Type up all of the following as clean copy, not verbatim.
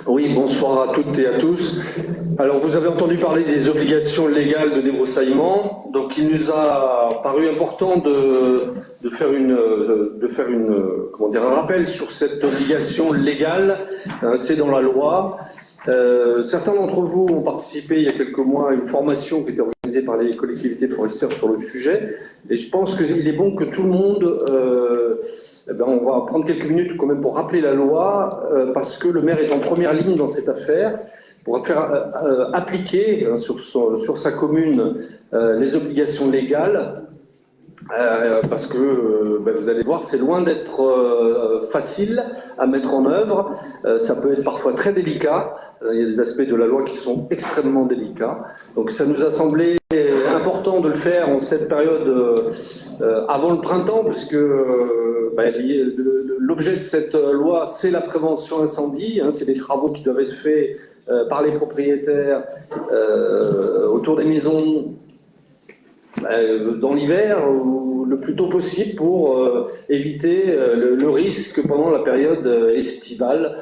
Oui, bonsoir à toutes et à tous. Alors, vous avez entendu parler des obligations légales de débroussaillement. Donc, il nous a paru important de faire comment dire, un rappel sur cette obligation légale. C'est dans la loi. Certains d'entre vous ont participé il y a quelques mois à une formation qui était organisée par les collectivités forestières sur le sujet. Et je pense qu'il est bon que tout le monde... on va prendre quelques minutes quand même pour rappeler la loi, parce que le maire est en première ligne dans cette affaire, pour faire appliquer sur sa commune les obligations légales, parce que vous allez voir, c'est loin d'être facile à mettre en œuvre. Ça peut être parfois très délicat. Il y a des aspects de la loi qui sont extrêmement délicats. Donc ça nous a semblé important de le faire en cette période avant le printemps, puisque l'objet de cette loi, c'est la prévention incendie. C'est des travaux qui doivent être faits par les propriétaires autour des maisons dans l'hiver ou le plus tôt possible pour éviter le risque pendant la période estivale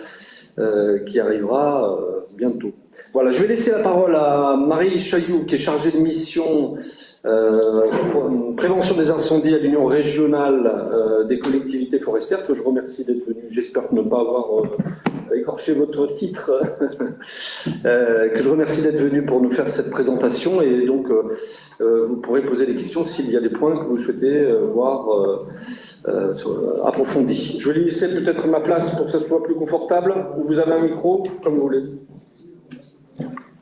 qui arrivera bientôt. Voilà, je vais laisser la parole à Marie Chailloux, qui est chargée de mission prévention des incendies à l'Union régionale des collectivités forestières, que je remercie d'être venue. J'espère ne pas avoir écorché votre titre, que je remercie d'être venu pour nous faire cette présentation. Et donc, vous pourrez poser des questions s'il y a des points que vous souhaitez voir approfondis. Je vais laisser peut-être ma place pour que ce soit plus confortable, ou vous avez un micro, comme vous voulez.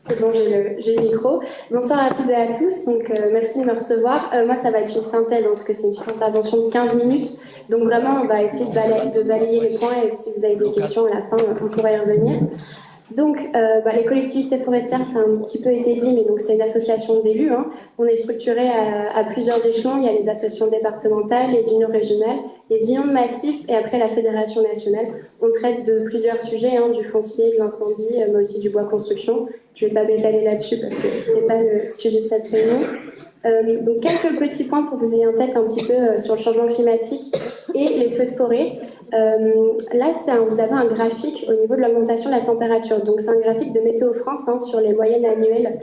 C'est bon, j'ai le micro. Bonsoir à toutes et à tous, donc merci de me recevoir. Moi, ça va être une synthèse, parce que c'est une petite intervention de 15 minutes. Donc vraiment, on va essayer de balayer les points, et si vous avez des questions à la fin, on pourra y revenir. Donc, les collectivités forestières, ça a un petit peu été dit, mais donc c'est une association d'élus. On est structuré à plusieurs échelons. Il y a les associations départementales, les unions régionales, les unions de massifs et après la fédération nationale. On traite de plusieurs sujets, du foncier, de l'incendie, mais aussi du bois construction. Je ne vais pas m'étaler là-dessus parce que ce n'est pas le sujet de cette réunion. Donc quelques petits points pour que vous ayez en tête un petit peu sur le changement climatique et les feux de forêt. Là, vous avez un graphique au niveau de l'augmentation de la température. Donc c'est un graphique de Météo France sur les moyennes annuelles,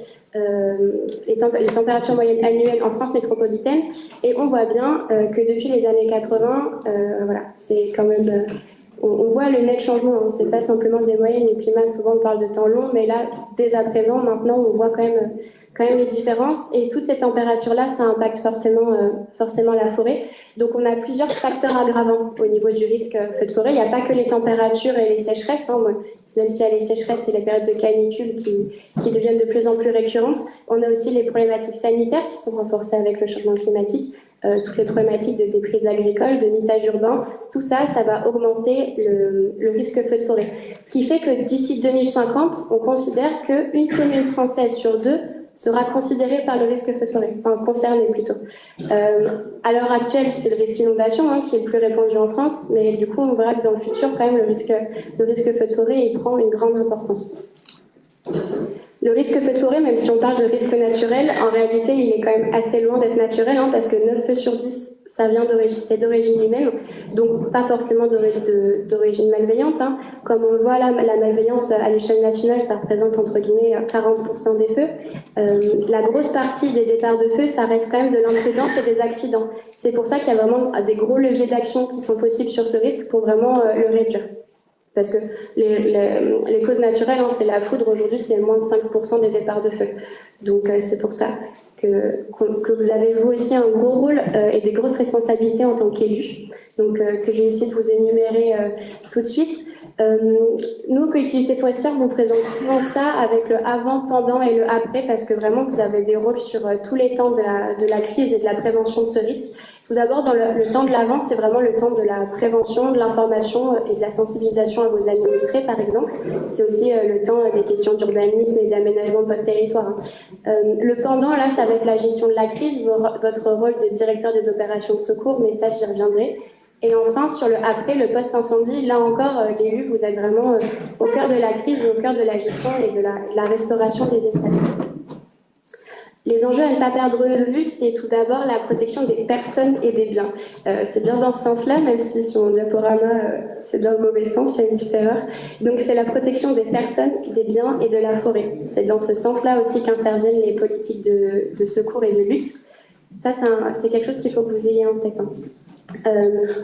les températures moyennes annuelles en France métropolitaine. Et on voit bien que depuis les années 80, c'est quand même... on voit le net changement, c'est pas simplement des moyennes, les climats souvent on parle de temps long, mais là, dès à présent, maintenant, on voit quand même les différences, et toutes ces températures-là, ça impacte forcément la forêt. Donc on a plusieurs facteurs aggravants au niveau du risque feu de forêt. Il n'y a pas que les températures et les sécheresses, même s'il y a les sécheresses et les périodes de canicule qui deviennent de plus en plus récurrentes. On a aussi les problématiques sanitaires qui sont renforcées avec le changement climatique. Toutes les problématiques de déprise agricole, de mitage urbain, tout ça, ça va augmenter le risque feu de forêt. Ce qui fait que d'ici 2050, on considère qu'une commune française sur deux sera considérée par le risque feu de forêt, enfin concernée plutôt. À l'heure actuelle, c'est le risque inondation qui est le plus répandu en France, mais du coup, on verra que dans le futur, quand même, le risque feu de forêt, il prend une grande importance. Le risque feu de forêt, même si on parle de risque naturel, en réalité, il est quand même assez loin d'être naturel, parce que 9 feux sur 10, c'est d'origine humaine, donc pas forcément d'origine malveillante. Comme on le voit là, la malveillance à l'échelle nationale, ça représente entre guillemets 40% des feux. La grosse partie des départs de feu, ça reste quand même de l'imprudence et des accidents. C'est pour ça qu'il y a vraiment des gros leviers d'action qui sont possibles sur ce risque pour vraiment le réduire. Parce que les causes naturelles, c'est la foudre, aujourd'hui c'est moins de 5% des départs de feu. Donc c'est pour ça que vous avez vous aussi un gros rôle et des grosses responsabilités en tant qu'élu. Donc que je vais essayer de vous énumérer tout de suite. Nous, collectivités forestières, on présente souvent ça avec le avant, pendant et le après, parce que vraiment vous avez des rôles sur tous les temps de la crise et de la prévention de ce risque. Tout d'abord, dans le temps de l'avant, c'est vraiment le temps de la prévention, de l'information et de la sensibilisation à vos administrés, par exemple. C'est aussi le temps des questions d'urbanisme et d'aménagement de votre territoire. Le pendant, là, ça va être la gestion de la crise, votre rôle de directeur des opérations de secours, mais ça, j'y reviendrai. Et enfin, sur le après, le post-incendie, là encore, l'élu, vous êtes vraiment au cœur de la crise, au cœur de la gestion et de la restauration des espaces. Les enjeux à ne pas perdre de vue, c'est tout d'abord la protection des personnes et des biens. C'est bien dans ce sens-là, même si sur mon diaporama, c'est dans le mauvais sens, il y a une petite erreur. Donc c'est la protection des personnes, des biens et de la forêt. C'est dans ce sens-là aussi qu'interviennent les politiques de secours et de lutte. Ça, c'est quelque chose qu'il faut que vous ayez en tête.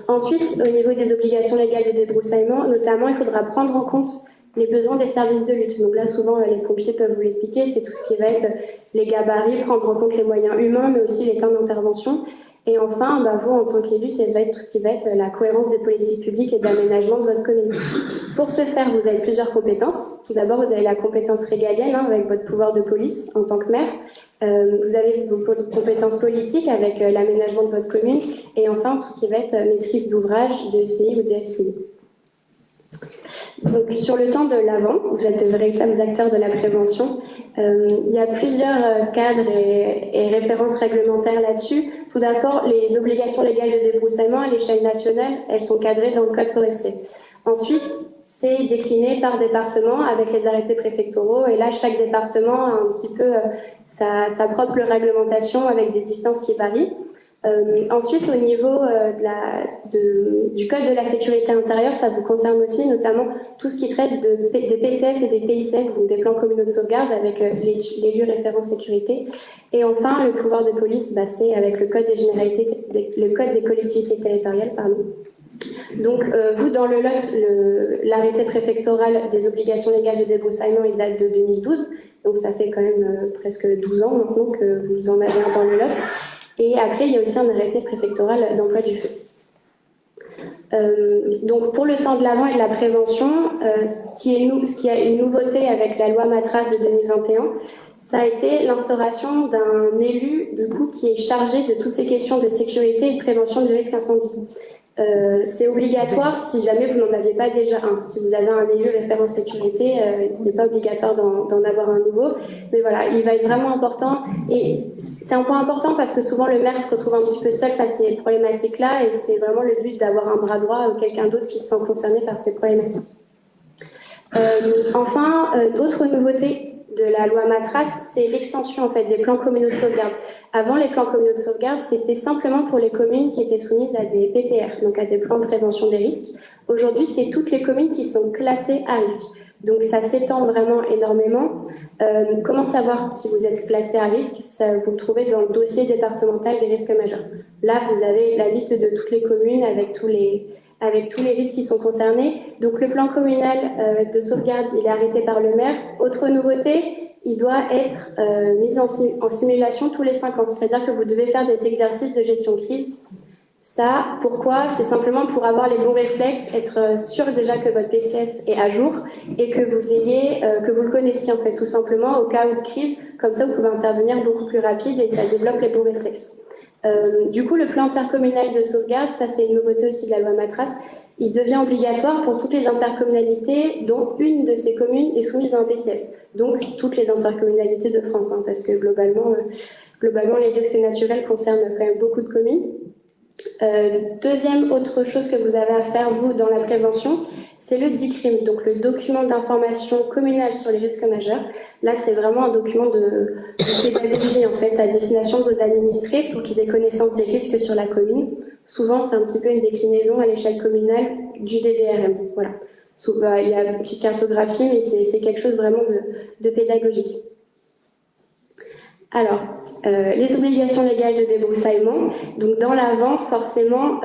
Ensuite, au niveau des obligations légales de débroussaillement, notamment, il faudra prendre en compte les besoins des services de lutte. Donc là, souvent, les pompiers peuvent vous l'expliquer, c'est tout ce qui va être les gabarits, prendre en compte les moyens humains, mais aussi les temps d'intervention. Et enfin, vous, en tant qu'élu, ça va être tout ce qui va être la cohérence des politiques publiques et d'aménagement de votre commune. Pour ce faire, vous avez plusieurs compétences. Tout d'abord, vous avez la compétence régalienne, avec votre pouvoir de police en tant que maire. Vous avez vos compétences politiques avec l'aménagement de votre commune. Et enfin, tout ce qui va être maîtrise d'ouvrage, DECI ou DFCI. Donc, sur le temps de l'avant, vous êtes de véritables acteurs de la prévention. Il y a plusieurs cadres et références réglementaires là-dessus. Tout d'abord, les obligations légales de débroussaillement à l'échelle nationale, elles sont cadrées dans le Code forestier. Ensuite, c'est décliné par département avec les arrêtés préfectoraux. Et là, chaque département a un petit peu sa propre réglementation avec des distances qui varient. Ensuite, au niveau du Code de la sécurité intérieure, ça vous concerne aussi, notamment tout ce qui traite des PCS et des PICS, donc des plans communaux de sauvegarde avec l'élu référent sécurité. Et enfin, le pouvoir de police, c'est avec le Code des collectivités territoriales, pardon. Donc, vous, dans le Lot, l'arrêté préfectoral des obligations légales de débroussaillement, il date de 2012. Donc, ça fait quand même presque 12 ans maintenant que vous en avez un dans le Lot. Et après, il y a aussi un arrêté préfectoral d'emploi du feu. Donc, pour le temps de l'avant et de la prévention, ce qui a une nouveauté avec la loi Matras de 2021, ça a été l'instauration d'un élu, du coup, qui est chargé de toutes ces questions de sécurité et de prévention du risque incendie. C'est obligatoire si jamais vous n'en aviez pas déjà un. Si vous avez un élu référent sécurité, ce n'est pas obligatoire d'en avoir un nouveau. Mais voilà, il va être vraiment important. Et c'est un point important parce que souvent le maire se retrouve un petit peu seul face à ces problématiques-là et c'est vraiment le but d'avoir un bras droit ou quelqu'un d'autre qui se sent concerné par ces problématiques. Enfin, autre nouveauté de la loi Matras, c'est l'extension en fait des plans communaux de sauvegarde. Avant, les plans communaux de sauvegarde, c'était simplement pour les communes qui étaient soumises à des PPR, donc à des plans de prévention des risques. Aujourd'hui, c'est toutes les communes qui sont classées à risque. Donc ça s'étend vraiment énormément. Comment savoir si vous êtes classé à risque? Ça, vous le trouvez dans le dossier départemental des risques majeurs. Là, vous avez la liste de toutes les communes avec tous les risques qui sont concernés. Donc le plan communal de sauvegarde, il est arrêté par le maire. Autre nouveauté, il doit être mis en simulation tous les 5 ans. C'est-à-dire que vous devez faire des exercices de gestion de crise. Ça, pourquoi? C'est simplement pour avoir les bons réflexes, être sûr déjà que votre PCS est à jour et que vous le connaissiez en fait, tout simplement, au cas où de crise. Comme ça, vous pouvez intervenir beaucoup plus rapide et ça développe les bons réflexes. Du coup, le plan intercommunal de sauvegarde, ça c'est une nouveauté aussi de la loi Matras, il devient obligatoire pour toutes les intercommunalités dont une de ces communes est soumise à un PCS. Donc toutes les intercommunalités de France, parce que globalement, les risques naturels concernent quand même beaucoup de communes. Deuxième autre chose que vous avez à faire, vous, dans la prévention, c'est le DICRIM, donc le document d'information communal sur les risques majeurs. Là, c'est vraiment un document de pédagogie, en fait, à destination de vos administrés pour qu'ils aient connaissance des risques sur la commune. Souvent, c'est un petit peu une déclinaison à l'échelle communale du DDRM. Voilà. Il y a une petite cartographie, mais c'est quelque chose vraiment de pédagogique. Alors, les obligations légales de débroussaillement. Donc, dans l'avant, forcément,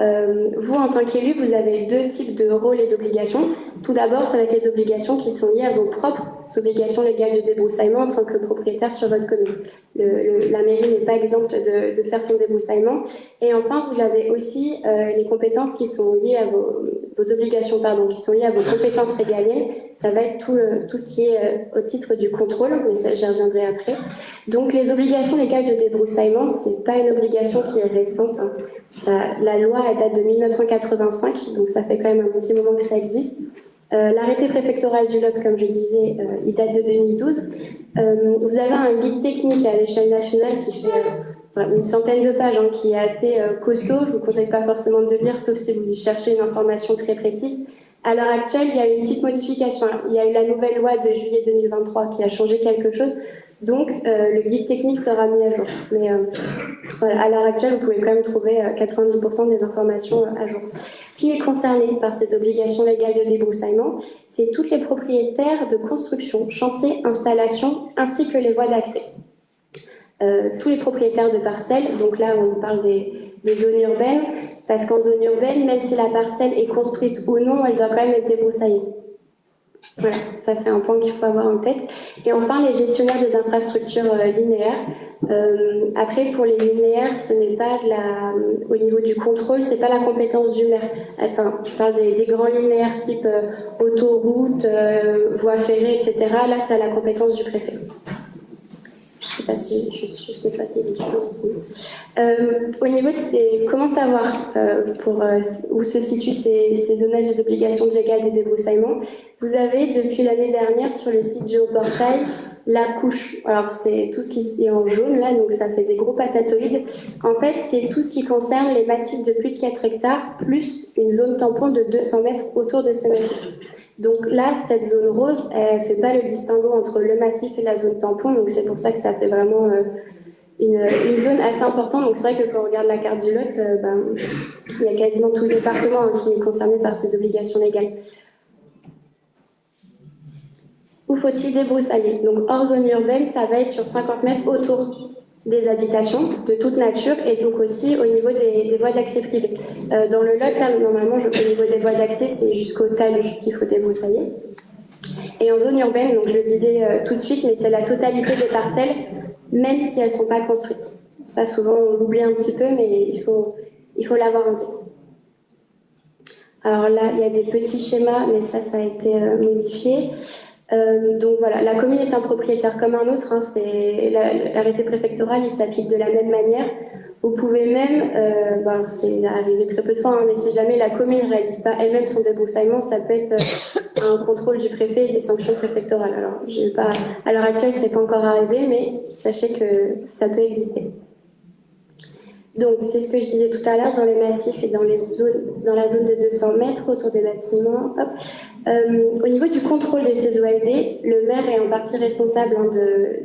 vous, en tant qu'élu, vous avez 2 types de rôles et d'obligations. Tout d'abord, ça va être les obligations qui sont liées à vos propres obligations légales de débroussaillement en tant que propriétaire sur votre commune. La mairie n'est pas exempte de faire son débroussaillement. Et enfin, vous avez aussi les compétences qui sont liées à vos obligations, qui sont liées à vos compétences régaliennes. Ça va être tout ce qui est au titre du contrôle, mais ça, j'y reviendrai après. Donc, les obligations légales de débroussaillement, c'est pas une obligation qui est récente. La loi, elle date de 1985, donc ça fait quand même un petit moment que ça existe. L'arrêté préfectoral du Lot, comme je disais, il date de 2012. Vous avez un guide technique à l'échelle nationale qui fait une centaine de pages, qui est assez costaud. Je ne vous conseille pas forcément de le lire, sauf si vous y cherchez une information très précise. À l'heure actuelle, il y a eu une petite modification. Il y a eu la nouvelle loi de juillet 2023 qui a changé quelque chose. Donc, le guide technique sera mis à jour. Mais voilà, à l'heure actuelle, vous pouvez quand même trouver 90% des informations à jour. Qui est concerné par ces obligations légales de débroussaillement? C'est toutes les propriétaires de construction, chantiers, installations, ainsi que les voies d'accès. Tous les propriétaires de parcelles, donc là on parle des zones urbaines, parce qu'en zone urbaine, même si la parcelle est construite ou non, elle doit quand même être débroussaillée. Voilà, ça c'est un point qu'il faut avoir en tête. Et enfin, les gestionnaires des infrastructures linéaires. Après, pour les linéaires, ce n'est pas au niveau du contrôle, c'est pas la compétence du maire. Enfin, je parle des grands linéaires type autoroute, voies ferrées, etc. Là, c'est la compétence du préfet. Je ne sais pas si je suis juste passée au niveau de comment savoir où se situent ces zonages des obligations légales de débroussaillement. Vous avez depuis l'année dernière sur le site Géoportail la couche. Alors c'est tout ce qui est en jaune là, donc ça fait des gros patatoïdes. En fait, c'est tout ce qui concerne les massifs de plus de 4 hectares, plus une zone tampon de 200 mètres autour de ces massifs. Donc là, cette zone rose, elle ne fait pas le distinguo entre le massif et la zone tampon, donc c'est pour ça que ça fait vraiment une zone assez importante. Donc c'est vrai que quand on regarde la carte du Lot, il y a quasiment tout le département qui est concerné par ces obligations légales. Où faut-il débroussailler? Donc hors zone urbaine, ça va être sur 50 mètres autour des habitations de toute nature et donc aussi au niveau des voies d'accès privées. Dans le Lot, là, normalement, au niveau des voies d'accès, c'est jusqu'au talus qu'il faut débroussailler. Et en zone urbaine, donc je le disais tout de suite, mais c'est la totalité des parcelles, même si elles ne sont pas construites. Ça, souvent, on l'oublie un petit peu, mais il faut l'avoir en tête. Alors là, il y a des petits schémas, mais ça a été modifié. Donc voilà, la commune est un propriétaire comme un autre, hein, l'arrêté préfectoral, il s'applique de la même manière. Vous pouvez même, c'est arrivé très peu de fois, hein, mais si jamais la commune ne réalise pas elle-même son débroussaillement, ça peut être un contrôle du préfet et des sanctions préfectorales. Alors, à l'heure actuelle, c'est pas encore arrivé, mais sachez que ça peut exister. Donc, c'est ce que je disais tout à l'heure, dans les massifs et dans la zone de 200 mètres autour des bâtiments. Au niveau du contrôle de ces OLD, le maire est en partie responsable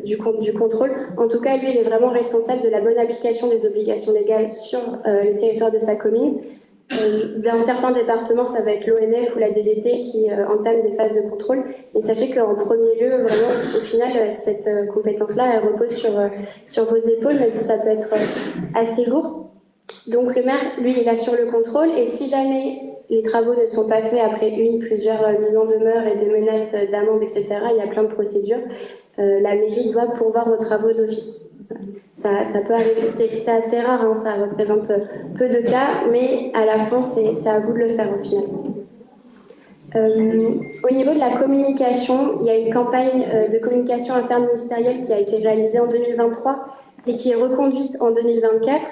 du contrôle. En tout cas, lui, il est vraiment responsable de la bonne application des obligations légales sur le territoire de sa commune. Dans certains départements, ça va être l'ONF ou la DDT qui entament des phases de contrôle. Et sachez qu'en premier lieu, vraiment, au final, cette compétence-là, elle repose sur vos épaules, même si ça peut être assez lourd. Donc le maire, lui, il assure le contrôle. Et si jamais les travaux ne sont pas faits après plusieurs mises en demeure et des menaces d'amende, etc., il y a plein de procédures, la mairie doit pourvoir aux travaux d'office. Ça peut arriver, c'est assez rare, hein, ça représente peu de cas, mais à la fin, c'est à vous de le faire au final. Au niveau de la communication, il y a une campagne de communication interministérielle qui a été réalisée en 2023 et qui est reconduite en 2024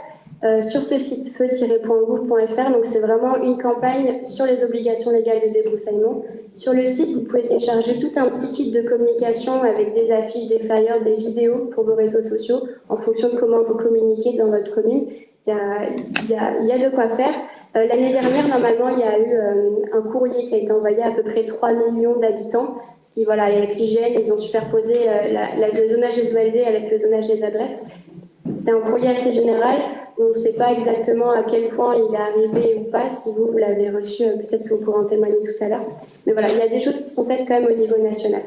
sur ce site feu-gouv.fr. Donc c'est vraiment une campagne sur les obligations légales de débroussaillement. Sur le site, vous pouvez télécharger tout un petit kit de communication avec des affiches, des flyers, des vidéos pour vos réseaux sociaux en fonction de comment vous communiquez dans votre commune. Il y a de quoi faire. L'année dernière, normalement, il y a eu un courrier qui a été envoyé à peu près 3 millions d'habitants. Parce qu'avec l'IGN, ils ont superposé le zonage des OLD avec le zonage des adresses. C'est un courrier assez général. On ne sait pas exactement à quel point il est arrivé ou pas. Si vous l'avez reçu, peut-être que vous pourrez en témoigner tout à l'heure. Mais voilà, il y a des choses qui sont faites quand même au niveau national.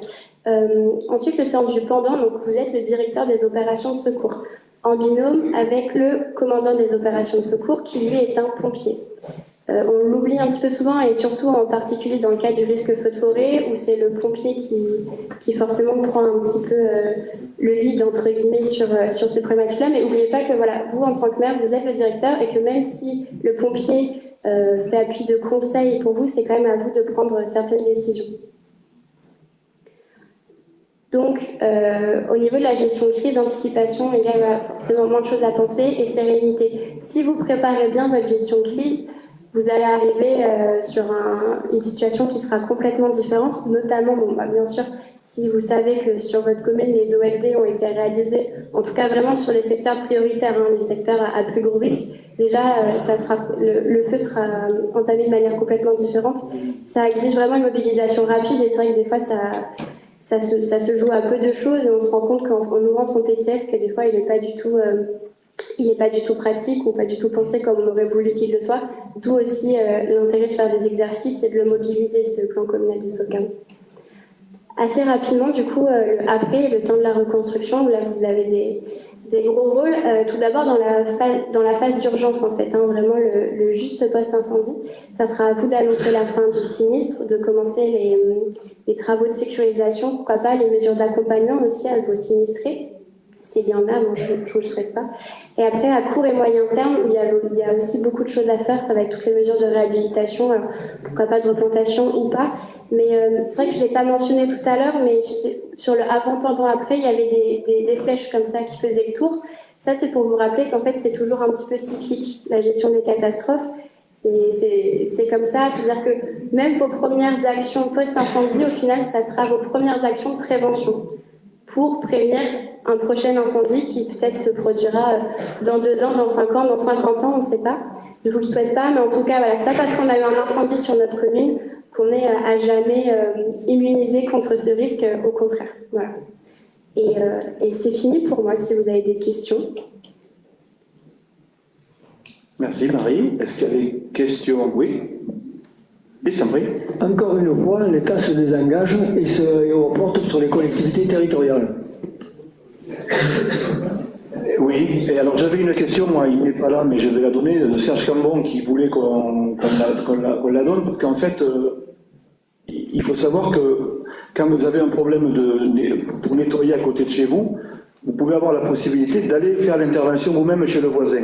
Ensuite, le temps du pendant. Donc, vous êtes le directeur des opérations de secours, en binôme avec le commandant des opérations de secours, qui lui est un pompier. On l'oublie un petit peu souvent, et surtout en particulier dans le cas du risque feu de forêt, où c'est le pompier qui forcément prend un petit peu le lead, entre guillemets, sur ces problématiques-là. Mais n'oubliez pas que voilà, vous, en tant que maire, vous êtes le directeur, et que même si le pompier fait appui de conseil pour vous, c'est quand même à vous de prendre certaines décisions. Donc, au niveau de la gestion de crise, anticipation, il y a forcément moins de choses à penser et sérénité. Si vous préparez bien votre gestion de crise, vous allez arriver sur une situation qui sera complètement différente, notamment, bien sûr, si vous savez que sur votre commune, les OLD ont été réalisés, en tout cas vraiment sur les secteurs prioritaires, hein, les secteurs à plus gros risque, déjà, le feu sera entamé de manière complètement différente. Ça exige vraiment une mobilisation rapide et c'est vrai que des fois, ça se joue à peu de choses et on se rend compte qu'en ouvrant son PCS que des fois il n'est pas du tout pratique ou pas du tout pensé comme on aurait voulu qu'il le soit. D'où aussi l'intérêt de faire des exercices et de le mobiliser, ce plan communal de sauvegarde. Assez rapidement, du coup, après le temps de la reconstruction, là vous avez des gros rôles. Tout d'abord dans la phase d'urgence, en fait, hein, vraiment le juste post-incendie. Ça sera à vous d'annoncer la fin du sinistre, de commencer les travaux de sécurisation, pourquoi pas les mesures d'accompagnement aussi à vos sinistrés. S'il y en a, moi je ne le souhaite pas. Et après, à court et moyen terme, il y a aussi beaucoup de choses à faire. Ça va être toutes les mesures de réhabilitation, alors, pourquoi pas de replantation ou pas. Mais c'est vrai que je ne l'ai pas mentionné tout à l'heure, mais sur le avant, pendant, après, il y avait des flèches comme ça qui faisaient le tour. Ça, c'est pour vous rappeler qu'en fait, c'est toujours un petit peu cyclique, la gestion des catastrophes. C'est comme ça, c'est-à-dire que même vos premières actions post-incendie, au final, ça sera vos premières actions de prévention pour prévenir un prochain incendie qui peut-être se produira dans 2 ans, dans 5 ans, dans 50 ans, on ne sait pas. Je ne vous le souhaite pas, mais en tout cas, voilà, c'est pas parce qu'on a eu un incendie sur notre commune qu'on est à jamais immunisé contre ce risque, au contraire. Voilà. Et c'est fini pour moi, si vous avez des questions. Merci Marie. Est-ce qu'il y a des questions? Oui. Encore une fois, l'État se désengage et reporte sur les collectivités territoriales. Oui, et alors j'avais une question, moi il n'est pas là, mais je vais la donner, de Serge Cambon qui voulait qu'on la donne, parce qu'en fait, il faut savoir que quand vous avez un problème pour nettoyer à côté de chez vous, vous pouvez avoir la possibilité d'aller faire l'intervention vous-même chez le voisin.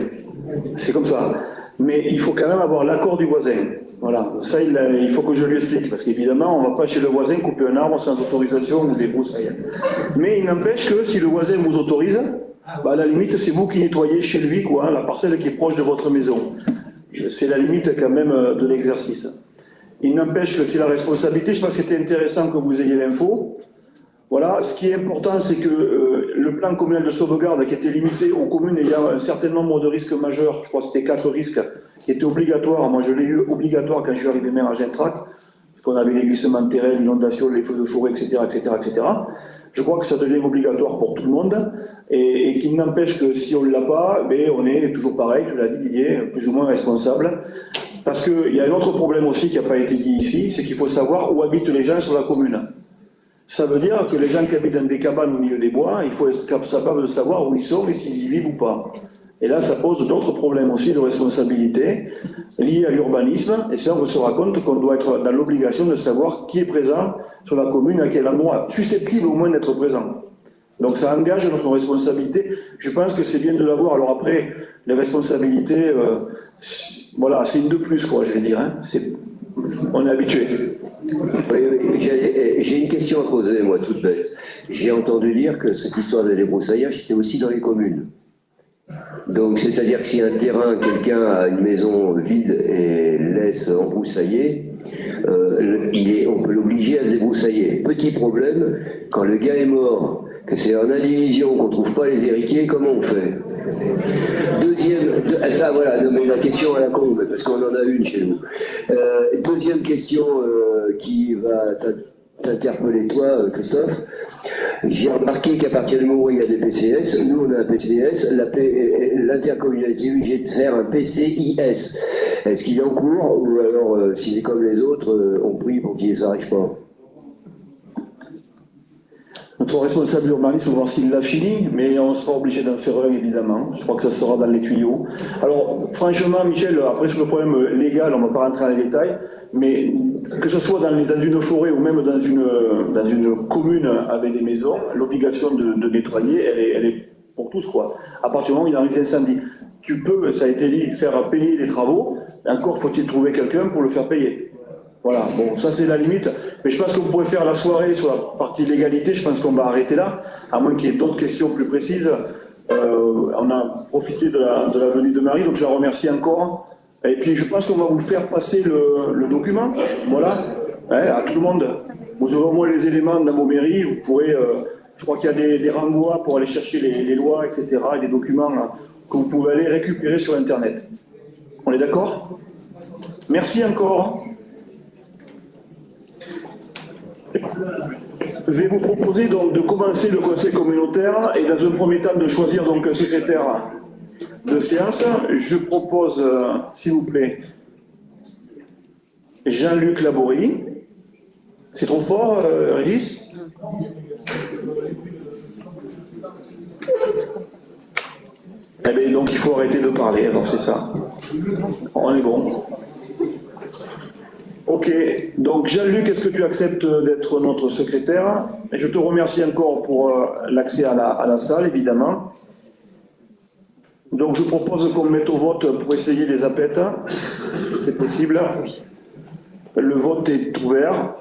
C'est comme ça. Mais il faut quand même avoir l'accord du voisin. Voilà, ça il faut que je lui explique, parce qu'évidemment, on ne va pas chez le voisin couper un arbre sans autorisation ou des broussailles. Mais il n'empêche que si le voisin vous autorise, bah à la limite, c'est vous qui nettoyez chez lui, quoi, la parcelle qui est proche de votre maison. C'est la limite quand même de l'exercice. Il n'empêche que c'est la responsabilité, je pense que c'était intéressant que vous ayez l'info. Voilà, ce qui est important, c'est que le plan communal de sauvegarde qui était limité aux communes ayant un certain nombre de risques majeurs, je crois que c'était 4 risques, qui étaient obligatoires. Moi, je l'ai eu obligatoire quand je suis arrivé maire à Gentrac, parce qu'on avait les glissements de terrain, l'inondation, les feux de forêt, etc., etc., etc. Je crois que ça devient obligatoire pour tout le monde, et qu'il n'empêche que si on ne l'a pas, ben, on est toujours pareil, tu l'as dit Didier, plus ou moins responsable. Parce qu'il y a un autre problème aussi qui n'a pas été dit ici, c'est qu'il faut savoir où habitent les gens sur la commune. Ça veut dire que les gens qui habitent dans des cabanes au milieu des bois, il faut être capable de savoir où ils sont et s'ils y vivent ou pas. Et là, ça pose d'autres problèmes aussi de responsabilité liés à l'urbanisme. Et ça, on se rend compte qu'on doit être dans l'obligation de savoir qui est présent sur la commune, à quel endroit, susceptible au moins d'être présent. Donc ça engage notre responsabilité. Je pense que c'est bien de l'avoir. Alors après, les responsabilités, voilà, c'est une de plus, quoi, je vais dire. Hein. On est habitué. Oui, j'ai une question à poser, moi, toute bête. J'ai entendu dire que cette histoire de débroussaillage, c'était aussi dans les communes. Donc, c'est-à-dire que si un terrain, quelqu'un a une maison vide et laisse embroussailler, on peut l'obliger à se débroussailler. Petit problème, quand le gars est mort, que c'est en indivision, qu'on ne trouve pas les héritiers, comment on fait? Ça voilà, mais la question à la con, parce qu'on en a une chez nous. Deuxième question qui va t'interpeller toi, Christophe. J'ai remarqué qu'à partir du moment où il y a des PCS, nous on a un PCS, l'intercommunalité est obligée de faire un PCIS. Est-ce qu'il est en cours ou alors s'il est comme les autres, on prie pour qu'il ne s'arrive pas? Notre responsable urbanisme va voir s'il l'a fini, mais on sera obligé d'en faire un évidemment. Je crois que ça sera dans les tuyaux. Alors franchement, Michel, après sur le problème légal, on ne va pas rentrer dans les détails, mais que ce soit dans une forêt ou même dans une commune avec des maisons, l'obligation de nettoyer, elle est pour tous, quoi. À partir du moment où il y a un risque d'incendie, tu peux, ça a été dit, faire payer les travaux, encore faut-il trouver quelqu'un pour le faire payer. Voilà, bon, ça c'est la limite, mais je pense que vous pourrez faire la soirée sur la partie légalité, je pense qu'on va arrêter là, à moins qu'il y ait d'autres questions plus précises. On a profité de la venue de Marie, donc je la remercie encore. Et puis je pense qu'on va vous faire passer le document, voilà, hein, à tout le monde. Vous aurez au moins les éléments dans vos mairies, vous pourrez, je crois qu'il y a des renvois pour aller chercher les lois, etc., et des documents que vous pouvez aller récupérer sur Internet. On est d'accord? Merci encore. vais vous proposer donc de commencer le conseil communautaire et dans un premier temps de choisir donc un secrétaire de séance. Je propose, s'il vous plaît, Jean-Luc Laborie. C'est trop fort, Régis? Eh bien, donc il faut arrêter de parler, alors c'est ça. On est bon. Ok, donc Jean-Luc, est-ce que tu acceptes d'être notre secrétaire? Et je te remercie encore pour l'accès à la salle, évidemment. Donc je propose qu'on mette au vote pour essayer les appels. C'est possible. Le vote est ouvert.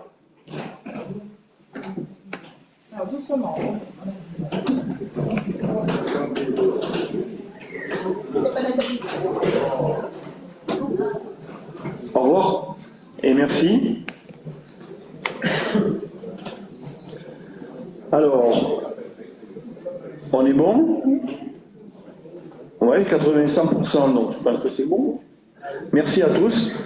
Au revoir et merci. Alors, on est bon? Oui, 80-100%, donc je pense que c'est bon. Merci à tous.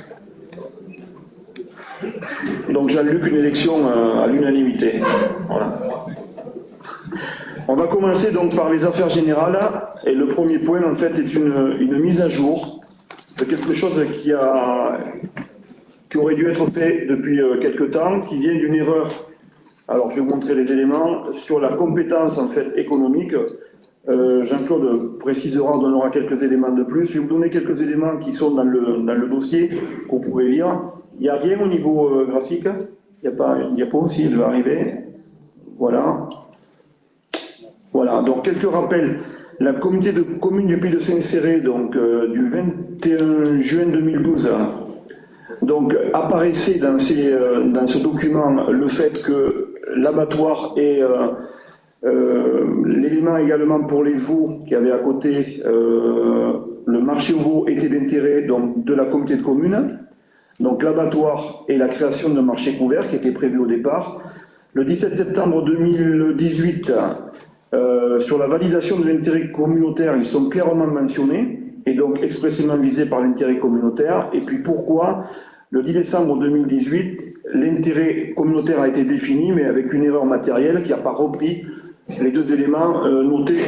Donc Jean-Luc, une élection à l'unanimité. Voilà. On va commencer donc par les affaires générales. Et le premier point, en fait, est une mise à jour de quelque chose qui aurait dû être fait depuis quelque temps, qui vient d'une erreur. Alors, je vais vous montrer les éléments sur la compétence, en fait, économique. Jean-Claude précisera, donnera quelques éléments de plus. Je vais vous donner quelques éléments qui sont dans le dossier, que vous pouvez lire. Il n'y a rien au niveau graphique. Il n'y a pas une diapo, si elle va arriver. Voilà. Voilà, donc quelques rappels. La communauté de communes du Pays de Saint-Céré, donc du 21 juin 2012, donc apparaissait dans ce document le fait que l'abattoir et l'élément également pour les veaux qui avait à côté le marché aux veaux était d'intérêt de la communauté de communes. Donc l'abattoir et la création d'un marché couvert qui était prévu au départ. Le 17 septembre 2018, sur la validation de l'intérêt communautaire, ils sont clairement mentionnés et donc expressément visés par l'intérêt communautaire. Et puis pourquoi, le 10 décembre 2018, l'intérêt communautaire a été défini, mais avec une erreur matérielle qui n'a pas repris les deux éléments notés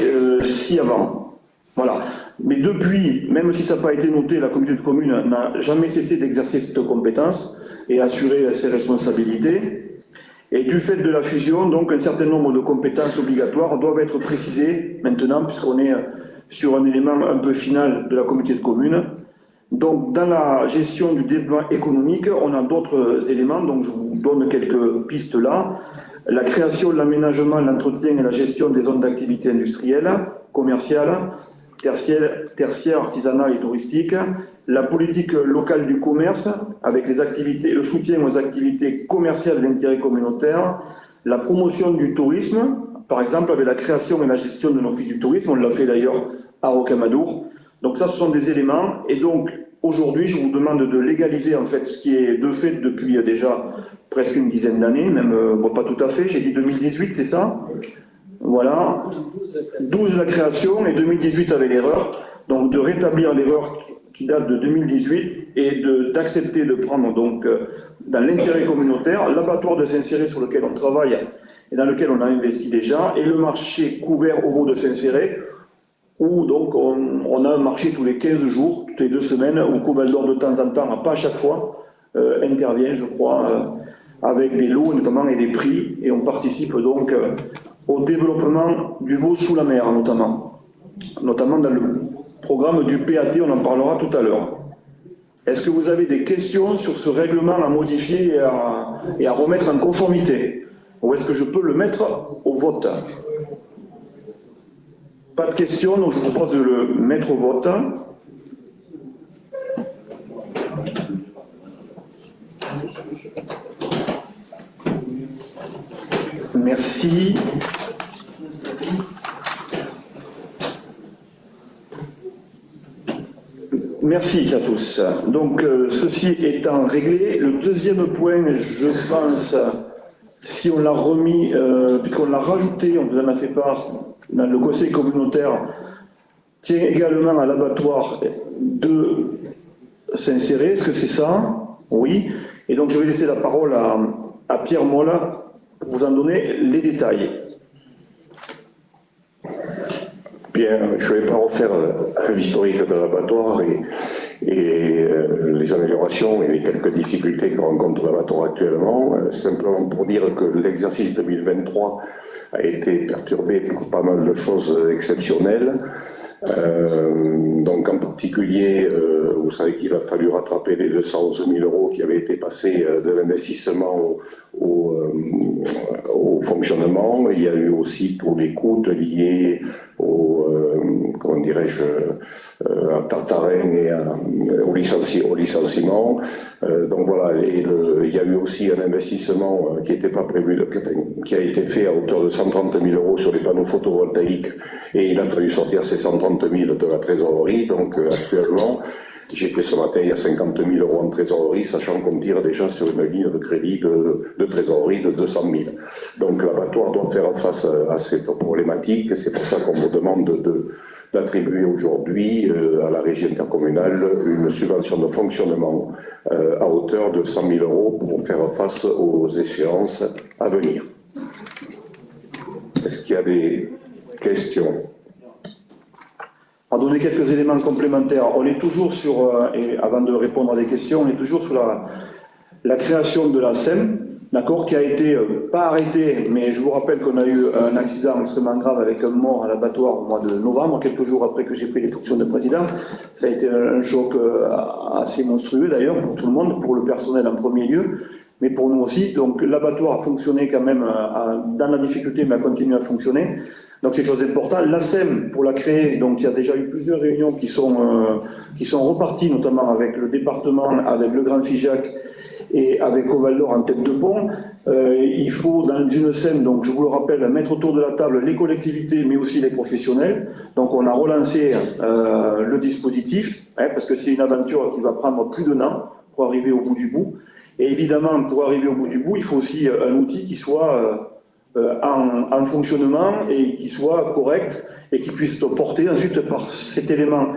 ci avant. Voilà. Mais depuis, même si ça n'a pas été noté, la communauté de communes n'a jamais cessé d'exercer cette compétence et assurer ses responsabilités. Et du fait de la fusion, donc un certain nombre de compétences obligatoires doivent être précisées maintenant, puisqu'on est sur un élément un peu final de la communauté de communes. Donc dans la gestion du développement économique, on a d'autres éléments, donc je vous donne quelques pistes là. La création, l'aménagement, l'entretien et la gestion des zones d'activité industrielle, commerciale, tertiaire, artisanale et touristique, la politique locale du commerce avec les activités, le soutien aux activités commerciales d'intérêt communautaire, la promotion du tourisme, par exemple avec la création et la gestion de l'office du tourisme, on l'a fait d'ailleurs à Rocamadour. Donc ça, ce sont des éléments. Et donc aujourd'hui, je vous demande de légaliser en fait ce qui est de fait depuis déjà presque une dizaine d'années, même bon, pas tout à fait. J'ai dit 2018, c'est ça? Voilà. 12 la création et 2018 avec l'erreur. Donc de rétablir l'erreur qui date de 2018 et d'accepter de prendre donc dans l'intérêt communautaire l'abattoir de Saint-Céré sur lequel on travaille et dans lequel on a investi déjà, et le marché couvert au veau de Saint-Céré où donc on a un marché tous les 15 jours, toutes les 2 semaines, où Coval d'Or de temps en temps, pas à chaque fois, intervient, je crois, avec des lots notamment et des prix, et on participe donc au développement du veau sous la mer notamment dans le programme du PAT, on en parlera tout à l'heure. Est-ce que vous avez des questions sur ce règlement à modifier et à remettre en conformité? Ou est-ce que je peux le mettre au vote? Pas de questions, donc je vous propose de le mettre au vote. Merci. Merci à tous. Donc, ceci étant réglé, le deuxième point, je pense, si on l'a remis, puisqu'on l'a rajouté, on vous en a fait part, dans le conseil communautaire, tient également à l'abattoir de Saint-Céré. Est-ce que c'est ça? Oui. Et donc, je vais laisser la parole à Pierre Molla pour vous en donner les détails. Bien, je ne vais pas refaire l'historique de l'abattoir et les améliorations et les quelques difficultés que rencontre l'abattoir actuellement, simplement pour dire que l'exercice 2023 a été perturbé par pas mal de choses exceptionnelles. Donc en particulier, vous savez qu'il a fallu rattraper les 211 000 € qui avaient été passés de l'investissement au fonctionnement. Il y a eu aussi tous les coûts liés comment dirais-je, à Tartarin et au licenciement. Donc voilà, il y a eu aussi un investissement qui n'était pas prévu, qui a été fait à hauteur de 130 000 € sur les panneaux photovoltaïques, et il a fallu sortir ces 130 000 de la trésorerie. Donc actuellement, j'ai pris ce matin, il y a 50 000 € en trésorerie, sachant qu'on tire déjà sur une ligne de crédit de trésorerie de 200 000. Donc l'abattoir doit faire face à cette problématique. C'est pour ça qu'on me demande d'attribuer aujourd'hui à la régie intercommunale une subvention de fonctionnement à hauteur de 100 000 € pour faire face aux échéances à venir. Est-ce qu'il y a des questions ? À donner quelques éléments complémentaires. On est toujours sur, et avant de répondre à des questions, on est toujours sur la création de la SEM, d'accord, qui a été pas arrêtée, mais je vous rappelle qu'on a eu un accident extrêmement grave avec un mort à l'abattoir au mois de novembre, quelques jours après que j'ai pris les fonctions de président. Ça a été un choc assez monstrueux d'ailleurs pour tout le monde, pour le personnel en premier lieu, mais pour nous aussi. Donc l'abattoir a fonctionné quand même dans la difficulté, mais a continué à fonctionner. Donc c'est quelque chose d'important. La SEM, pour la créer, donc il y a déjà eu plusieurs réunions qui sont reparties, notamment avec le département, avec le Grand Figeac et avec Oval d'Or en tête de pont. Il faut, dans une SEM, donc je vous le rappelle, mettre autour de la table les collectivités, mais aussi les professionnels. Donc on a relancé le dispositif, parce que c'est une aventure qui va prendre plus d'un an pour arriver au bout du bout. Et évidemment, pour arriver au bout du bout, il faut aussi un outil qui soit en fonctionnement et qui soit correct et qui puisse être porté ensuite par cet élément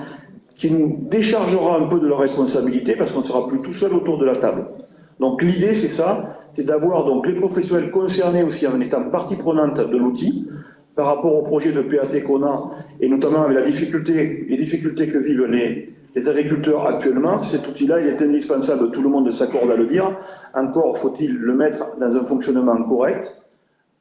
qui nous déchargera un peu de leur responsabilité parce qu'on ne sera plus tout seul autour de la table. Donc l'idée c'est ça, c'est d'avoir donc les professionnels concernés aussi en étant partie prenante de l'outil par rapport au projet de PAT qu'on a et notamment avec les difficultés que vivent les agriculteurs actuellement. Cet outil-là, il est indispensable, tout le monde s'accorde à le dire. Encore faut-il le mettre dans un fonctionnement correct,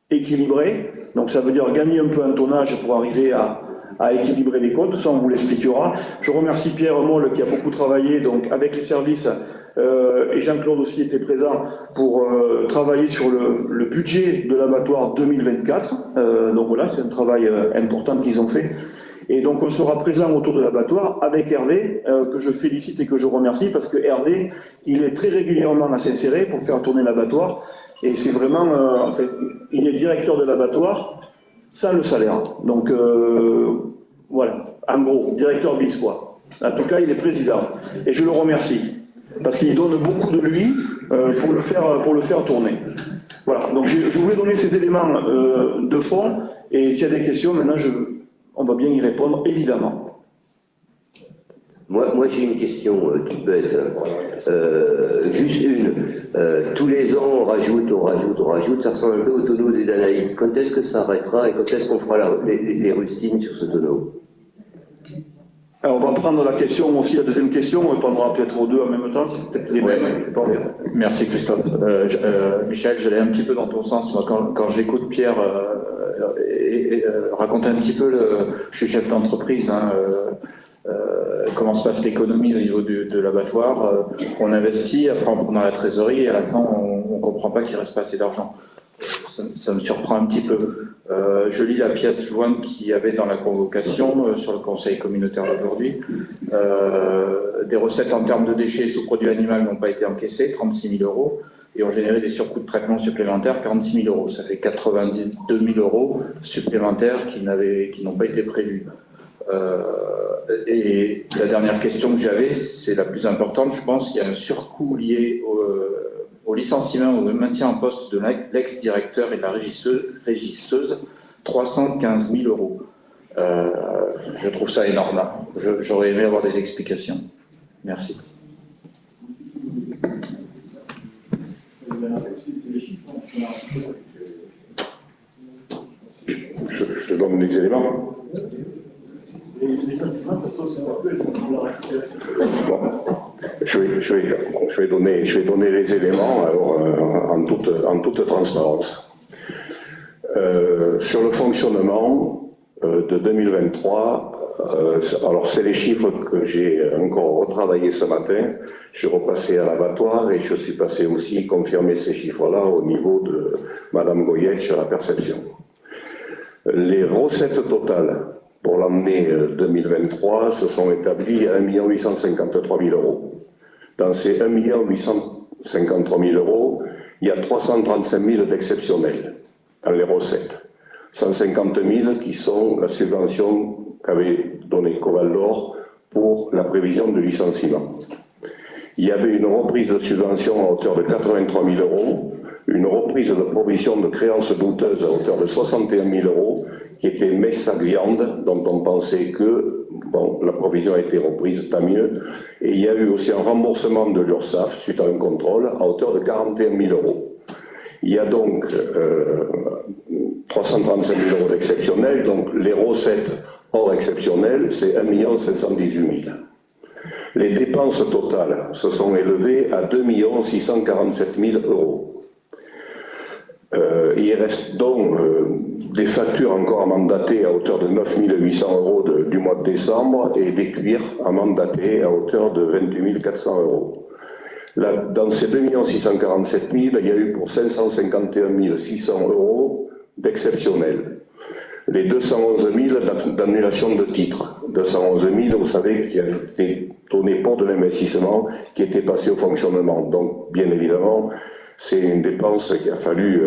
équilibré, donc ça veut dire gagner un peu en tonnage pour arriver à équilibrer les comptes, ça on vous l'expliquera. Je remercie Pierre Moll qui a beaucoup travaillé donc, avec les services, et Jean-Claude aussi était présent pour travailler sur le budget de l'abattoir 2024, donc voilà, c'est un travail important qu'ils ont fait. Et donc on sera présent autour de l'abattoir avec Hervé, que je félicite et que je remercie, parce que Hervé, il est très régulièrement à s'insérer pour faire tourner l'abattoir. Et c'est vraiment, en fait, il est directeur de l'abattoir sans le salaire. Donc, voilà, en gros, directeur bis, quoi. En tout cas, il est président. Et je le remercie, parce qu'il donne beaucoup de lui pour le faire tourner. Voilà, donc je voulais donner ces éléments de fond, et s'il y a des questions, maintenant, on va bien y répondre, évidemment. Moi j'ai une question toute bête, juste une. Tous les ans on rajoute, ça ressemble un peu au tonneau des Danaïdes. Quand est-ce que ça arrêtera et quand est-ce qu'on fera les rustines sur ce tonneau? Alors on va prendre la question aussi, la deuxième question, on répondra peut-être aux deux en même temps, si c'est peut-être les mêmes. Merci Christophe. Michel, j'allais un petit peu dans ton sens. Moi, quand j'écoute Pierre raconter un petit peu, je suis chef d'entreprise, hein, comment se passe l'économie au niveau de l'abattoir. On investit, après on prend dans la trésorerie et à la fin on ne comprend pas qu'il ne reste pas assez d'argent. Ça me surprend un petit peu. Je lis la pièce jointe qu'il y avait dans la convocation sur le conseil communautaire d'aujourd'hui. Des recettes en termes de déchets sous produits animaux n'ont pas été encaissées, 36 000 €, et ont généré des surcoûts de traitement supplémentaires, 46 000 €. Ça fait 82 000 € supplémentaires qui n'ont pas été prévus. Et la dernière question que j'avais, c'est la plus importante, je pense. Il y a un surcoût lié au licenciement ou au maintien en poste de l'ex-directeur et de la régisseuse, 315 000 €. Je trouve ça énorme. J'aurais aimé avoir des explications. Merci. je donne des éléments. Bon. Je vais donner les éléments alors, en toute transparence. Sur le fonctionnement de 2023, alors c'est les chiffres que j'ai encore retravaillés ce matin. Je suis repassé à l'abattoir et je suis passé aussi confirmer ces chiffres-là au niveau de Madame Goyette sur la perception. Les recettes totales pour l'année 2023 se sont établies à 1 853 000 euros. Dans ces 1 853 000 euros, il y a 335 000 d'exceptionnels dans les recettes. 150 000 qui sont la subvention qu'avait donnée Covaldor pour la prévision de licenciement. Il y avait une reprise de subvention à hauteur de 83 000 euros, une reprise de provision de créances douteuses à hauteur de 61 000 euros, qui était Messac Viande, dont on pensait que bon, la provision a été reprise, tant mieux. Et il y a eu aussi un remboursement de l'URSSAF suite à un contrôle à hauteur de 41 000 euros. Il y a donc 335 000 euros d'exceptionnels, donc les recettes hors exceptionnelles, c'est 1 518 000. Les dépenses totales se sont élevées à 2 647 000 euros. Il reste donc des factures encore mandatées à hauteur de 9 800 euros du mois de décembre et des cuirs à mandater à hauteur de 28 400 euros. Là, dans ces 2 647 000, il y a eu pour 551 600 euros d'exceptionnels. Les 211 000 d'annulation de titres. 211 000, vous savez, qui a été donné pour de l'investissement, qui était passé au fonctionnement. Donc, bien évidemment, c'est une dépense qu'il a fallu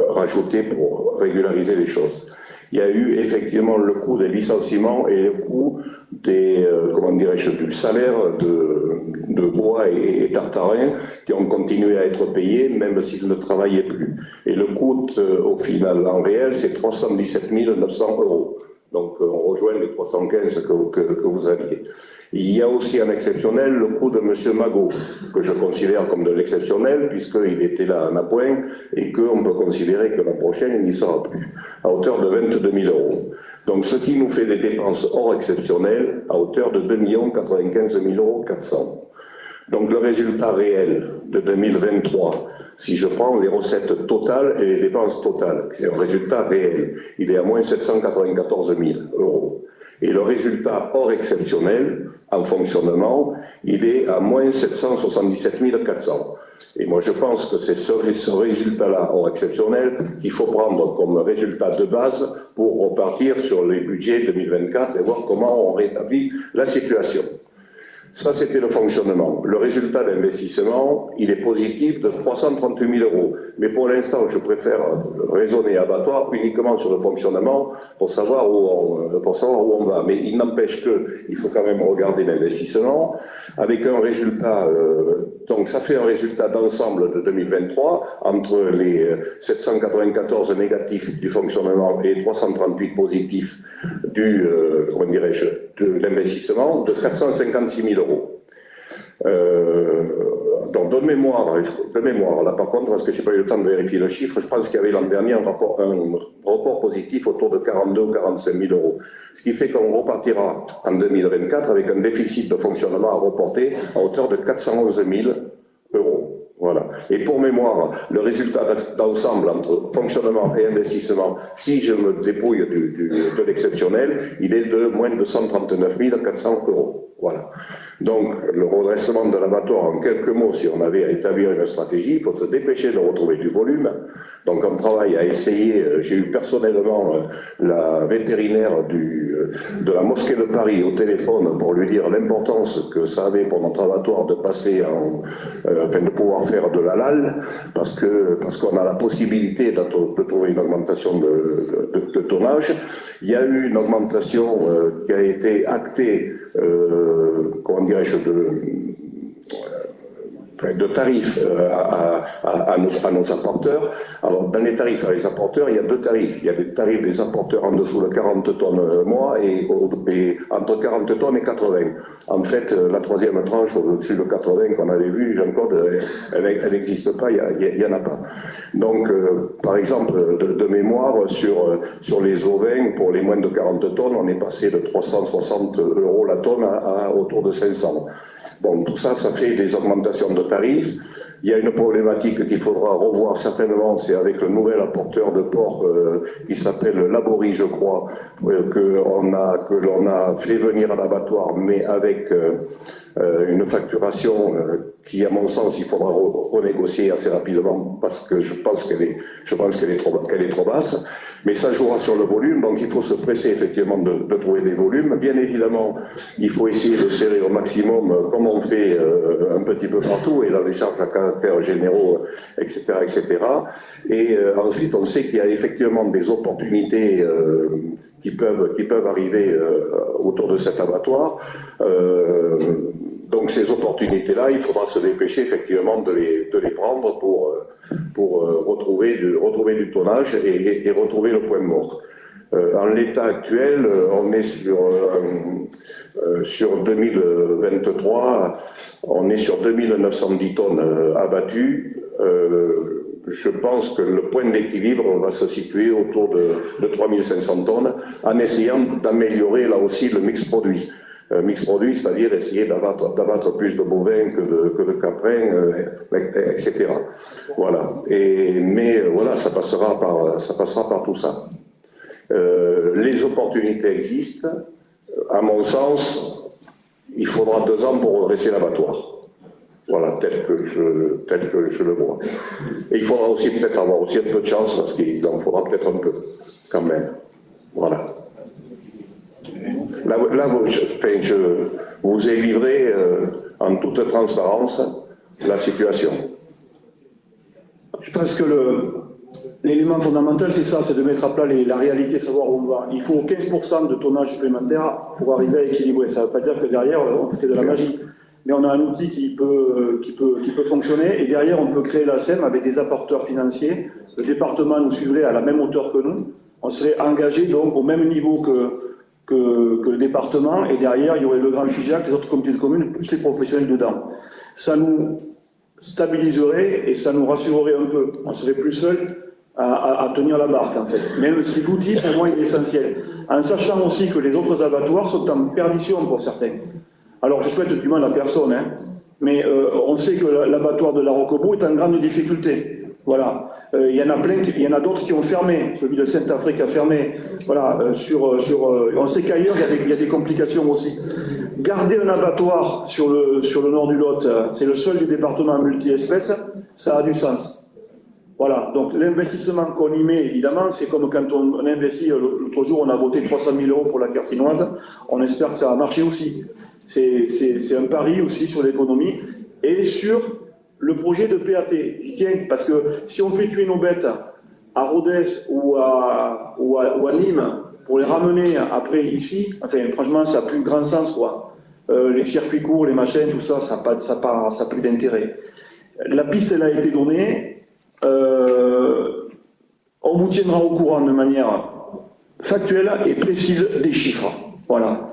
rajouter pour régulariser les choses. Il y a eu effectivement le coût des licenciements et le coût des, du salaire de bois et tartarin qui ont continué à être payés même s'ils ne travaillaient plus. Et le coût au final, en réel, c'est 317 900 euros. Donc on rejoint les 315 que vous aviez. Il y a aussi un exceptionnel, le coût de M. Magot, que je considère comme de l'exceptionnel, puisqu'il était là en appoint, et qu'on peut considérer que l'an prochain, il n'y sera plus, à hauteur de 22 000 euros. Donc ce qui nous fait des dépenses hors exceptionnelles, à hauteur de 2 95 400 euros. Donc le résultat réel de 2023, si je prends les recettes totales et les dépenses totales, c'est un résultat réel, il est à moins 794 000 euros. Et le résultat hors exceptionnel, en fonctionnement, il est à moins 777 400. Et moi je pense que c'est ce résultat-là, hors exceptionnel, qu'il faut prendre comme résultat de base pour repartir sur les budgets 2024 et voir comment on rétablit la situation. Ça, c'était le fonctionnement. Le résultat d'investissement, il est positif de 338 000 euros. Mais pour l'instant, je préfère raisonner abattoir uniquement sur le fonctionnement pour savoir où on va. Mais il n'empêche qu'il faut quand même regarder l'investissement avec un résultat. Donc, ça fait un résultat d'ensemble de 2023 entre les 794 négatifs du fonctionnement et 338 positifs de l'investissement de 456 000 euros. Donc de mémoire, là par contre, parce que je n'ai pas eu le temps de vérifier le chiffre, je pense qu'il y avait l'an dernier un rapport positif autour de 42 ou 45 000 euros. Ce qui fait qu'on repartira en 2024 avec un déficit de fonctionnement à reporter à hauteur de 411 000 euros. Voilà. Et pour mémoire, le résultat d'ensemble entre fonctionnement et investissement, si je me dépouille de l'exceptionnel, il est de moins de 139 400 euros. Voilà. Donc, le redressement de l'abattoir, en quelques mots, si on avait à établir une stratégie, il faut se dépêcher de retrouver du volume. Donc, on travaille à essayer. J'ai eu personnellement la vétérinaire de la mosquée de Paris au téléphone pour lui dire l'importance que ça avait pour notre abattoir de passer de pouvoir faire de l'halal, parce qu'on a la possibilité de trouver une augmentation de tonnage. Il y a eu une augmentation qui a été actée, de tarifs à nos apporteurs. Alors, dans les tarifs à les apporteurs, il y a deux tarifs. Il y a des tarifs des apporteurs en dessous de 40 tonnes mois et entre 40 tonnes et 80. En fait, la troisième tranche au-dessus de 80 qu'on avait vu, Jean-Claude, elle n'existe pas, il n'y en a pas. Donc, par exemple, de mémoire, sur les ovins, pour les moins de 40 tonnes, on est passé de 360 € la tonne à autour de 500. Bon, tout ça, ça fait des augmentations de tarifs. Il y a une problématique qu'il faudra revoir certainement, c'est avec le nouvel apporteur de porc qui s'appelle Laborie, je crois, que l'on a fait venir à l'abattoir, mais avec une facturation qui, à mon sens, il faudra renégocier assez rapidement parce que je pense qu'elle est trop basse. Mais ça jouera sur le volume, donc il faut se presser effectivement de trouver des volumes. Bien évidemment, il faut essayer de serrer au maximum, comme on fait un petit peu partout, et dans les charges à caractère généraux, etc., etc. Et ensuite, on sait qu'il y a effectivement des opportunités qui peuvent arriver autour de cet abattoir. Donc ces opportunités-là, il faudra se dépêcher effectivement de les prendre pour retrouver du tonnage et retrouver le point mort. En l'état actuel, on est sur 2023, on est sur 2910 tonnes abattues. Je pense que le point d'équilibre va se situer autour de 3500 tonnes en essayant d'améliorer là aussi le mix produit. Mix produit, c'est-à-dire essayer d'abattre plus de bovins que de caprins, etc. Voilà. Mais voilà, ça passera par tout ça. Les opportunités existent. À mon sens, il faudra 2 ans pour redresser l'abattoir. Voilà, tel que je le vois. Et il faudra aussi peut-être avoir aussi un peu de chance, parce qu'il en faudra peut-être un peu, quand même. Voilà. Là je vous ai livré en toute transparence la situation. Je pense que l'élément fondamental, c'est ça, c'est de mettre à plat la réalité, savoir où on va. Il faut 15% de tonnage supplémentaire pour arriver à équilibrer. Ça ne veut pas dire que derrière, on fait de la magie. Mais on a un outil qui peut fonctionner, et derrière, on peut créer la SEM avec des apporteurs financiers. Le département nous suivrait à la même hauteur que nous. On serait engagé donc au même niveau que le département, et derrière, il y aurait le grand FIJAC, les autres comités de communes, plus les professionnels dedans. Ça nous stabiliserait et ça nous rassurerait un peu. On serait plus seul à tenir la barque, en fait. Même si l'outil, pour moi, est essentiel. En sachant aussi que les autres abattoirs sont en perdition pour certains. Alors, je souhaite du mal à personne, hein, mais on sait que l'abattoir de la Roquebeau est en grande difficulté. Voilà. Il y en a plein, il y en a d'autres qui ont fermé. Celui de Sainte-Afrique a fermé. Voilà. On sait qu'ailleurs, il y a des complications aussi. Garder un abattoir sur le nord du Lot, c'est le seul des départements multi-espèces, ça a du sens. Voilà. Donc l'investissement qu'on y met, évidemment, c'est comme quand on investit. L'autre jour, on a voté 300 000 € pour la Carcinoise. On espère que ça va marcher aussi. C'est un pari aussi sur l'économie et sur le projet de PAT. J'y tiens, parce que si on fait tuer nos bêtes à Rodez ou à Nîmes pour les ramener après ici, enfin franchement ça n'a plus grand sens quoi. Les circuits courts, les machins, tout ça, ça n'a plus d'intérêt. La piste elle a été donnée, on vous tiendra au courant de manière factuelle et précise des chiffres. Voilà.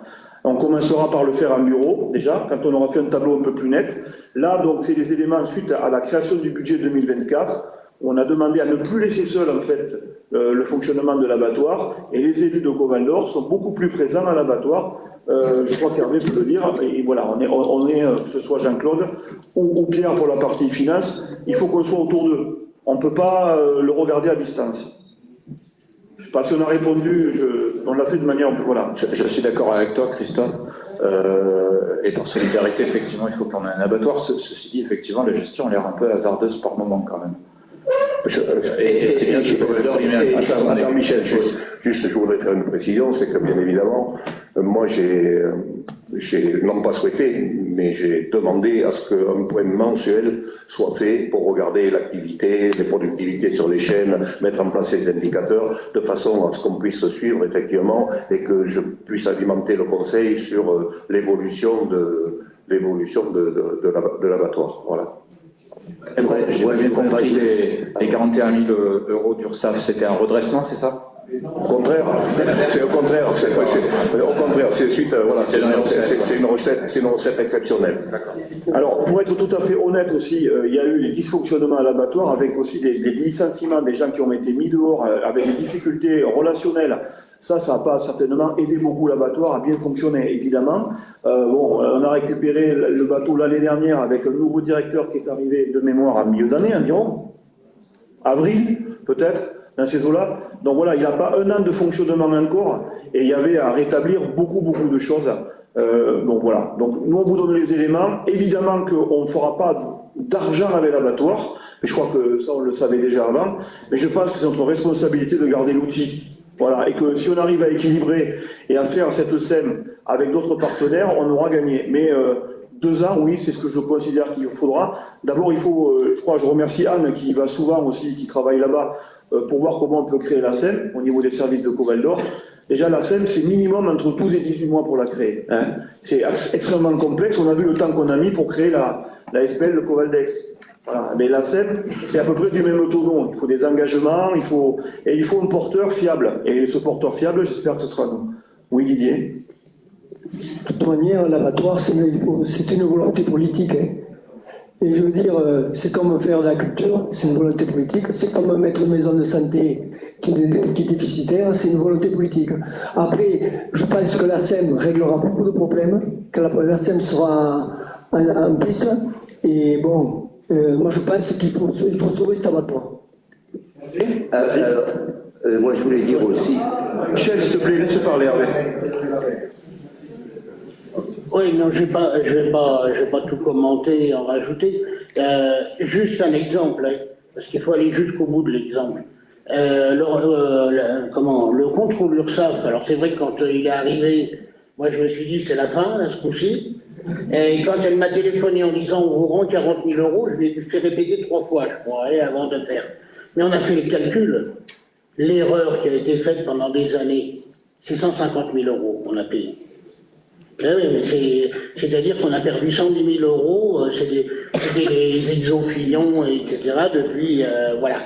On commencera par le faire en bureau, déjà, quand on aura fait un tableau un peu plus net. Là, donc, c'est des éléments suite à la création du budget 2024, où on a demandé à ne plus laisser seul, en fait, le fonctionnement de l'abattoir. Et les élus de Covendor sont beaucoup plus présents à l'abattoir. Je crois qu'Hervé peut le dire. Et voilà, on est que ce soit Jean-Claude ou Pierre pour la partie finance, il faut qu'on soit autour d'eux. On ne peut pas le regarder à distance. Je ne sais pas si on a répondu, on l'a fait de manière... Voilà. Je suis d'accord avec toi, Christophe. Et par solidarité, effectivement, il faut qu'on ait un abattoir. Ceci dit, effectivement, la gestion a l'air un peu hasardeuse par moment, quand même. Et c'est bien sûr. Attends, Michel, juste je voudrais faire une précision, c'est que bien évidemment, moi j'ai non pas souhaité, mais j'ai demandé à ce qu'un point mensuel soit fait pour regarder l'activité, les productivités sur les chaînes, mettre en place ces indicateurs, de façon à ce qu'on puisse suivre effectivement et que je puisse alimenter le conseil sur l'évolution de l'abattoir. Voilà. J'ai bien compris les 41 000 euros d'URSSAF, c'était un redressement, c'est ça? Au contraire, c'est au contraire, au contraire, c'est suite, voilà, c'est une recette exceptionnelle. Alors, pour être tout à fait honnête aussi, il y a eu des dysfonctionnements à l'abattoir avec aussi des licenciements, des gens qui ont été mis dehors avec des difficultés relationnelles. Ça n'a pas certainement aidé beaucoup l'abattoir à bien fonctionner, évidemment. On a récupéré le bateau l'année dernière avec un nouveau directeur qui est arrivé de mémoire à milieu d'année environ, avril peut-être, dans ces eaux-là. Donc voilà, il n'y a pas un an de fonctionnement encore, et il y avait à rétablir beaucoup de choses. Donc voilà, donc nous on vous donne les éléments. Évidemment qu'on ne fera pas d'argent avec l'abattoir, mais je crois que ça on le savait déjà avant, mais je pense que c'est notre responsabilité de garder l'outil. Voilà, et que si on arrive à équilibrer et à faire cette SEM avec d'autres partenaires, on aura gagné. Mais 2 ans, oui, c'est ce que je considère qu'il faudra. D'abord, il faut, je remercie Anne qui va souvent aussi, qui travaille là-bas, pour voir comment on peut créer la SEM au niveau des services de Coval d'Or. Déjà, la SEM, c'est minimum entre 12 et 18 mois pour la créer. Hein. C'est extrêmement complexe. On a vu le temps qu'on a mis pour créer la SPL, le Coval d'Aix. Voilà. Mais la SEM, c'est à peu près du même tonneau. Il faut des engagements, il faut un porteur fiable. Et ce porteur fiable, j'espère que ce sera nous. Oui, Didier? De toute manière, l'abattoir, c'est une volonté politique. Hein. Et je veux dire, c'est comme faire de la culture, c'est une volonté politique. C'est comme mettre une maison de santé qui est déficitaire, c'est une volonté politique. Après, je pense que la SEM réglera beaucoup de problèmes, que la SEM sera en piste. Et bon, moi je pense qu'il faut sauver cet abattoir. Moi je voulais dire aussi. Michel, s'il te plaît, laisse parler Hervé. Oui, non, je vais pas tout commenter et en rajouter. Juste un exemple, hein, parce qu'il faut aller jusqu'au bout de l'exemple. Le contrôle URSSAF, alors c'est vrai que quand il est arrivé, moi je me suis dit c'est la fin, là, ce coup-ci. Et quand elle m'a téléphoné en disant on vous rend 40 000 euros, je l'ai fait répéter 3 fois, je crois, avant de faire. Mais on a fait le calcul. L'erreur qui a été faite pendant des années, c'est 150 000 euros qu'on a payé. Oui, c'est-à-dire qu'on a perdu 110 000 euros, c'était les exophilions, etc. depuis, voilà.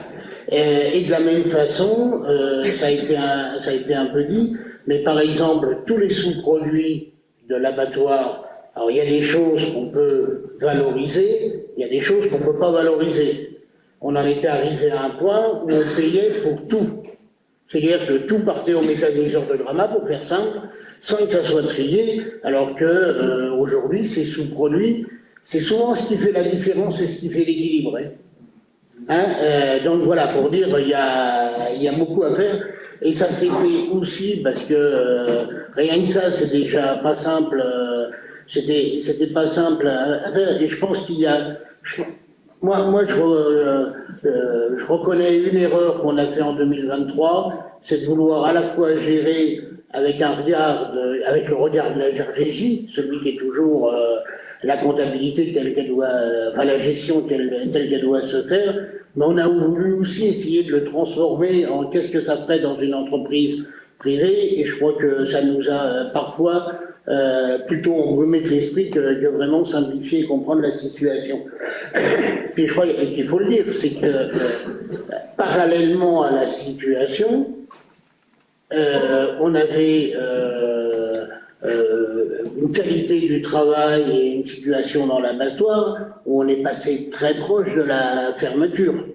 Et de la même façon, ça a été un peu dit, mais par exemple, tous les sous-produits de l'abattoir, alors il y a des choses qu'on peut valoriser, il y a des choses qu'on ne peut pas valoriser. On en était arrivé à un point où on payait pour tout. C'est-à-dire que tout partait au méthaniseur de Gramma, pour faire simple, sans que ça soit trié, alors que aujourd'hui, ces sous-produits, c'est souvent ce qui fait la différence et ce qui fait l'équilibre. Donc voilà, pour dire, il y a beaucoup à faire, et ça s'est fait aussi parce que rien que ça, c'est déjà pas simple, c'était pas simple à faire, et je pense qu'il y a... Moi, je reconnais une erreur qu'on a fait en 2023, c'est de vouloir à la fois gérer avec le regard de la régie, celui qui est toujours la comptabilité telle qu'elle doit, enfin la gestion telle qu'elle doit se faire, mais on a voulu aussi essayer de le transformer en qu'est-ce que ça ferait dans une entreprise privée, et je crois que ça nous a parfois plutôt embrumé de l'esprit que vraiment simplifier et comprendre la situation. Puis je crois qu'il faut le dire, c'est que parallèlement à la situation, on avait une qualité du travail et une situation dans l'abattoir où on est passé très proche de la fermeture.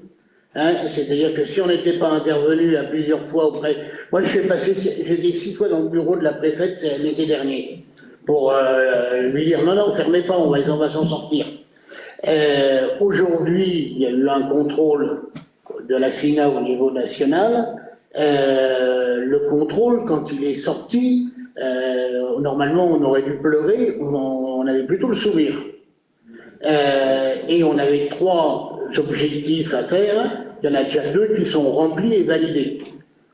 C'est-à-dire que si on n'était pas intervenu à plusieurs fois auprès... Moi, j'ai été 6 fois dans le bureau de la préfète l'été dernier pour lui dire non, fermez pas, on va s'en sortir. Aujourd'hui, il y a eu un contrôle de la FINA au niveau national. Le contrôle, quand il est sorti, normalement on aurait dû pleurer, on avait plutôt le sourire. Et on avait 3 objectifs à faire, il y en a déjà 2 qui sont remplis et validés.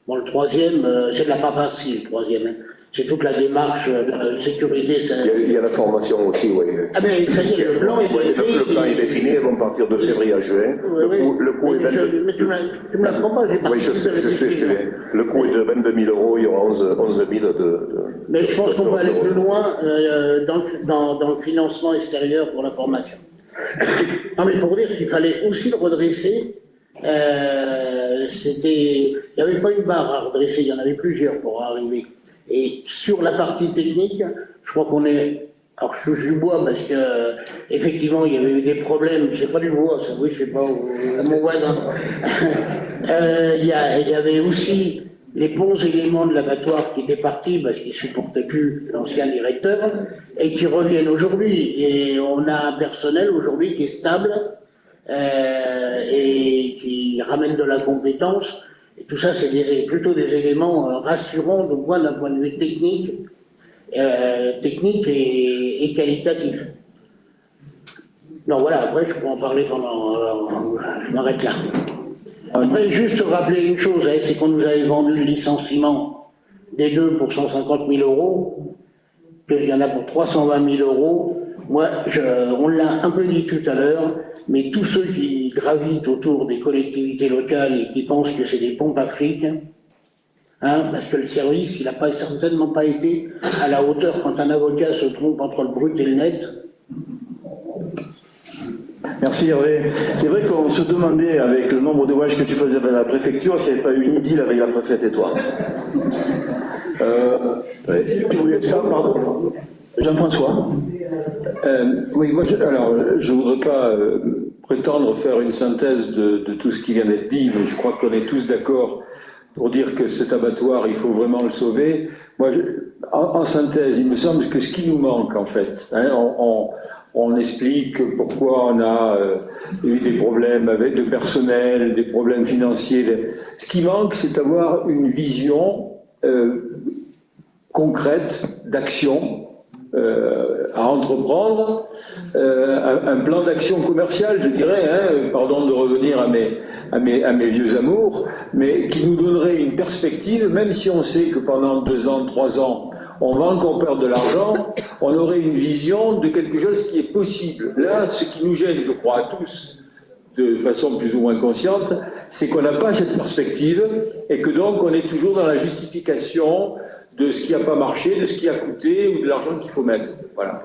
Bon, le 3e, c'est de la paperasserie, le 3e. C'est toute la démarche de sécurité. Il y a la formation aussi, oui. Ah mais ça y est, le plan est défini. Le plan est défini, ils vont partir de février à juin. Le coût est mais tu me l'apprends pas, j'ai pas. Oui, je sais. Le coût est de 22 000 euros, il y aura 11 000 de... Mais je pense qu'on va aller plus loin dans le financement extérieur pour la formation. Non, mais pour dire qu'il fallait aussi le redresser, il n'y avait pas une barre à redresser, il y en avait plusieurs pour arriver. Et sur la partie technique, je crois qu'on est... Alors je touche du bois parce que effectivement il y avait eu des problèmes, c'est pas du bois, ça, oui, je sais pas, mon voisin. Il y avait aussi les bons éléments de l'abattoir qui étaient partis parce qu'ils ne supportaient plus l'ancien directeur et qui reviennent aujourd'hui. Et on a un personnel aujourd'hui qui est stable et qui ramène de la compétence. Et tout ça, c'est plutôt des éléments rassurants, donc moi, d'un point de vue technique et qualitatif. Non, voilà, après, je peux en parler pendant... je m'arrête là. Après, juste rappeler une chose, hein, c'est qu'on nous avait vendu le licenciement des deux pour 150 000 euros, qu'il y en a pour 320 000 euros. Moi, on l'a un peu dit tout à l'heure, mais tous ceux qui gravitent autour des collectivités locales et qui pensent que c'est des pompes à fric, hein, parce que le service, il n'a certainement pas été à la hauteur quand un avocat se trompe entre le brut et le net. Merci Hervé. C'est vrai qu'on se demandait, avec le nombre de voyages que tu faisais avec la préfecture, s'il n'y avait pas eu une idylle avec la préfète et toi. Tu voulais dire ça, pardon. Jean-François. Oui, moi, je ne voudrais pas prétendre faire une synthèse de tout ce qui vient d'être dit, mais je crois qu'on est tous d'accord pour dire que cet abattoir, il faut vraiment le sauver. Moi, en synthèse, il me semble que ce qui nous manque, en fait, hein, on explique pourquoi on a eu des problèmes avec le personnel, des problèmes financiers. Ce qui manque, c'est d'avoir une vision concrète d'action à entreprendre, un plan d'action commercial, je dirais, hein, pardon de revenir à mes vieux amours, mais qui nous donnerait une perspective, même si on sait que pendant 2 ans, 3 ans, on va encore perdre de l'argent, on aurait une vision de quelque chose qui est possible. Là, ce qui nous gêne, je crois, à tous, de façon plus ou moins consciente, c'est qu'on n'a pas cette perspective et que donc on est toujours dans la justification de ce qui n'a pas marché, de ce qui a coûté ou de l'argent qu'il faut mettre. Voilà.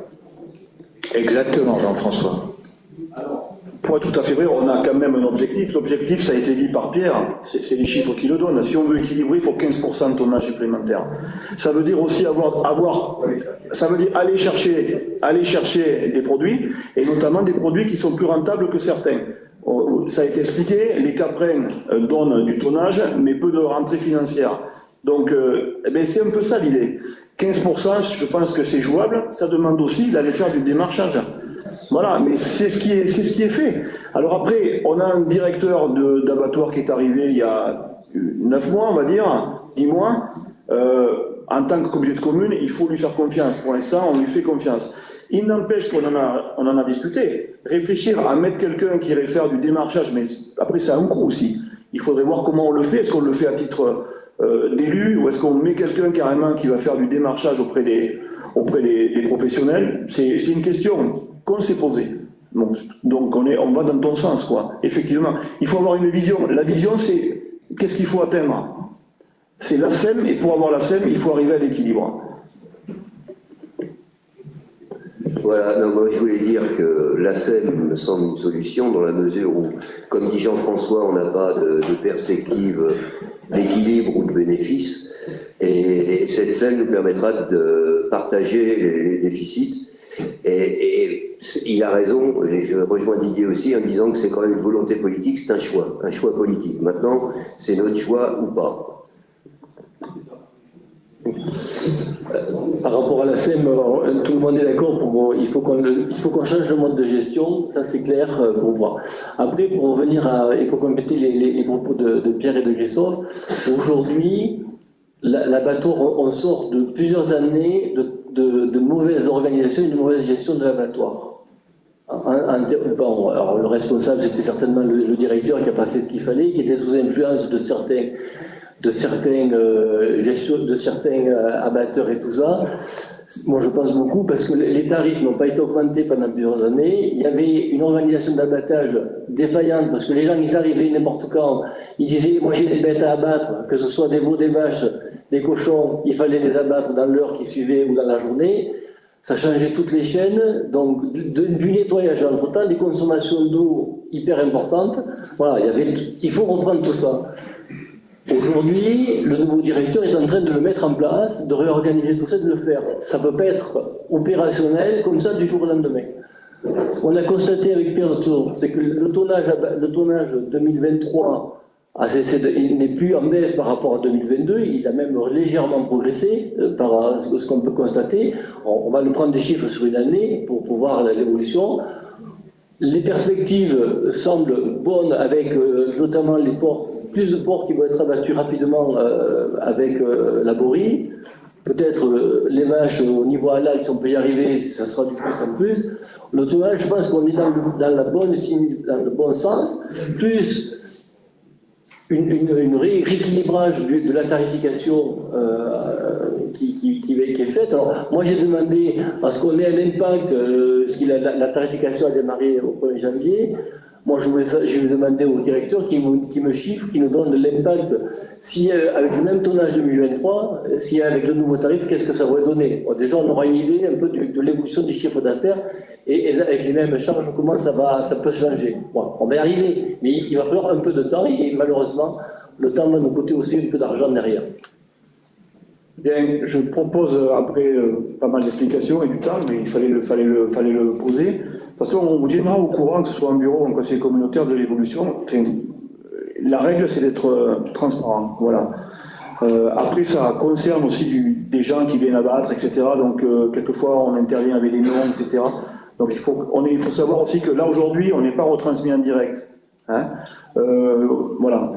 Exactement, Jean-François. Pour être tout à fait vrai, on a quand même un objectif. L'objectif, ça a été dit par Pierre, c'est les chiffres qui le donnent. Si on veut équilibrer, il faut 15% de tonnage supplémentaire. Ça veut dire aussi ça veut dire aller chercher des produits, et notamment des produits qui sont plus rentables que certains. Ça a été expliqué, les caprins donnent du tonnage, mais peu de rentrée financière. Donc, c'est un peu ça l'idée. 15%, je pense que c'est jouable. Ça demande aussi d'aller faire du démarchage. Voilà, mais c'est ce qui est fait. Alors après, on a un directeur d'abattoir qui est arrivé il y a 9 mois, on va dire, 10 mois. En tant que comité de commune, il faut lui faire confiance. Pour l'instant, on lui fait confiance. Il n'empêche qu'on en a discuté. Réfléchir à mettre quelqu'un qui irait faire du démarchage, mais après, ça a un coût aussi. Il faudrait voir comment on le fait. Est-ce qu'on le fait à titre d'élu, ou est-ce qu'on met quelqu'un carrément qui va faire du démarchage auprès des professionnels? C'est une question qu'on s'est posée. Donc on va dans ton sens, quoi. Effectivement, il faut avoir une vision. La vision, c'est qu'est-ce qu'il faut atteindre? C'est la SEM, et pour avoir la SEM, il faut arriver à l'équilibre. Voilà, non, moi je voulais dire que la SEM me semble une solution dans la mesure où, comme dit Jean-François, on n'a pas de perspective d'équilibre ou de bénéfice, et cette SEM nous permettra de partager les déficits. Et il a raison, et je rejoins Didier aussi en disant que c'est quand même une volonté politique, c'est un choix politique. Maintenant, c'est notre choix ou pas. Par rapport à la SEM, tout le monde est d'accord, il faut qu'on change le mode de gestion, ça c'est clair pour moi. Après, pour revenir et pour compléter les propos de Pierre et de Christophe, aujourd'hui, l'abattoir, on sort de plusieurs années de mauvaise organisation et de mauvaise gestion de l'abattoir. Bon, alors le responsable, c'était certainement le directeur qui n'a pas fait ce qu'il fallait, qui était sous influence de certains abatteurs et tout ça. Moi, je pense beaucoup parce que les tarifs n'ont pas été augmentés pendant plusieurs années. Il y avait une organisation d'abattage défaillante parce que les gens, ils arrivaient n'importe quand. Ils disaient, moi j'ai des bêtes à abattre, que ce soit des veaux, des vaches, des cochons, il fallait les abattre dans l'heure qui suivait ou dans la journée. ça changeait toutes les chaînes, donc du nettoyage entre-temps, des consommations d'eau hyper importantes. Voilà, il faut reprendre tout ça. Aujourd'hui, le nouveau directeur est en train de le mettre en place, de réorganiser tout ça, de le faire. Ça ne peut pas être opérationnel comme ça du jour au lendemain. Ce qu'on a constaté avec Pierre Tour, c'est que le tonnage 2023 il n'est plus en baisse par rapport à 2022, il a même légèrement progressé par ce qu'on peut constater. On va nous prendre des chiffres sur une année pour voir l'évolution. Les perspectives semblent bonnes avec notamment les ports, plus de ports qui vont être abattus rapidement avec la Borie. Peut-être les vaches au niveau halal, si on peut y arriver, ça sera du plus en plus. Le tonnage, je pense qu'on est dans le bon sens. Plus une rééquilibrage de la tarification qui est faite. Alors, moi, j'ai demandé à ce qu'on ait un impact, la tarification a démarré au 1er janvier. Moi, je vais demander au directeur qui me chiffre, qui nous donne l'impact, si avec le même tonnage 2023, si avec le nouveau tarif, qu'est-ce que ça va donner. Bon, déjà, on aura une idée un peu de l'évolution du chiffre d'affaires et avec les mêmes charges, comment ça peut changer. Bon, on va y arriver, mais il va falloir un peu de temps et malheureusement, le temps va nous coûter aussi un peu d'argent derrière. Bien, je propose, après pas mal d'explications et du temps, mais il fallait le poser. De toute façon, on vous tiendra au courant, que ce soit en bureau ou en conseil communautaire, de l'évolution. Enfin, la règle, c'est d'être transparent. Voilà. Après, ça concerne aussi des gens qui viennent abattre, etc. Donc, quelquefois, on intervient avec des normes, etc. Donc, il faut savoir aussi que là, aujourd'hui, on n'est pas retransmis en direct. Hein, voilà,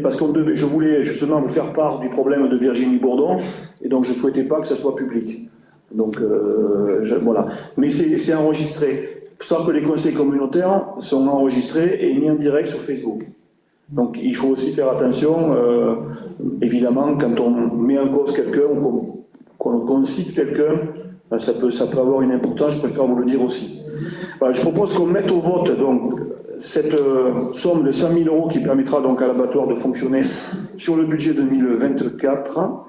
parce je voulais justement vous faire part du problème de Virginie Bourdon, et donc je ne souhaitais pas que ça soit public. Donc voilà. Mais c'est enregistré. Il faut savoir que les conseils communautaires sont enregistrés et mis en direct sur Facebook. Donc il faut aussi faire attention, évidemment, quand on met en cause quelqu'un ou qu'on cite quelqu'un, ça peut avoir une importance, je préfère vous le dire aussi. Voilà, je propose qu'on mette au vote donc cette somme de 100 000 € qui permettra donc à l'abattoir de fonctionner sur le budget 2024.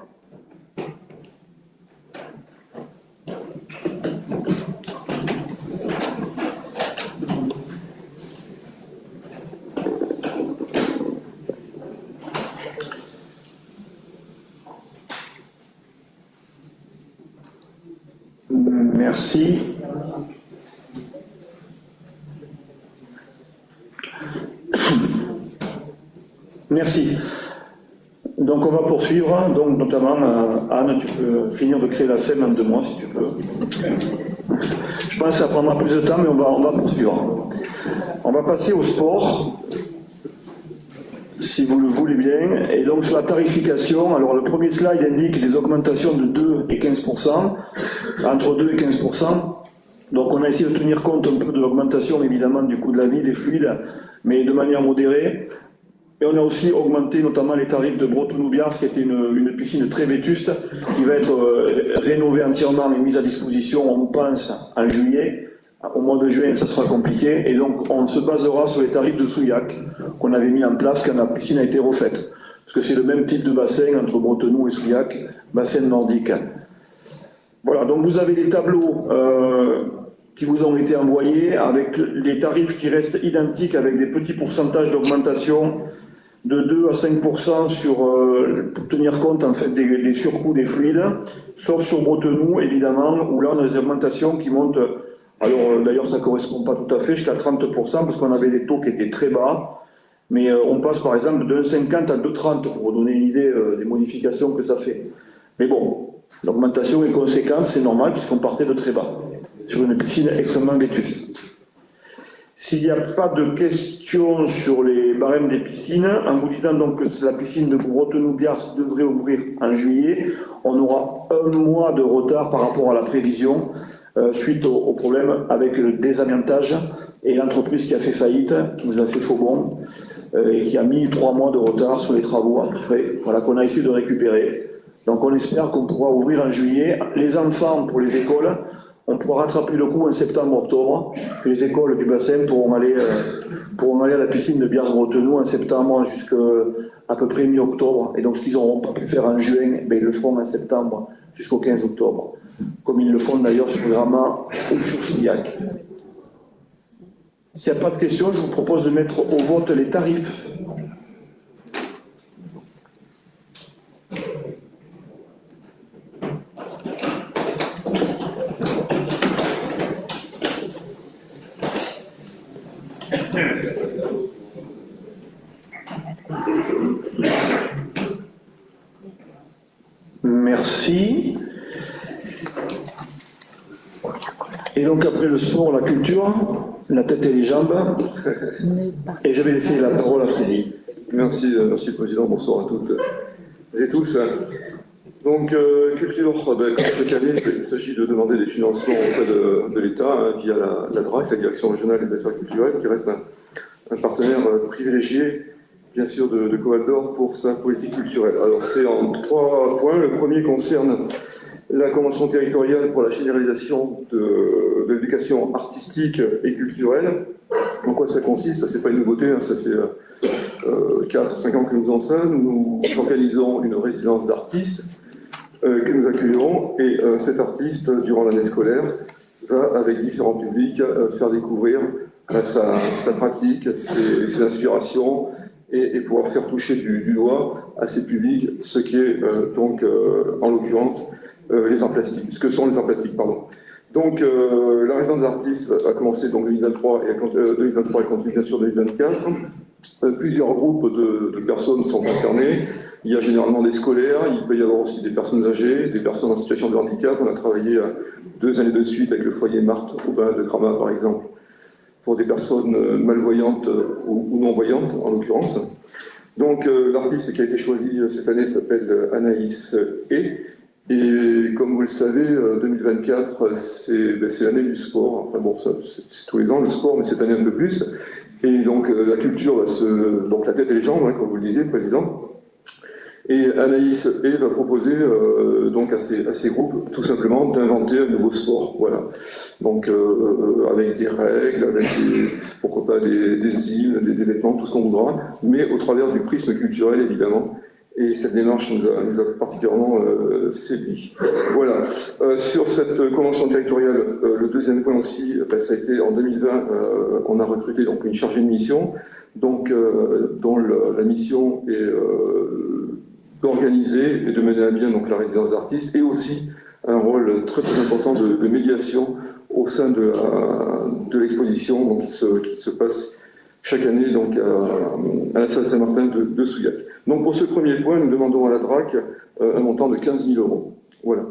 Merci. Merci. Donc on va poursuivre, donc notamment Anne, tu peux finir de créer la scène en 2 mois si tu peux. Je pense que ça prendra plus de temps, mais on va poursuivre. On va passer au sport, si vous le voulez bien. Et donc sur la tarification, alors le premier slide indique des augmentations de 2 et 15%, entre 2 et 15%. Donc on a essayé de tenir compte un peu de l'augmentation évidemment du coût de la vie, des fluides, mais de manière modérée. Et on a aussi augmenté notamment les tarifs de Bretonneux-Biars, qui était une piscine très vétuste, qui va être rénovée entièrement et mise à disposition, on pense, en juillet. Au mois de juin, ça sera compliqué. Et donc, on se basera sur les tarifs de Souillac, qu'on avait mis en place quand la piscine a été refaite. Parce que c'est le même type de bassin entre Bretonneux et Souillac, bassin nordique. Voilà, donc vous avez les tableaux qui vous ont été envoyés, avec les tarifs qui restent identiques, avec des petits pourcentages d'augmentation de 2 à 5% pour tenir compte en fait des surcoûts des fluides, sauf sur Bretonneux évidemment, où là on a des augmentations qui montent, alors d'ailleurs ça ne correspond pas tout à fait, jusqu'à 30%, parce qu'on avait des taux qui étaient très bas, mais on passe par exemple de 1,50 à 2,30 pour vous donner une idée des modifications que ça fait. Mais bon, l'augmentation est conséquente, c'est normal, puisqu'on partait de très bas, sur une piscine extrêmement vétuste. S'il n'y a pas de questions sur les barèmes des piscines, en vous disant donc que la piscine de Bretonneux-Biars devrait ouvrir en juillet, on aura 1 mois de retard par rapport à la prévision, suite au problème avec le désamiantage et l'entreprise qui a fait faillite, qui nous a fait faux bond, et qui a mis 3 mois de retard sur les travaux à peu près, voilà, qu'on a essayé de récupérer. Donc on espère qu'on pourra ouvrir en juillet. Les enfants, pour les écoles, on pourra rattraper le coup en septembre-octobre, que les écoles du bassin pourront aller à la piscine de Biars-Bretenoux en septembre jusqu'à à peu près mi-octobre. Et donc ce qu'ils n'auront pas pu faire en juin, ben, ils le feront en septembre jusqu'au 15 octobre. Comme ils le font d'ailleurs sur Gramat ou sur Signac. S'il n'y a pas de questions, je vous propose de mettre au vote les tarifs. Merci. Et donc après le sport, la culture, la tête et les jambes. Et je vais laisser la parole à Frédéric. Merci, merci Président, bonsoir à toutes et tous. Donc, culture, comme chaque année, il s'agit de demander des financements auprès de l'État via la DRAC, la Direction Régionale des Affaires Culturelles, qui reste un partenaire privilégié, bien sûr, de Coval d'Or pour sa politique culturelle. Alors, c'est en 3 points. Le premier concerne la Convention territoriale pour la généralisation de l'éducation artistique et culturelle. En quoi ça consiste? C'est pas une nouveauté, hein, ça fait 4-5 ans que nous en sommes. Nous organisons une résidence d'artistes que nous accueillerons, et cet artiste, durant l'année scolaire, va, avec différents publics, faire découvrir sa pratique, ses inspirations, et pouvoir faire toucher du doigt à ces publics ce qui est, donc, en l'occurrence, les arts plastiques, ce que sont les arts plastiques, pardon. Donc, la résidence d'artistes a commencé en 2023 et continue bien sûr 2024. Plusieurs groupes de personnes sont concernés. Il y a généralement des scolaires, il peut y avoir aussi des personnes âgées, des personnes en situation de handicap. On a travaillé 2 années de suite avec le foyer Marthe Aubin de Gramat, par exemple, pour des personnes malvoyantes ou non-voyantes, en l'occurrence. Donc, l'artiste qui a été choisi cette année s'appelle Anaïs E. Et comme vous le savez, 2024, c'est l'année du sport. Enfin bon, c'est tous les ans le sport, mais cette année un peu plus. Et donc, la culture va donc la tête et les jambes, hein, comme vous le disiez, Président. Et Anaïs E va proposer donc à ces groupes tout simplement d'inventer un nouveau sport, voilà. Donc avec des règles, avec pourquoi pas des îles, des vêtements, tout ce qu'on voudra, mais au travers du prisme culturel évidemment. Et cette démarche nous a particulièrement séduit. Voilà. Sur cette convention territoriale, le deuxième point aussi, ça a été en 2020, on a recruté donc une chargée de mission, donc dont la mission est d'organiser et de mener à bien donc la résidence d'artistes, et aussi un rôle très très important de médiation au sein de l'exposition donc qui se passe chaque année donc à la salle Saint-Martin de Souillac. Donc pour ce premier point, nous demandons à la DRAC un montant de 15 000 €. Voilà.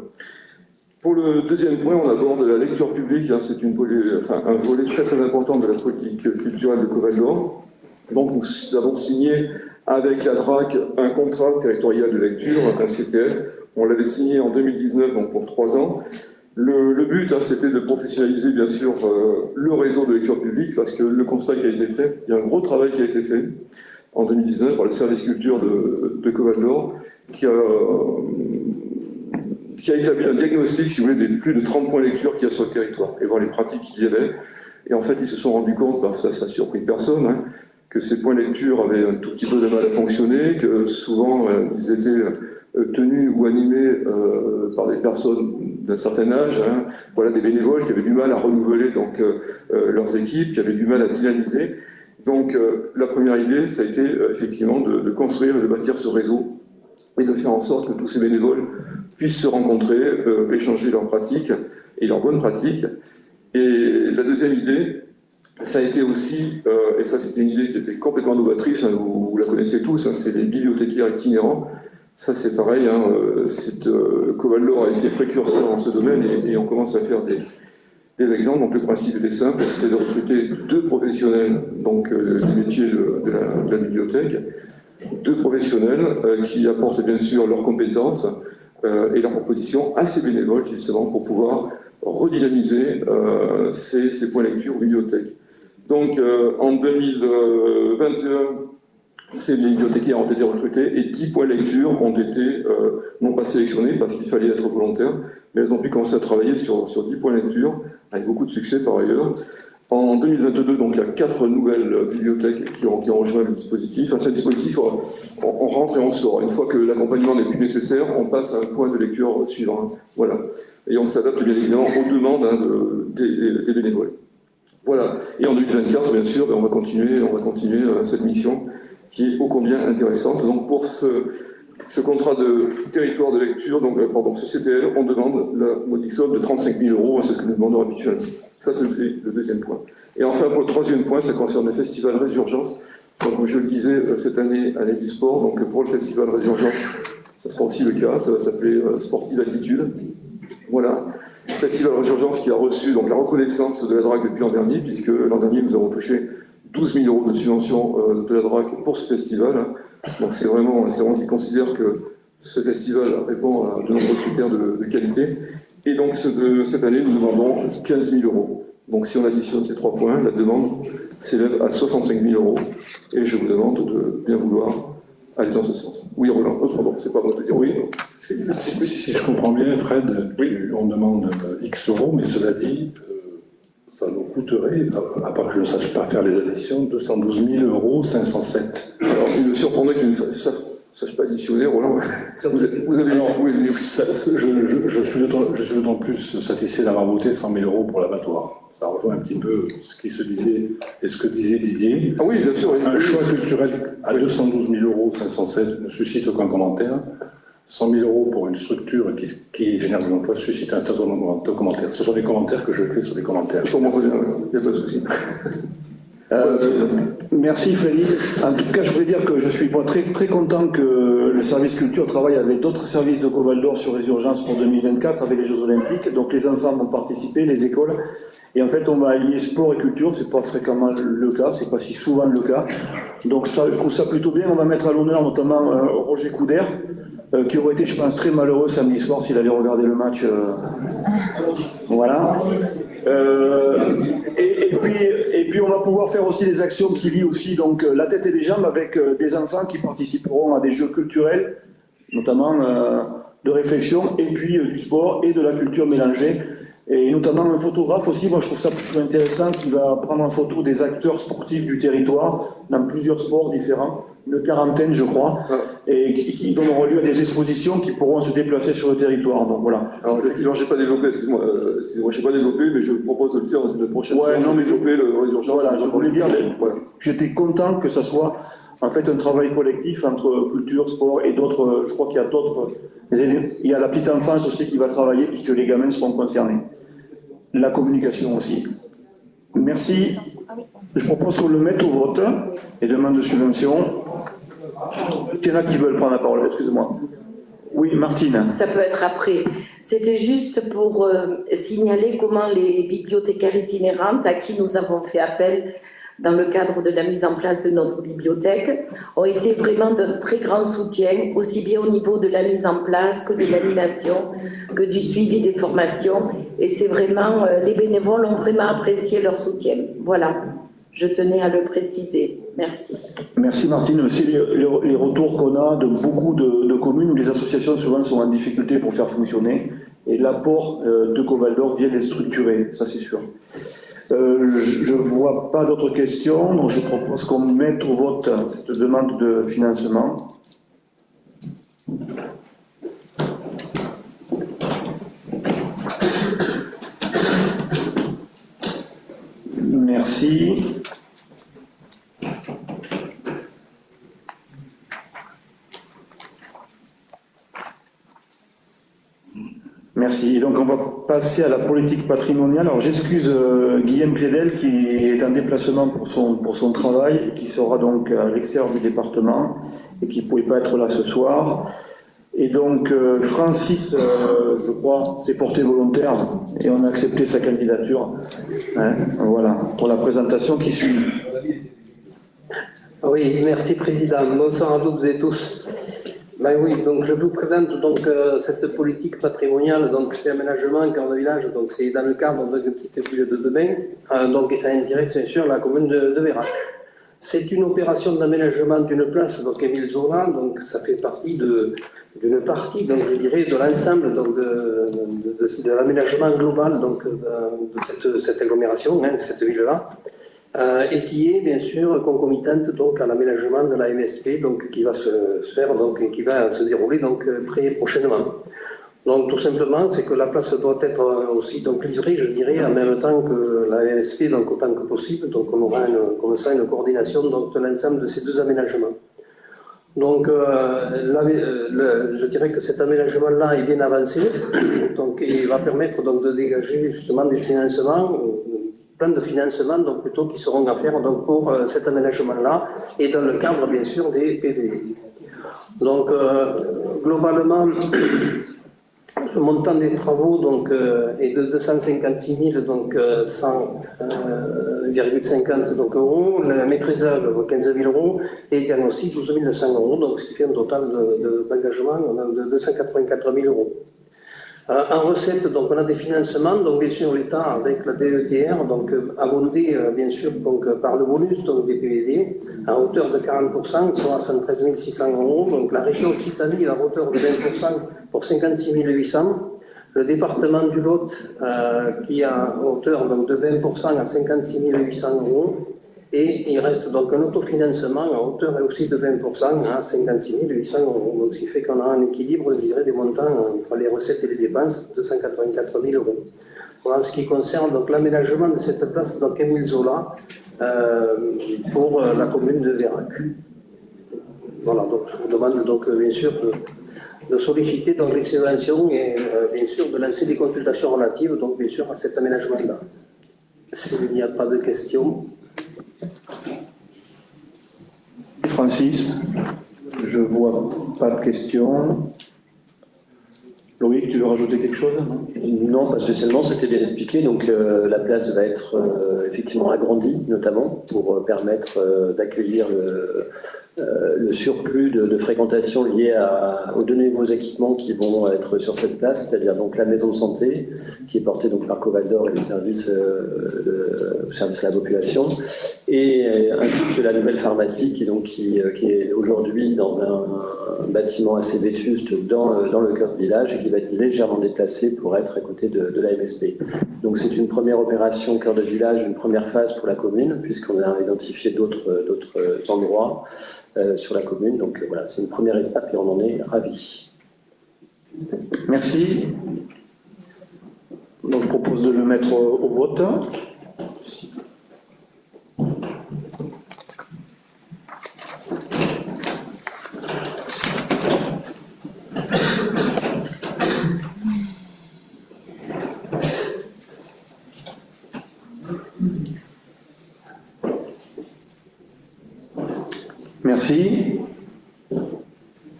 Pour le deuxième point, on aborde la lecture publique. Hein, c'est un volet très très important de la politique culturelle de Coval d'Or. Donc nous avons signé avec la DRAC un contrat territorial de lecture, un CTL. On l'avait signé en 2019, donc pour 3 ans. Le but, hein, c'était de professionnaliser bien sûr le réseau de lecture publique, parce que le constat qui a été fait, il y a un gros travail qui a été fait en 2019 par le service culture de Coval d'Or, qui a établi un diagnostic, si vous voulez, des plus de 30 points lecture qu'il y a sur le territoire, et voir les pratiques qu'il y avait. Et en fait, ils se sont rendus compte, ça a surpris personne, hein, que ces points lecture avaient un tout petit peu de mal à fonctionner, que souvent ils étaient tenus ou animés par des personnes d'un certain âge, hein, voilà, des bénévoles qui avaient du mal à renouveler donc, leurs équipes, qui avaient du mal à dynamiser. Donc la première idée, ça a été effectivement de construire et de bâtir ce réseau et de faire en sorte que tous ces bénévoles puissent se rencontrer, échanger leurs pratiques et leurs bonnes pratiques. Et la deuxième idée, ça a été aussi, et ça c'était une idée qui était complètement novatrice, hein, vous la connaissez tous, hein, c'est les bibliothécaires itinérants. Ça c'est pareil, hein, Coval d'Or a été précurseur dans ce domaine et on commence à faire des exemples. Donc le principe était simple, c'était de recruter 2 professionnels donc, des métiers de la bibliothèque, 2 professionnels qui apportent bien sûr leurs compétences et leurs propositions à ces bénévoles justement pour pouvoir redynamiser ces points lecture bibliothèque. Donc en 2021, ces bibliothécaires ont été recrutés et 10 points lecture ont été non pas sélectionnés parce qu'il fallait être volontaire, mais elles ont pu commencer à travailler sur 10 points lecture, avec beaucoup de succès par ailleurs. En 2022, donc, il y a 4 nouvelles bibliothèques qui ont rejoint le dispositif. Enfin, c'est un dispositif, on rentre et on sort. Une fois que l'accompagnement n'est plus nécessaire, on passe à un point de lecture suivant. Voilà. Et on s'adapte bien évidemment aux demandes des bénévoles. Voilà. Et en 2024, bien sûr, on va continuer cette mission qui est ô combien intéressante. Donc, pour ce contrat de territoire de lecture, donc, ce CTL, on demande la modique somme de 35 000 €, c'est ce que nous demandons habituellement. Ça, c'est le deuxième point. Et enfin, pour le troisième point, ça concerne le festival Résurgence. Donc, je le disais cette année à l'année du sport, donc pour le festival Résurgence, ça sera aussi le cas, ça va s'appeler Sportive Attitude. Voilà. Le festival Résurgence qui a reçu donc, la reconnaissance de la DRAC depuis l'an dernier, puisque l'an dernier, nous avons touché 12 000 € de subvention de la DRAC pour ce festival. Donc, c'est vraiment qu'ils considèrent que ce festival répond à de nombreux critères de qualité. Et donc, cette année, nous demandons 15 000 €. Donc, si on additionne ces 3 points, la demande s'élève à 65 000 €. Et je vous demande de bien vouloir aller dans ce sens. Oui, Roland, pardon, c'est pas moi de dire oui. Si je comprends bien, Fred, on demande X euros, mais cela dit, ça nous coûterait, à part que je ne sache pas faire les additions, 212 507 €. Alors, il me surprendrait qu'ils ne sache pas additionner, Roland. Vous avez... Alors, oui, je suis d'autant plus satisfait d'avoir voté 100 000 € pour l'abattoir. Ça rejoint un petit peu ce qui se disait et ce que disait Didier. Ah oui, bien sûr. Oui. Un choix culturel à 212 507 ne suscite aucun commentaire. 100 000 € pour une structure qui génère de l'emploi suscite un certain nombre de commentaires. Ce sont des commentaires que je fais sur les commentaires. Je comprends, il n'y a pas de souci. Merci Frédéric. En tout cas, je voulais dire que je suis très, très content que le service culture travaille avec d'autres services de Coval d'Or sur Résurgence pour 2024 avec les Jeux Olympiques. Donc les enfants vont participer, les écoles. Et en fait, on va allier sport et culture. C'est pas fréquemment le cas, c'est pas si souvent le cas. Donc je trouve ça plutôt bien. On va mettre à l'honneur notamment Roger Couder, qui aurait été, je pense, très malheureux samedi soir s'il allait regarder le match. Voilà. Et puis on va pouvoir faire aussi des actions qui lient aussi donc la tête et les jambes avec des enfants qui participeront à des jeux culturels, notamment de réflexion, et puis du sport et de la culture mélangée. Et notamment un photographe aussi, moi je trouve ça plutôt intéressant, qui va prendre en photo des acteurs sportifs du territoire dans plusieurs sports différents, une quarantaine je crois, et qui donneront lieu à des expositions qui pourront se déplacer sur le territoire. Donc voilà. Alors j'ai pas développé, excusez-moi, j'ai pas développé, mais je propose de le faire dans une prochaine séance. Non mais développer le Résurgence. Voilà, je voulais dire, j'étais content que ça soit en fait un travail collectif entre culture, sport et d'autres. Je crois qu'il y a d'autres. Il y a la petite enfance aussi qui va travailler puisque les gamins seront concernés. La communication aussi. Merci. Je propose qu'on le mette au vote. Les demandes de subvention. Il y en a qui veulent prendre la parole, excusez-moi. Oui, Martine. Ça peut être après. C'était juste pour signaler comment les bibliothécaires itinérantes à qui nous avons fait appel dans le cadre de la mise en place de notre bibliothèque, ont été vraiment de très grand soutien, aussi bien au niveau de la mise en place que de l'animation, que du suivi des formations. Et c'est vraiment, les bénévoles ont vraiment apprécié leur soutien. Voilà, je tenais à le préciser. Merci. Merci Martine. Aussi les retours qu'on a de beaucoup de communes où les associations souvent sont en difficulté pour faire fonctionner. Et l'apport de Coval d'Or vient les structurer, ça c'est sûr. Je ne vois pas d'autres questions, donc je propose qu'on mette au vote cette demande de financement. Merci. Merci. Et donc on va passer à la politique patrimoniale. Alors j'excuse Guillaume Clédel qui est en déplacement pour son travail, qui sera donc à l'extérieur du département et qui ne pouvait pas être là ce soir. Et donc Francis, je crois, s'est porté volontaire et on a accepté sa candidature. Hein, voilà, pour la présentation qui suit. Oui, merci Président. Bonsoir à toutes et tous. Ben oui, donc je vous présente donc cette politique patrimoniale, donc c'est aménagement en cœur de village, donc c'est dans le cadre d'une petite ville de Debain, donc et ça intéresse bien sûr la commune de Vérac. C'est une opération d'aménagement d'une place, donc Émile Zola, donc ça fait partie d'une partie, donc je dirais, de l'ensemble de l'aménagement global donc, de cette agglomération, de cette ville-là, et qui est bien sûr concomitante donc, à l'aménagement de la MSP, donc, qui va se faire, donc, et qui va se dérouler donc, très prochainement. Donc tout simplement, c'est que la place doit être aussi donc, livrée, je dirais, en même temps que la MSP, donc autant que possible. Donc on aura comme ça une coordination donc, de l'ensemble de ces deux aménagements. Donc je dirais que cet aménagement-là est bien avancé, donc il va permettre donc, de dégager justement des financements, plein de financements donc, plutôt qui seront à faire donc, pour cet aménagement-là et dans le cadre bien sûr des PVI. Donc globalement, le montant des travaux donc, est de 256 100,50 euros, la maîtrise d'œuvre 15 000 euros et diagnostic 12 900 euros, donc ce qui fait un total d'engagement de 284 000 euros. En recette, donc, on a des financements, donc bien sûr l'État avec la DETR, donc abondé bien sûr donc, par le bonus donc, des PVD à hauteur de 40%, soit 113 600 euros. Donc la région Occitanie à hauteur de 20% pour 56 800. Le département du Lot qui est à hauteur donc, de 20% à 56 800 euros. Et il reste donc un autofinancement à hauteur aussi de 20% à 56 800 euros. Donc, ce qui fait qu'on a un équilibre, je dirais, des montants entre les recettes et les dépenses de 184 000 euros. Voilà, en ce qui concerne l'aménagement de cette place, donc Émile Zola, pour la commune de Vérac. Voilà, donc je vous demande donc bien sûr de solliciter donc, les subventions et bien sûr de lancer des consultations relatives donc bien sûr à cet aménagement-là. S'il n'y a pas de questions. Francis, je ne vois pas de questions. Loïc, tu veux rajouter quelque chose? Non, pas spécialement, c'était bien expliqué. Donc la place va être effectivement agrandie, notamment pour permettre d'accueillir le surplus de fréquentation lié aux deux nouveaux équipements qui vont être sur cette place, c'est-à-dire donc la maison de santé qui est portée donc par Coval d'Or et les services à la population, et ainsi que la nouvelle pharmacie qui est aujourd'hui dans un bâtiment assez vétuste dans le cœur du village et qui va être légèrement déplacé pour être à côté de la MSP. Donc c'est une première opération cœur de village, une première phase pour la commune puisqu'on a identifié d'autres endroits sur la commune. Donc voilà, c'est une première étape et on en est ravis. Merci. Donc je propose de le mettre au vote. Merci.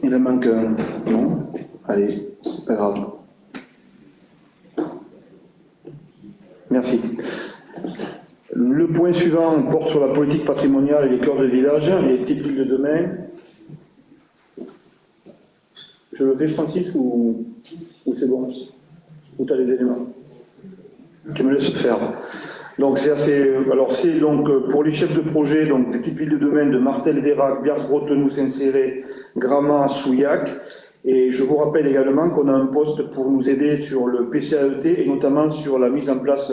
Il en manque un. Non? Allez, c'est pas grave. Merci. Le point suivant porte sur la politique patrimoniale et les cœurs de village, les petites villes de demain. Je le fais, Francis, ou c'est bon? Ou tu as les éléments? Tu me laisses faire. Donc c'est assez. Alors c'est donc pour les chefs de projet, donc des petites villes de domaine de Martel, Vérac, Biars-Bretenoux, Saint-Céré, Gramat, Souillac. Et je vous rappelle également qu'on a un poste pour nous aider sur le PCAET et notamment sur la mise en place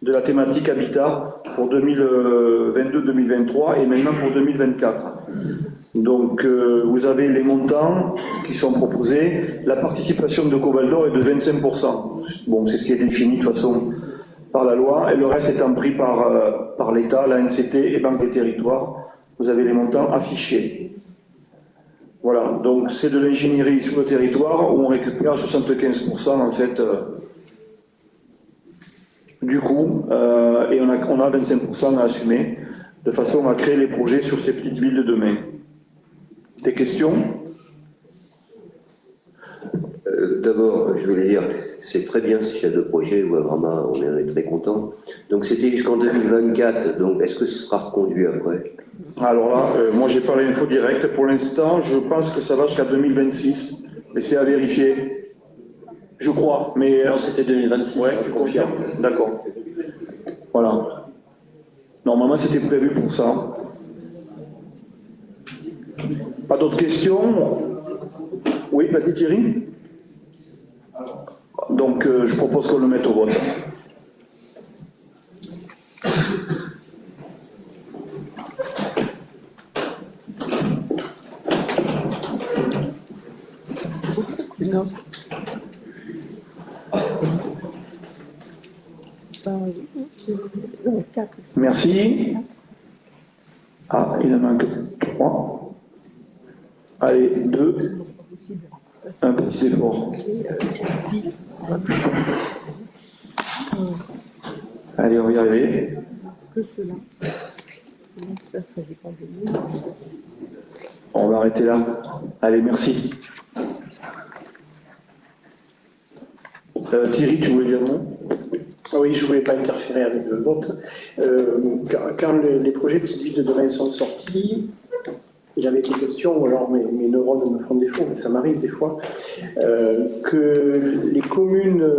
de la thématique habitat pour 2022-2023 et maintenant pour 2024. Donc vous avez les montants qui sont proposés. La participation de Coval d'Or est de 25%. Bon, c'est ce qui est défini de toute façon par la loi, et le reste étant pris par l'État, la NCT et Banque des Territoires. Vous avez les montants affichés. Voilà, donc c'est de l'ingénierie sur le territoire où on récupère 75% en fait du coût, et on a 25% à assumer, de façon à créer les projets sur ces petites villes de demain. Des questions? D'abord, je voulais dire, c'est très bien ce chef de projet, ou à Gramat, on est très content. Donc c'était jusqu'en 2024, donc est-ce que ce sera reconduit après? Alors là, moi j'ai pas l'info directe. Pour l'instant, je pense que ça va jusqu'à 2026, mais c'est à vérifier. Je crois, mais... Non, c'était 2026, ouais, je confirme. D'accord. Voilà. Normalement, c'était prévu pour ça. Pas d'autres questions? Oui, vas-y Thierry. Donc je propose qu'on le mette au vote. Merci. Ah, il en manque 3. Allez, 2. Un petit effort. Allez, on va y arriver. Que cela. Donc ça dépend de nous. On va arrêter là. Allez, merci. Thierry, tu voulais dire non? Oui, je ne voulais pas interférer avec le vote. Quand les projets Petite Ville de demain sont sortis, il avait été question, ou alors mes neurones me font défaut, mais ça m'arrive des fois, que les communes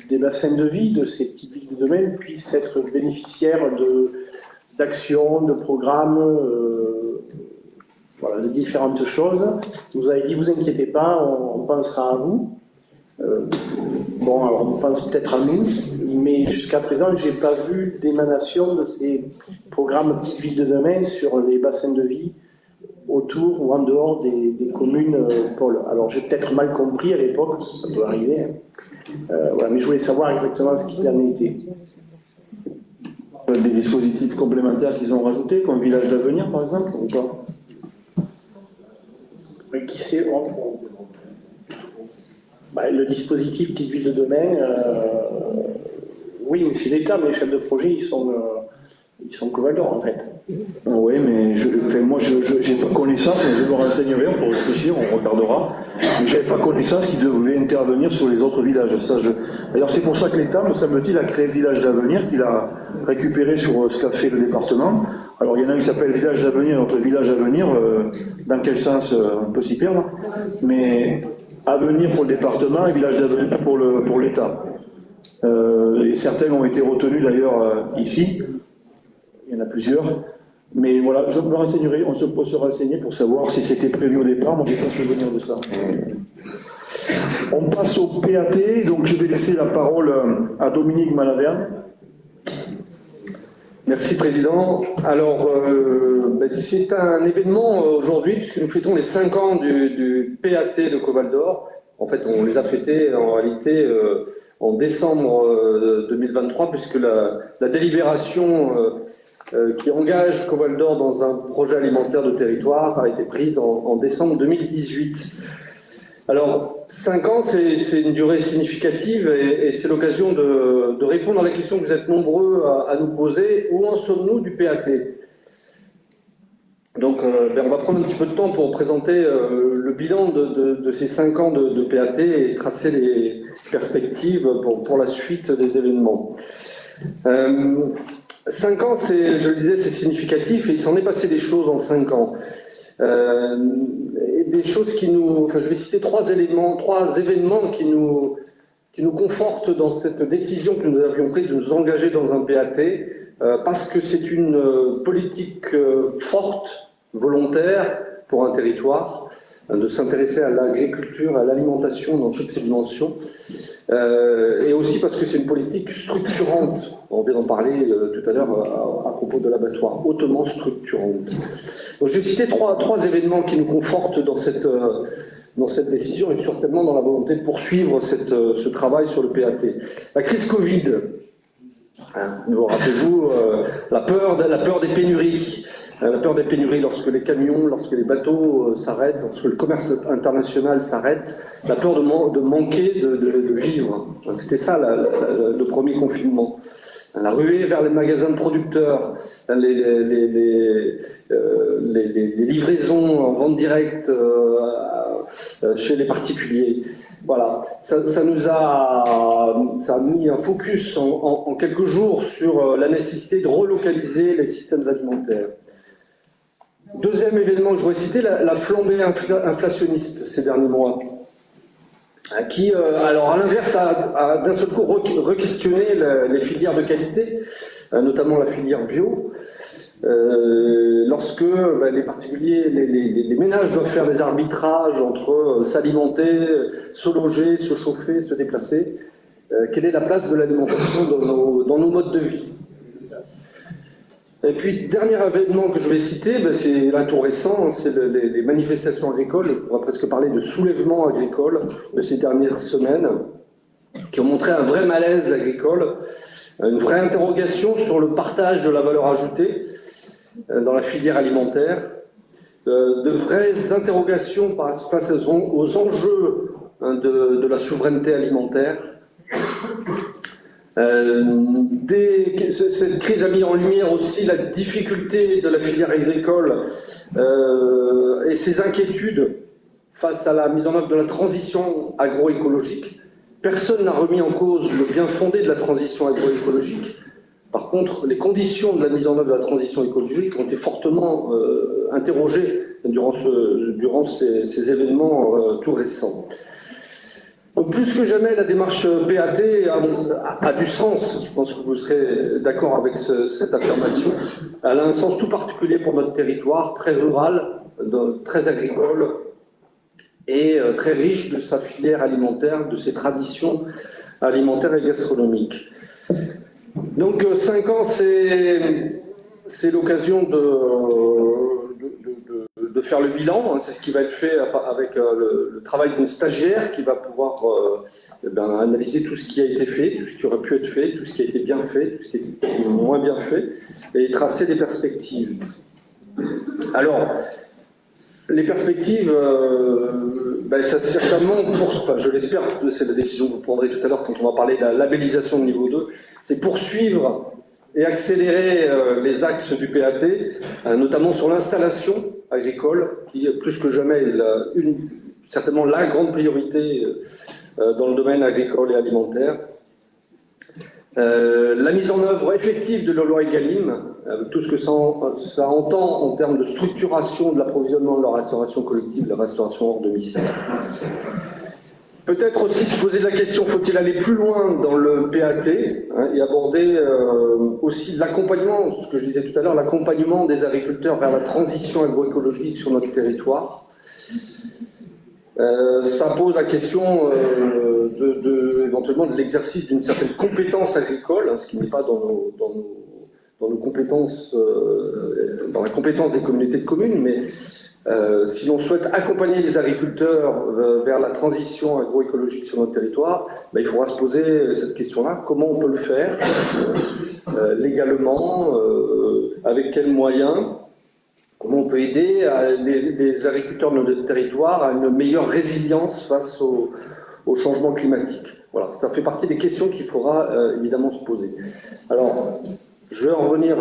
des bassins de vie de ces petites villes de demain puissent être bénéficiaires d'actions, de programmes, voilà, de différentes choses. Vous nous avez dit, vous inquiétez pas, on pensera à vous. Bon, alors on pense peut-être à nous, mais jusqu'à présent, je n'ai pas vu d'émanation de ces programmes Petites Villes de demain sur les bassins de vie autour ou en dehors des communes pôles. Alors j'ai peut-être mal compris à l'époque, ça peut arriver, hein. Voilà, mais je voulais savoir exactement ce qu'il en était. Des dispositifs complémentaires qu'ils ont rajoutés, comme Village d'Avenir par exemple, ou pas? Oui, qui sait, le dispositif Petite Ville de demain, oui, c'est l'État, mais les chefs de projet, ils sont co-valeurs en fait. Oui, mais moi, je n'ai pas connaissance, mais je me renseignerai, on peut réfléchir, on regardera, mais je n'avais pas connaissance qu'ils devaient intervenir sur les autres villages. D'ailleurs, c'est pour ça que l'État, me semble-t-il, a créé Village d'Avenir, qu'il a récupéré sur ce qu'a fait le département. Alors, il y en a un qui s'appelle Village d'Avenir, notre Village d'Avenir, dans quel sens on peut s'y perdre, mais Avenir pour le département et Village d'Avenir pour l'État. Et certains ont été retenus d'ailleurs ici. Il y en a plusieurs. Mais voilà, je me renseignerai, on peut se renseigner pour savoir si c'était prévu au départ. Moi, j'ai pas souvenir de ça. On passe au PAT, donc je vais laisser la parole à Dominique Malaverne. Merci Président. Alors, c'est un événement aujourd'hui, puisque nous fêtons les 5 ans du PAT de Coval d'Or. En fait, on les a fêtés en réalité en décembre 2023, puisque la délibération qui engage Coval d'Or dans un projet alimentaire de territoire a été prise en décembre 2018. Alors, 5 ans, c'est une durée significative et c'est l'occasion de répondre à la question que vous êtes nombreux à nous poser. Où en sommes-nous du PAT? Donc, on va prendre un petit peu de temps pour présenter le bilan de ces 5 ans de PAT et tracer les perspectives pour la suite des événements. 5 ans, je le disais, c'est significatif et il s'en est passé des choses en 5 ans. Et des choses je vais citer 3 événements qui nous confortent dans cette décision que nous avions prise de nous engager dans un PAT, parce que c'est une politique forte, volontaire pour un territoire, de s'intéresser à l'agriculture, à l'alimentation dans toutes ses dimensions, et aussi parce que c'est une politique structurante. On vient d'en parler tout à l'heure à propos de l'abattoir, hautement structurante. Donc, je vais citer trois événements qui nous confortent dans cette décision et certainement dans la volonté de poursuivre ce travail sur le PAT. La crise Covid, rappelez-vous, la peur des pénuries. La peur des pénuries lorsque les camions, lorsque les bateaux s'arrêtent, lorsque le commerce international s'arrête, la peur de manquer de vivre. C'était ça le premier confinement. La ruée vers les magasins de producteurs, les livraisons en vente directe chez les particuliers. Voilà, ça a mis un focus en quelques jours sur la nécessité de relocaliser les systèmes alimentaires. Deuxième événement que je voudrais citer, la flambée inflationniste ces derniers mois, qui, alors à l'inverse, a d'un seul coup re-questionné les filières de qualité, notamment la filière bio, lorsque les particuliers, les ménages doivent faire des arbitrages entre s'alimenter, se loger, se chauffer, se déplacer, quelle est la place de l'alimentation dans nos modes de vie? Et puis, dernier événement que je vais citer, c'est là tout récent, c'est les manifestations agricoles, on va presque parler de soulèvement agricole de ces dernières semaines, qui ont montré un vrai malaise agricole, une vraie interrogation sur le partage de la valeur ajoutée dans la filière alimentaire, de vraies interrogations face aux enjeux de la souveraineté alimentaire. Cette crise a mis en lumière aussi la difficulté de la filière agricole et ses inquiétudes face à la mise en œuvre de la transition agroécologique. Personne n'a remis en cause le bien fondé de la transition agroécologique. Par contre, les conditions de la mise en œuvre de la transition écologique ont été fortement interrogées durant ces événements tout récents. Donc, plus que jamais, la démarche PAT a du sens. Je pense que vous serez d'accord avec cette affirmation. Elle a un sens tout particulier pour notre territoire, très rural, très agricole et très riche de sa filière alimentaire, de ses traditions alimentaires et gastronomiques. Donc 5 ans, c'est l'occasion de faire le bilan. C'est ce qui va être fait avec le travail d'une stagiaire qui va pouvoir analyser tout ce qui a été fait, tout ce qui aurait pu être fait, tout ce qui a été bien fait, tout ce qui a été moins bien fait, et tracer des perspectives. Alors, les perspectives, ça certainement, je l'espère, c'est la décision que vous prendrez tout à l'heure quand on va parler de la labellisation de niveau 2, c'est poursuivre et accélérer les axes du PAT, notamment sur l'installation agricole, qui plus que jamais est certainement la grande priorité dans le domaine agricole et alimentaire. La mise en œuvre effective de la loi Egalim, tout ce que ça entend en termes de structuration de l'approvisionnement de la restauration collective, la restauration hors domicile. Peut-être aussi se poser la question, faut-il aller plus loin dans le PAT et aborder aussi l'accompagnement, ce que je disais tout à l'heure, l'accompagnement des agriculteurs vers la transition agroécologique sur notre territoire. Ça pose la question éventuellement de l'exercice d'une certaine compétence agricole, ce qui n'est pas dans nos compétences, dans la compétence des communautés de communes, mais si l'on souhaite accompagner les agriculteurs vers la transition agroécologique sur notre territoire, il faudra se poser cette question-là, comment on peut le faire légalement, avec quels moyens, comment on peut aider les agriculteurs de notre territoire à une meilleure résilience face au changement climatique. Voilà, ça fait partie des questions qu'il faudra évidemment se poser. Alors, je vais en revenir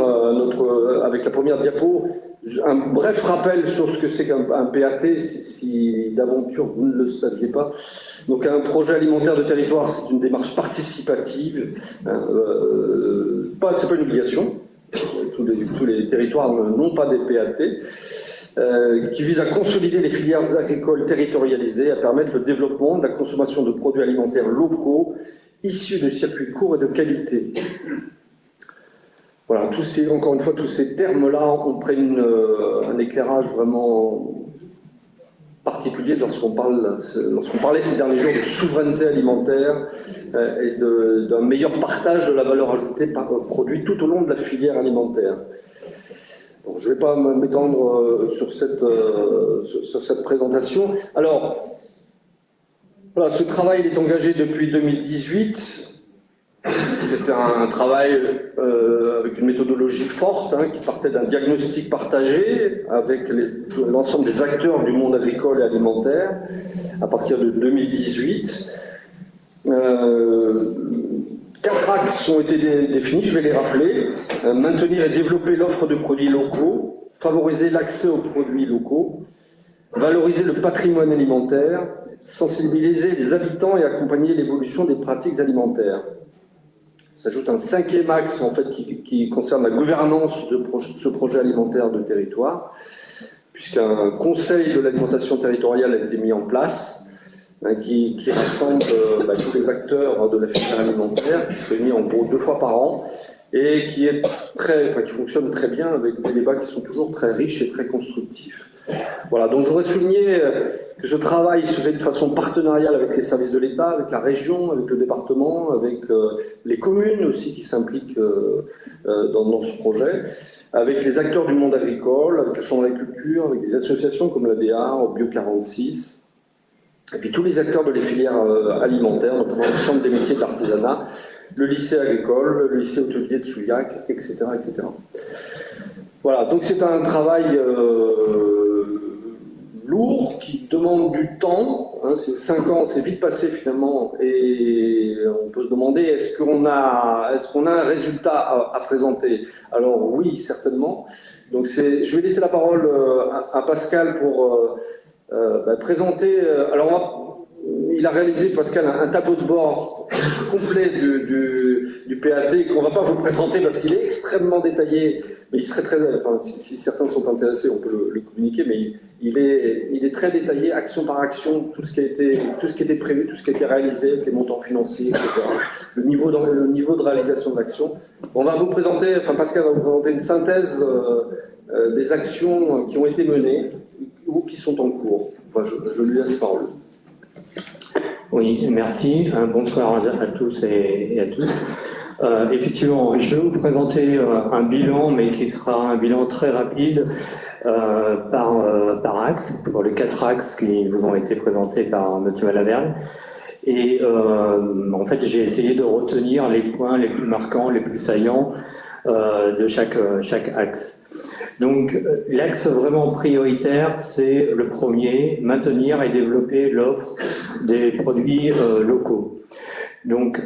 avec la première diapo. Un bref rappel sur ce que c'est qu'un PAT, si d'aventure vous ne le saviez pas. Donc un projet alimentaire de territoire, c'est une démarche participative. C'est pas une obligation. Tous les territoires n'ont pas des PAT. Qui vise à consolider les filières agricoles territorialisées, à permettre le développement de la consommation de produits alimentaires locaux, issus de circuits courts et de qualité. Voilà, encore une fois, tous ces termes-là, on prenne un éclairage vraiment particulier lorsqu'on parlait ces derniers jours de souveraineté alimentaire et d'un meilleur partage de la valeur ajoutée par produit tout au long de la filière alimentaire. Donc, je ne vais pas m'étendre sur cette présentation. Alors, voilà, ce travail est engagé depuis 2018. C'était un travail avec une méthodologie forte qui partait d'un diagnostic partagé avec l'ensemble des acteurs du monde agricole et alimentaire à partir de 2018. 4 axes ont été définis, je vais les rappeler. Maintenir et développer l'offre de produits locaux, favoriser l'accès aux produits locaux, valoriser le patrimoine alimentaire, sensibiliser les habitants et accompagner l'évolution des pratiques alimentaires. S'ajoute un 5e axe en fait, qui concerne la gouvernance de ce projet alimentaire de territoire, puisqu'un conseil de l'alimentation territoriale a été mis en place, qui rassemble tous les acteurs de la filière alimentaire, qui se réunit en gros 2 fois par an, et qui fonctionne très bien avec des débats qui sont toujours très riches et très constructifs. Voilà, donc je voudrais souligner que ce travail se fait de façon partenariale avec les services de l'État, avec la région, avec le département, avec les communes aussi qui s'impliquent dans ce projet, avec les acteurs du monde agricole, avec la Chambre d'agriculture, avec des associations comme l'ADA, Bio 46, et puis tous les acteurs de les filières alimentaires, notamment la Chambre des métiers de l'artisanat, le lycée agricole, le lycée hôtelier de Souillac, etc., etc. Voilà, donc c'est un travail lourd qui demande du temps. Hein, 5 ans, c'est vite passé finalement, et on peut se demander est-ce qu'on a un résultat à présenter? Alors oui, certainement. Donc je vais laisser la parole à Pascal pour présenter. Il a réalisé, Pascal, un tableau de bord complet du PAT qu'on ne va pas vous présenter parce qu'il est extrêmement détaillé, mais il serait si certains sont intéressés, on peut le communiquer, mais il est très détaillé, action par action, tout ce qui était prévu, tout ce qui a été réalisé, avec les montants financiers, etc. Le niveau de réalisation de l'action. On va vous présenter, Pascal va vous présenter une synthèse des actions qui ont été menées ou qui sont en cours. Je lui laisse parler. Oui, merci. Bonsoir à tous et à toutes. Effectivement, je vais vous présenter un bilan, mais qui sera un bilan très rapide par axe, pour les 4 axes qui vous ont été présentés par M. Malaverne. Et en fait, j'ai essayé de retenir les points les plus marquants, les plus saillants de chaque axe. Donc, l'axe vraiment prioritaire, c'est le premier, maintenir et développer l'offre des produits locaux. Donc,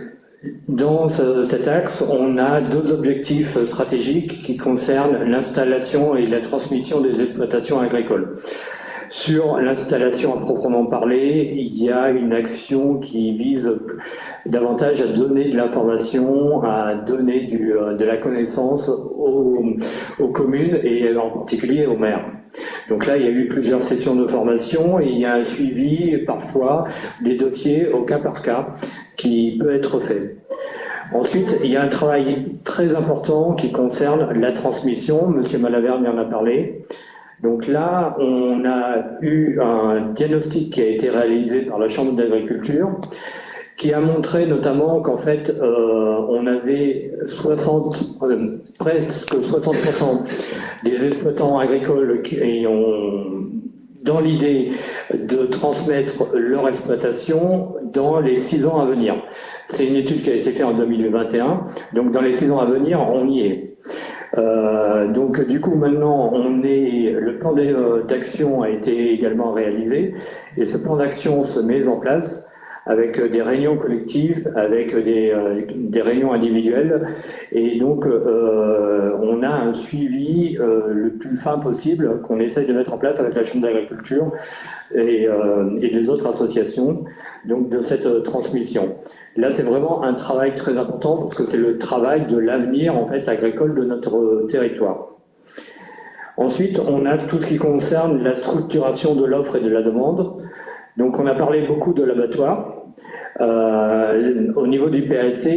dans cet axe, on a 2 objectifs stratégiques qui concernent l'installation et la transmission des exploitations agricoles. Sur l'installation à proprement parler, il y a une action qui vise davantage à donner de l'information, à donner de la connaissance aux communes et en particulier aux maires. Donc là, il y a eu plusieurs sessions de formation et il y a un suivi parfois des dossiers au cas par cas qui peut être fait. Ensuite, il y a un travail très important qui concerne la transmission. Monsieur Malaverne en a parlé. Donc là, on a eu un diagnostic qui a été réalisé par la Chambre d'agriculture qui a montré notamment qu'en fait, on avait presque 60% des exploitants agricoles qui ont dans l'idée de transmettre leur exploitation dans les 6 ans à venir. C'est une étude qui a été faite en 2021, donc dans les 6 ans à venir, on y est. Donc du coup maintenant le plan d'action a été également réalisé et ce plan d'action se met en place avec des réunions collectives, avec des réunions individuelles et donc on a un suivi le plus fin possible qu'on essaye de mettre en place avec la Chambre d'agriculture et les autres associations donc de cette transmission. Là, c'est vraiment un travail très important parce que c'est le travail de l'avenir en fait agricole de notre territoire. Ensuite, on a tout ce qui concerne la structuration de l'offre et de la demande. Donc, on a parlé beaucoup de l'abattoir. Au niveau du PAT,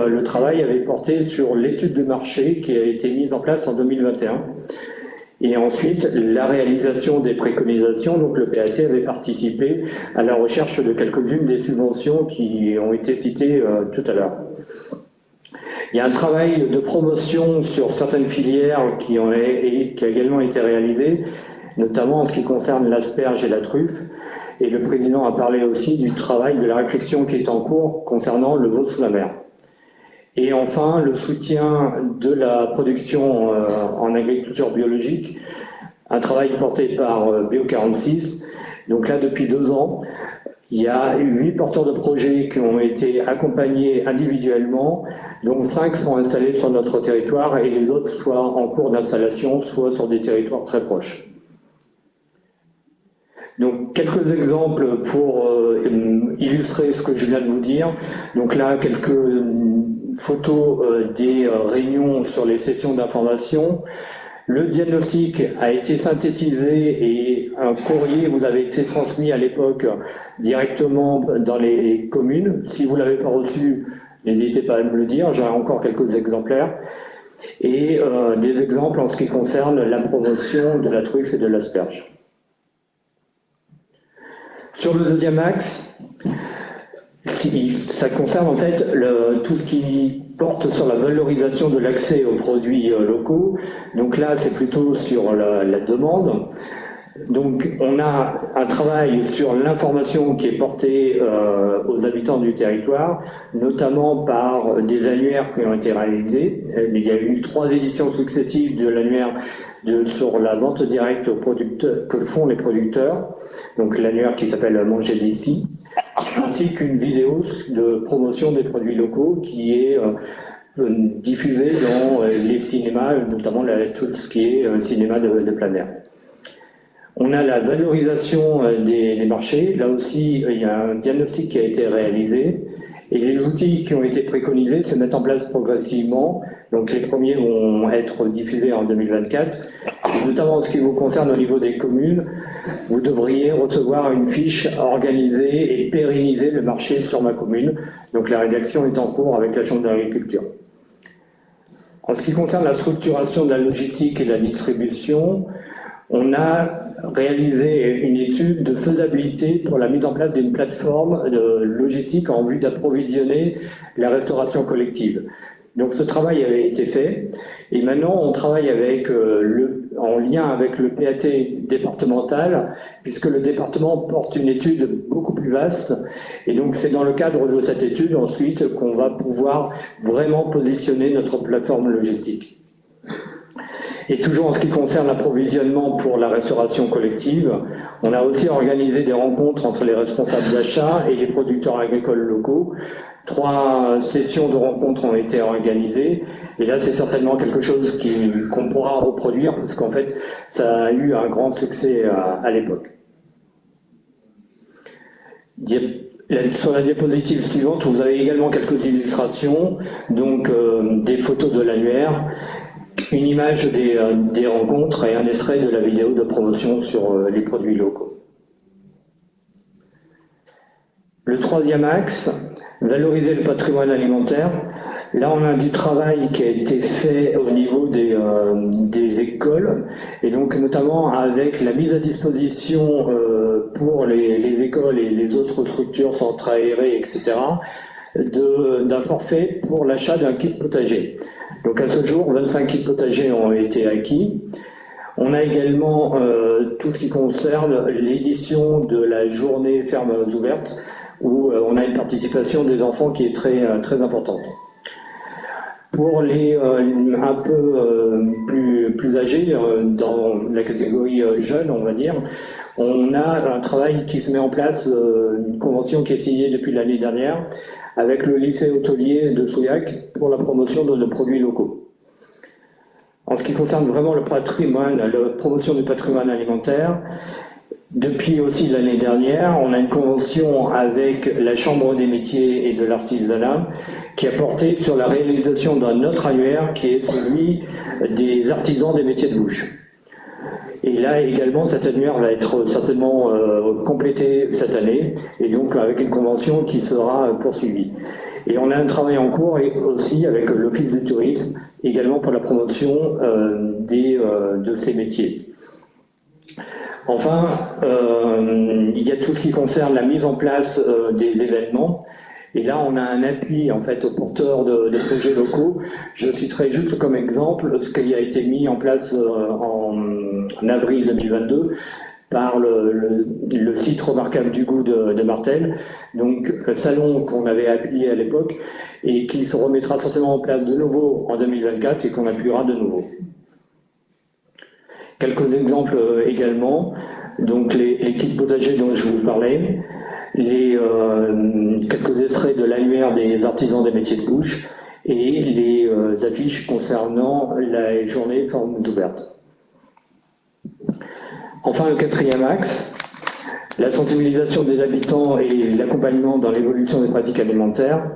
le travail avait porté sur l'étude de marché qui a été mise en place en 2021. Et ensuite, la réalisation des préconisations, donc le PAT avait participé à la recherche de quelques-unes des subventions qui ont été citées tout à l'heure. Il y a un travail de promotion sur certaines filières qui a également été réalisé, notamment en ce qui concerne l'asperge et la truffe. Et le président a parlé aussi du travail, de la réflexion qui est en cours concernant le veau sous la mer. Et enfin, le soutien de la production en agriculture biologique, un travail porté par Bio 46. Donc là, depuis 2 ans, il y a 8 porteurs de projets qui ont été accompagnés individuellement, dont 5 sont installés sur notre territoire et les autres soit en cours d'installation, soit sur des territoires très proches. Donc, quelques exemples pour illustrer ce que je viens de vous dire. Donc là, quelques photos des réunions sur les sessions d'information. Le diagnostic a été synthétisé et un courrier vous avait été transmis à l'époque directement dans les communes. Si vous ne l'avez pas reçu, n'hésitez pas à me le dire, j'aurai encore quelques exemplaires. Et des exemples en ce qui concerne la promotion de la truffe et de l'asperge. Sur le deuxième axe, ça concerne en fait tout ce qui porte sur la valorisation de l'accès aux produits locaux. Donc là, c'est plutôt sur la demande. Donc on a un travail sur l'information qui est portée aux habitants du territoire, notamment par des annuaires qui ont été réalisés. Il y a eu 3 éditions successives de l'annuaire sur la vente directe aux producteurs, que font les producteurs, donc l'annuaire qui s'appelle Manger d'ici, ainsi qu'une vidéo de promotion des produits locaux qui est diffusée dans les cinémas, notamment tout ce qui est cinéma de plein air. On a la valorisation des marchés. Là aussi, il y a un diagnostic qui a été réalisé et les outils qui ont été préconisés se mettent en place progressivement. Donc les premiers vont être diffusés en 2024. Et notamment en ce qui vous concerne au niveau des communes, vous devriez recevoir une fiche organisée et pérenniser le marché sur ma commune. Donc la rédaction est en cours avec la Chambre d'agriculture. En ce qui concerne la structuration de la logistique et de la distribution, on a réalisé une étude de faisabilité pour la mise en place d'une plateforme de logistique en vue d'approvisionner la restauration collective. Donc ce travail avait été fait et maintenant on travaille avec en lien avec le PAT départemental puisque le département porte une étude beaucoup plus vaste et donc c'est dans le cadre de cette étude ensuite qu'on va pouvoir vraiment positionner notre plateforme logistique. Et toujours en ce qui concerne l'approvisionnement pour la restauration collective, on a aussi organisé des rencontres entre les responsables d'achat et les producteurs agricoles locaux. 3 sessions de rencontres ont été organisées et là c'est certainement quelque chose qu'on pourra reproduire parce qu'en fait ça a eu un grand succès à l'époque. Sur la diapositive suivante, vous avez également quelques illustrations, donc des photos de l'annuaire, une image des rencontres et un extrait de la vidéo de promotion sur les produits locaux. Le troisième axe, valoriser le patrimoine alimentaire. Là, on a du travail qui a été fait au niveau des écoles, et donc notamment avec la mise à disposition pour les écoles et les autres structures centres aérées, etc., d'un forfait pour l'achat d'un kit potager. Donc à ce jour, 25 kits potagers ont été acquis. On a également tout ce qui concerne l'édition de la journée fermes ouvertes, où on a une participation des enfants qui est très importante. Pour les un peu plus âgés, dans la catégorie jeune, on va dire, on a un travail qui se met en place, une convention qui est signée depuis l'année dernière, avec le lycée hôtelier de Souillac pour la promotion de nos produits locaux. En ce qui concerne vraiment le patrimoine, la promotion du patrimoine alimentaire, depuis aussi l'année dernière, on a une convention avec la Chambre des métiers et de l'artisanat qui a porté sur la réalisation d'un autre annuaire qui est celui des artisans des métiers de bouche. Et là également, cet annuaire va être certainement complété cette année, et donc avec une convention qui sera poursuivie. Et on a un travail en cours et aussi avec l'Office du tourisme, également pour la promotion de ces métiers. Enfin, il y a tout ce qui concerne la mise en place des événements. Et là, on a un appui en fait aux porteurs de projets locaux. Je citerai juste comme exemple ce qui a été mis en place en avril 2022 par le site remarquable du goût de Martel, donc un salon qu'on avait appuyé à l'époque et qui se remettra certainement en place de nouveau en 2024 et qu'on appuiera de nouveau. Quelques exemples également, donc les kits potagers dont je vous parlais, quelques extraits de l'annuaire des artisans des métiers de bouche et les affiches concernant la journée formes ouvertes. Enfin, le quatrième axe, la sensibilisation des habitants et l'accompagnement dans l'évolution des pratiques alimentaires.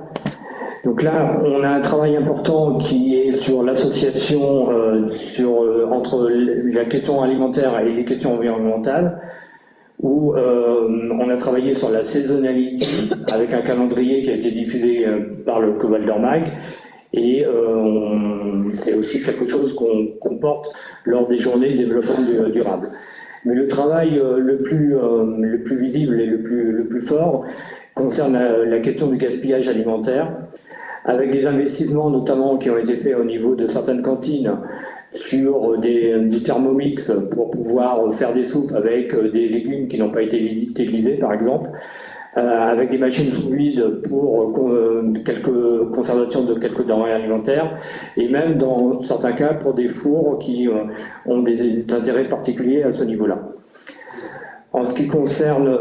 Donc là, on a un travail important qui est sur l'association entre la question alimentaire et les questions environnementales, où on a travaillé sur la saisonnalité avec un calendrier qui a été diffusé par le Coval d'Ormag. Et c'est aussi quelque chose qu'on porte lors des journées développement durable. Mais le travail le plus visible et le plus fort concerne la question du gaspillage alimentaire, avec des investissements notamment qui ont été faits au niveau de certaines cantines sur du Thermomix pour pouvoir faire des soupes avec des légumes qui n'ont pas été utilisés par exemple, avec des machines sous vide pour quelques conservations de quelques denrées alimentaires, et même dans certains cas pour des fours qui ont des intérêts particuliers à ce niveau-là. En ce qui concerne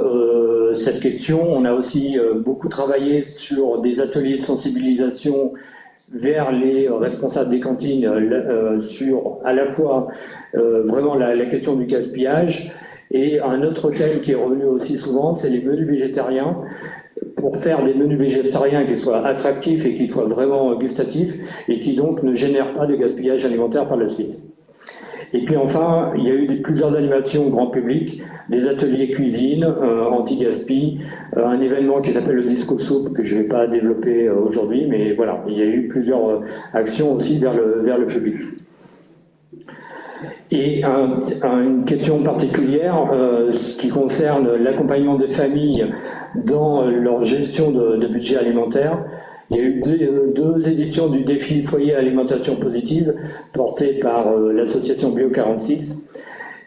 cette question, on a aussi beaucoup travaillé sur des ateliers de sensibilisation vers les responsables des cantines sur à la fois vraiment la question du gaspillage. Et un autre thème qui est revenu aussi souvent, c'est les menus végétariens. Pour faire des menus végétariens qui soient attractifs et qui soient vraiment gustatifs et qui donc ne génèrent pas de gaspillage alimentaire par la suite. Et puis enfin, il y a eu plusieurs animations au grand public, des ateliers cuisine, anti-gaspi, un événement qui s'appelle le Disco Soup que je ne vais pas développer aujourd'hui, mais voilà, il y a eu plusieurs actions aussi vers le public. Et une question particulière qui concerne l'accompagnement des familles dans leur gestion de budget alimentaire. Il y a eu deux éditions du défi foyer alimentation positive porté par l'association Bio 46.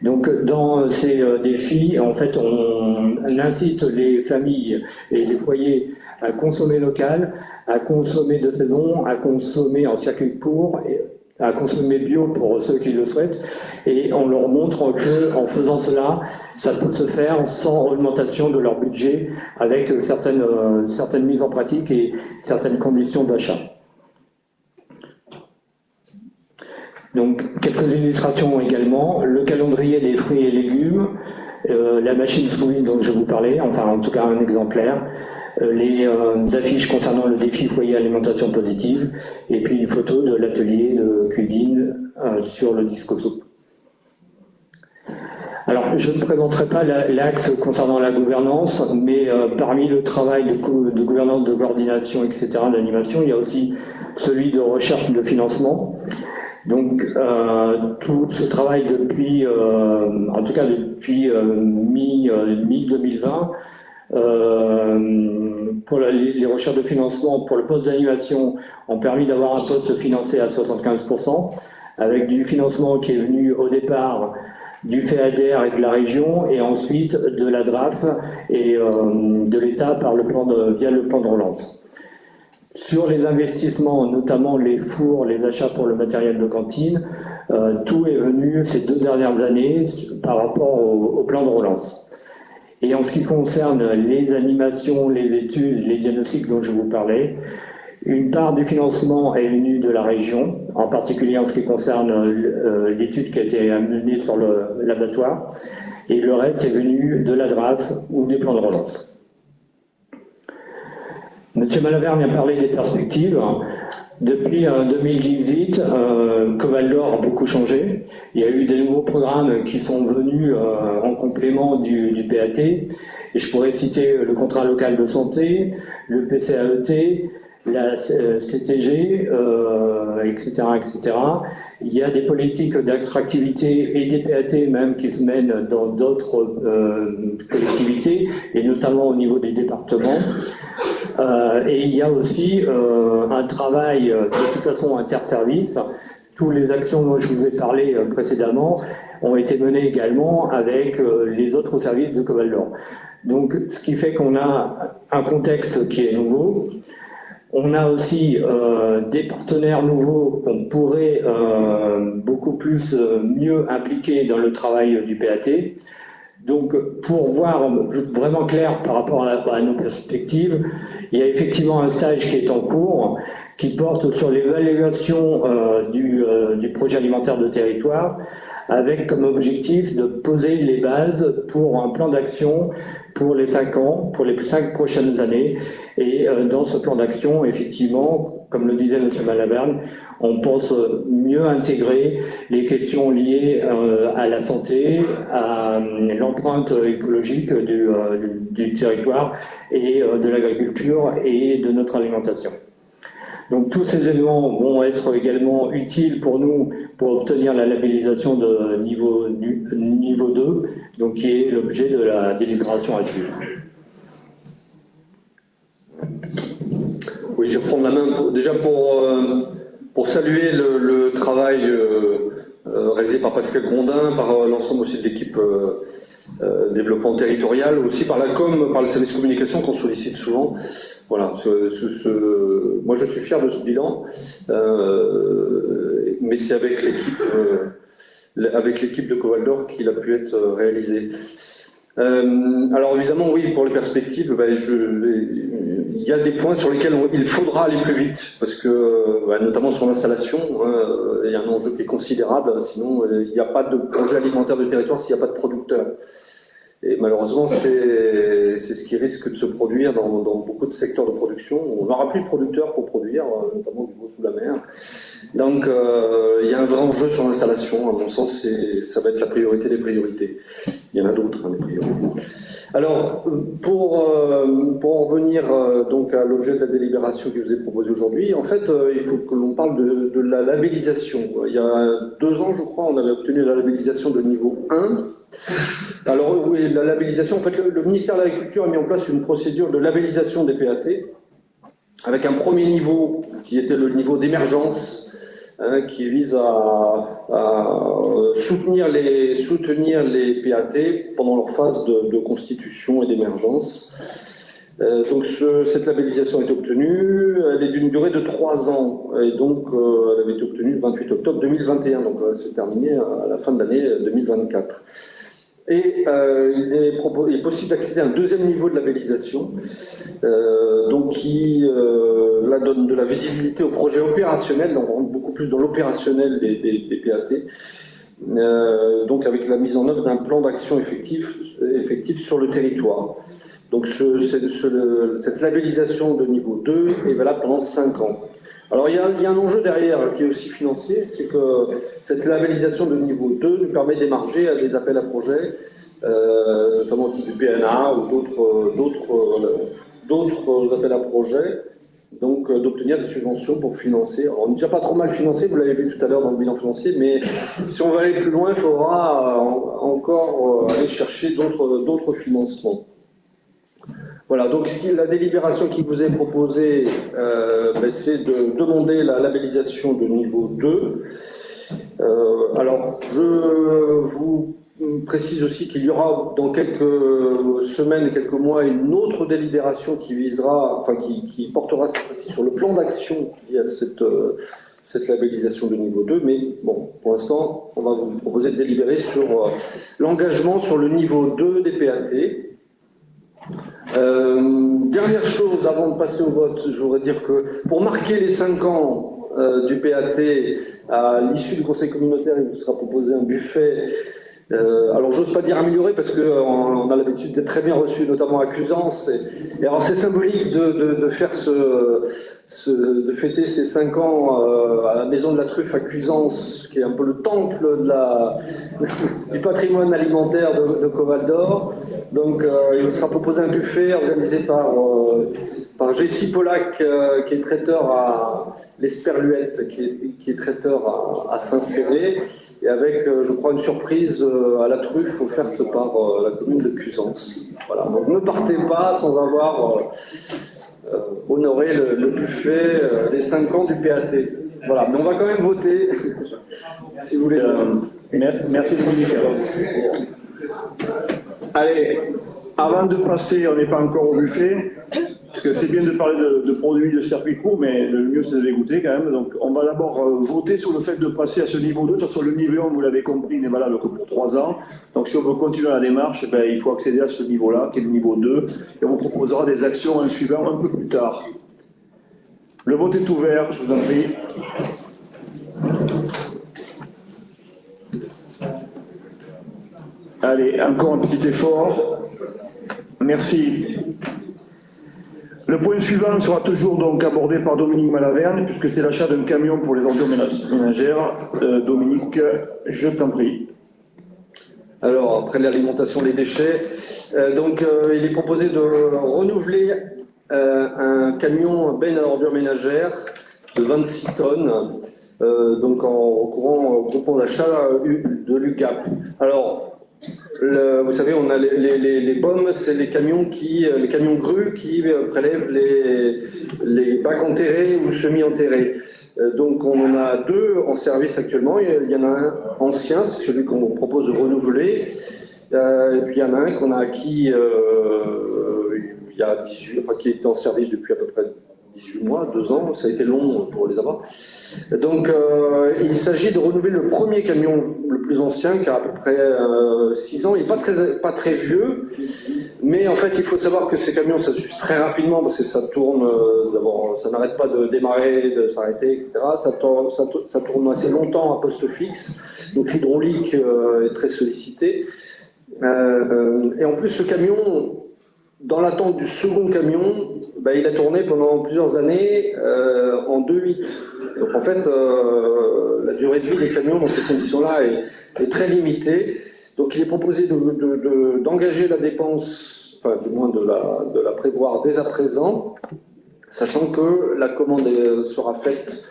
Donc dans ces défis, en fait, on incite les familles et les foyers à consommer local, à consommer de saison, à consommer en circuit court, à consommer bio pour ceux qui le souhaitent, et on leur montre qu'en faisant cela, ça peut se faire sans augmentation de leur budget, avec certaines mises en pratique et certaines conditions d'achat. Donc, quelques illustrations également, le calendrier des fruits et légumes, la machine sous vide dont je vous parlais, enfin en tout cas un exemplaire, les affiches concernant le défi foyer alimentation positive, et puis une photo de l'atelier de cuisine sur le Disco Soup. Alors, je ne présenterai pas l'axe concernant la gouvernance, mais parmi le travail de gouvernance, de coordination, etc., d'animation, il y a aussi celui de recherche de financement. Donc, tout ce travail depuis, en tout cas depuis mi-2020, pour les recherches de financement pour le poste d'animation ont permis d'avoir un poste financé à 75%, avec du financement qui est venu au départ du FEADER et de la région, et ensuite de la DRAF et de l'État via le plan de relance. Sur les investissements, notamment les fours, les achats pour le matériel de cantine, tout est venu ces 2 dernières années par rapport au plan de relance. Et en ce qui concerne les animations, les études, les diagnostics dont je vous parlais, une part du financement est venue de la région, en particulier en ce qui concerne l'étude qui a été menée sur l'abattoir, et le reste est venu de la DRAF ou des plans de relance. Monsieur Malavergne a parlé des perspectives. Depuis 2018, Coval d'Or a beaucoup changé. Il y a eu des nouveaux programmes qui sont venus en complément du PAT. Et je pourrais citer le contrat local de santé, le PCAET, la CTG, etc., etc. Il y a des politiques d'attractivité et des PAT même qui se mènent dans d'autres collectivités, et notamment au niveau des départements. Et il y a aussi un travail de toute façon interservice. Toutes les actions dont je vous ai parlé précédemment ont été menées également avec les autres services de Coval d'Or. Donc, ce qui fait qu'on a un contexte qui est nouveau. On a aussi des partenaires nouveaux qu'on pourrait beaucoup plus mieux impliquer dans le travail du PAT. Donc, pour voir vraiment clair par rapport à nos perspectives, il y a effectivement un stage qui est en cours, qui porte sur l'évaluation du projet alimentaire de territoire, avec comme objectif de poser les bases pour un plan d'action pour les 5 ans, pour les 5 prochaines années. Et dans ce plan d'action, effectivement, comme le disait M. Malaberg, on pense mieux intégrer les questions liées à la santé, à l'empreinte écologique du territoire et de l'agriculture et de notre alimentation. Donc tous ces éléments vont être également utiles pour nous pour obtenir la labellisation de niveau 2, donc qui est l'objet de la délibération à suivre. Oui, je vais prendre la main déjà pour saluer le travail réalisé par Pascal Grondin, par l'ensemble aussi de l'équipe développement territorial, aussi par la com, par le service communication qu'on sollicite souvent. Voilà, moi je suis fier de ce bilan, mais c'est avec l'équipe de Covaldor qu'il a pu être réalisé. Alors évidemment, oui, pour les perspectives, il y a des points sur lesquels il faudra aller plus vite, parce que, notamment sur l'installation, il y a un enjeu qui est considérable, sinon il n'y a pas de projet alimentaire de territoire s'il n'y a pas de producteurs. Et malheureusement, c'est ce qui risque de se produire dans beaucoup de secteurs de production. On n'aura plus de producteurs pour produire, notamment du gros sous la mer. Donc, il y a un vrai enjeu sur l'installation. À mon sens, ça va être la priorité des priorités. Il y en a d'autres, des priorités. Alors, pour en revenir donc à l'objet de la délibération qui vous est proposée aujourd'hui, en fait, il faut que l'on parle de la labellisation. Il y a 2 ans, je crois, on avait obtenu la labellisation de niveau 1. Alors oui, la labellisation, en fait, le ministère de l'Agriculture a mis en place une procédure de labellisation des PAT, avec un premier niveau qui était le niveau d'émergence, qui vise à soutenir les PAT pendant leur phase de constitution et d'émergence. Donc cette labellisation est obtenue, elle est d'une durée de 3 ans, et donc elle avait été obtenue le 28 octobre 2021, donc elle va se terminer à la fin de l'année 2024. Et il est possible d'accéder à un 2e niveau de labellisation, donc qui là, donne de la visibilité au projet opérationnel, donc on rentre beaucoup plus dans l'opérationnel des PAT, donc avec la mise en œuvre d'un plan d'action effectif sur le territoire. Donc cette labellisation de niveau 2 est valable pendant 5 ans. Alors il y a un enjeu derrière qui est aussi financier, c'est que cette labellisation de niveau 2 nous permet d'émarger à des appels à projets, notamment au titre du PNA ou d'autres appels à projets, donc d'obtenir des subventions pour financer. Alors, on n'est déjà pas trop mal financé, vous l'avez vu tout à l'heure dans le bilan financier, mais si on veut aller plus loin, il faudra encore aller chercher d'autres financements. Voilà, donc la délibération qui vous est proposée, c'est de demander la labellisation de niveau 2. Alors, je vous précise aussi qu'il y aura dans quelques semaines, quelques mois, une autre délibération qui visera, enfin qui portera cette fois-ci sur le plan d'action lié à cette labellisation de niveau 2, mais bon, pour l'instant, on va vous proposer de délibérer sur l'engagement sur le niveau 2 des PAT. Dernière chose, avant de passer au vote, je voudrais dire que pour marquer les 5 ans du PAT, à l'issue du conseil communautaire, il vous sera proposé un buffet. Alors j'ose pas dire amélioré parce qu'on a l'habitude d'être très bien reçu, notamment à Cuisance. Et alors c'est symbolique de faire de fêter ces 5 ans à la Maison de la Truffe à Cuisance, qui est un peu le temple du patrimoine alimentaire de Covaldor. Donc il sera proposé un buffet organisé par Jessie Pollack, qui est traiteur à l'Esperluette, qui est traiteur à Saint-Céré, et avec, je crois, une surprise à la truffe offerte par la commune de Cuisance. Voilà, donc ne partez pas sans avoir honoré le buffet des 5 ans du PAT. Voilà, mais on va quand même voter, si vous voulez. Merci Dominique. Allez, avant de passer, on n'est pas encore au buffet, parce que c'est bien de parler de produits de circuit court, mais le mieux c'est de les goûter quand même. Donc on va d'abord voter sur le fait de passer à ce niveau 2. De toute façon, le niveau 1, vous l'avez compris, n'est valable que pour 3 ans. Donc si on veut continuer la démarche, il faut accéder à ce niveau-là, qui est le niveau 2, et on vous proposera des actions en suivant un peu plus tard. Le vote est ouvert, je vous en prie. Allez, encore un petit effort. Merci. Le point suivant sera toujours donc abordé par Dominique Malaverne, puisque c'est l'achat d'un camion pour les ordures ménagères. Dominique, je t'en prie. Alors, après l'alimentation des déchets, il est proposé de renouveler un camion benne à ordures ménagères de 26 tonnes, donc en recourant au groupement d'achat de l'UCAP. Alors, vous savez, on a les BOM, c'est les camions grues qui prélèvent les bacs enterrés ou semi-enterrés. Donc on en a deux en service actuellement. Il y en a un ancien, c'est celui qu'on propose de renouveler. Et puis il y en a un qu'on a acquis il y a 18, enfin, qui est en service depuis à peu près 18 mois, 2 ans. Ça a été long pour les avoir. Donc il s'agit de renouveler le premier camion le plus ancien, qui a à peu près 6 ans. Il n'est pas très vieux, mais en fait il faut savoir que ces camions ça s'use très rapidement parce que ça tourne, d'abord ça n'arrête pas de démarrer, de s'arrêter, etc. Ça tourne assez longtemps à poste fixe, donc l'hydraulique est très sollicitée. Et en plus ce camion, dans l'attente du second camion, il a tourné pendant plusieurs années en 2.8. Donc en fait, la durée de vie des camions dans ces conditions-là est très limitée. Donc il est proposé d'engager la dépense, enfin du moins de la prévoir dès à présent, sachant que la commande sera faite,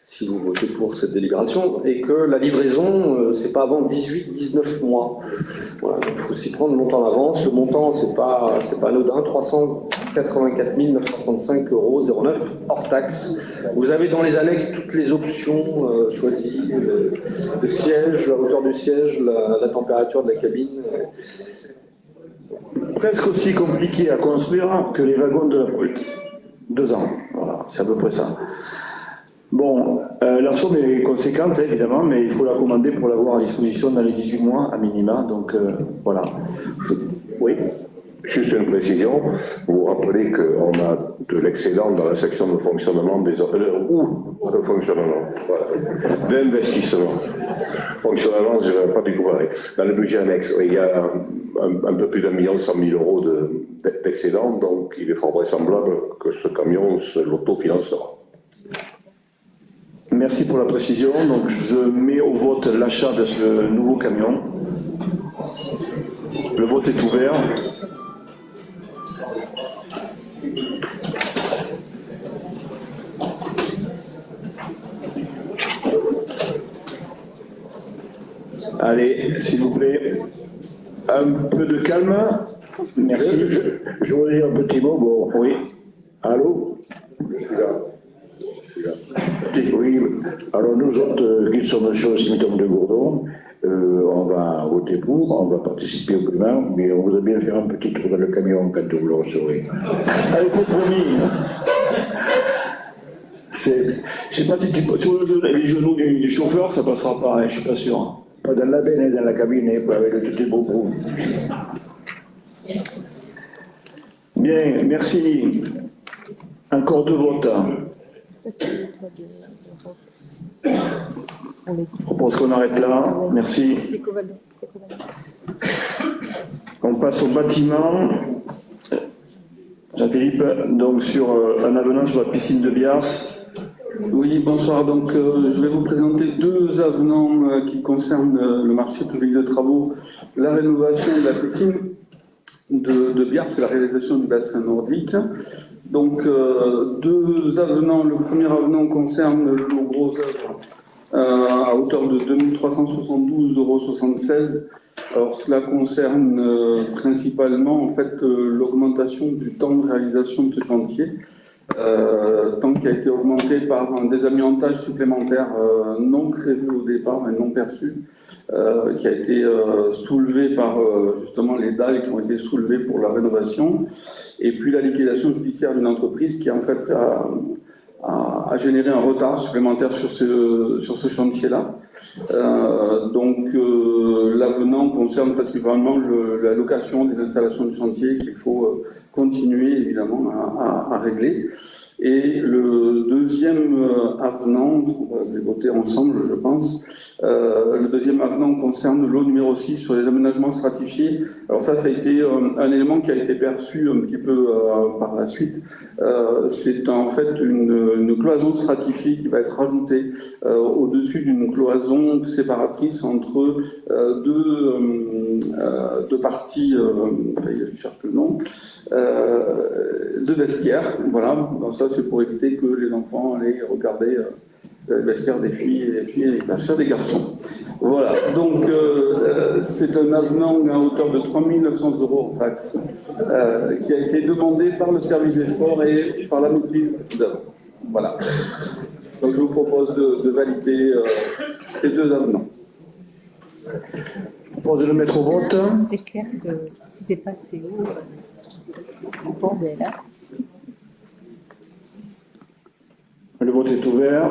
si vous votez pour cette délibération, et que la livraison, c'est pas avant 18-19 mois. Voilà, donc il faut s'y prendre longtemps en avance. Le montant, c'est pas anodin, 384 935,09 € hors taxe. Vous avez dans les annexes toutes les options choisies, le siège, la hauteur du siège, la température de la cabine. Presque aussi compliqué à construire que les wagons de la Polte. 2 ans, voilà, c'est à peu près ça. Bon, la somme est conséquente, évidemment, mais il faut la commander pour l'avoir à disposition dans les 18 mois à minima, donc voilà. Oui. Juste une précision, vous vous rappelez qu'on a de l'excédent dans la section de fonctionnement des d'investissement. Fonctionnement, je n'ai pas du tout parlé. Dans le budget annexe, il y a un peu plus d'1 100 000 € d'excédent, donc il est fort vraisemblable que ce camion se l'autofinancera. Merci pour la précision. Donc je mets au vote l'achat de ce nouveau camion. Le vote est ouvert. Allez, s'il vous plaît, un peu de calme. Merci. Je voudrais dire un petit mot. Bon. Oui. Allô? Je suis là. Oui, alors nous autres qui sommes sur le cimetière de Gourdon, on va voter pour, on va participer au paiement, mais on voudrait bien faire un petit tour dans le camion quand vous le recevrez. Allez, c'est promis. Je ne sais pas si sur les genoux du chauffeur, ça passera pas, hein, je ne suis pas sûr. Pas dans la benne, dans la cabine, avec tout les beaux groupes. Bien, merci. Encore 2 votes. Je propose qu'on arrête là. Merci. On passe au bâtiment. Jean-Philippe, donc sur un avenant sur la piscine de Biars. Oui, bonsoir. Donc, je vais vous présenter 2 avenants qui concernent le marché public de travaux, la rénovation de la piscine de Biars et la réalisation du bassin nordique. Donc, 2 avenants. Le premier avenant concerne le gros œuvre à hauteur de 2 372,76 €. Alors, cela concerne principalement en fait l'augmentation du temps de réalisation de ce chantier, temps qui a été augmenté par un désamiantage supplémentaire non prévu au départ, mais non perçu, qui a été soulevé par justement les dalles qui ont été soulevées pour la rénovation, et puis la liquidation judiciaire d'une entreprise qui en fait a généré un retard supplémentaire sur ce chantier-là. Donc l'avenant concerne principalement la location des installations du chantier qu'il faut continuer évidemment à régler. Et le deuxième avenant, on va les voter ensemble, je pense, le deuxième avenant concerne l'eau numéro 6 sur les aménagements stratifiés. Alors ça a été un élément qui a été perçu un petit peu par la suite. C'est en fait une cloison stratifiée qui va être rajoutée au-dessus d'une cloison séparatrice entre deux parties, je cherche le nom, de vestiaires. Voilà, donc ça c'est pour éviter que les enfants aillent regarder le vestiaire des filles et les filles et le vestiaire des garçons. Voilà, donc c'est un avenant à hauteur de 3 900 € en taxes qui a été demandé par le service des sports et par la maîtrise d'œuvre. Voilà. Donc je vous propose de valider ces deux avenants. Je propose de le mettre au vote. C'est clair que si c'est passé haut, c'est un bordel. Hein. Le vote est ouvert.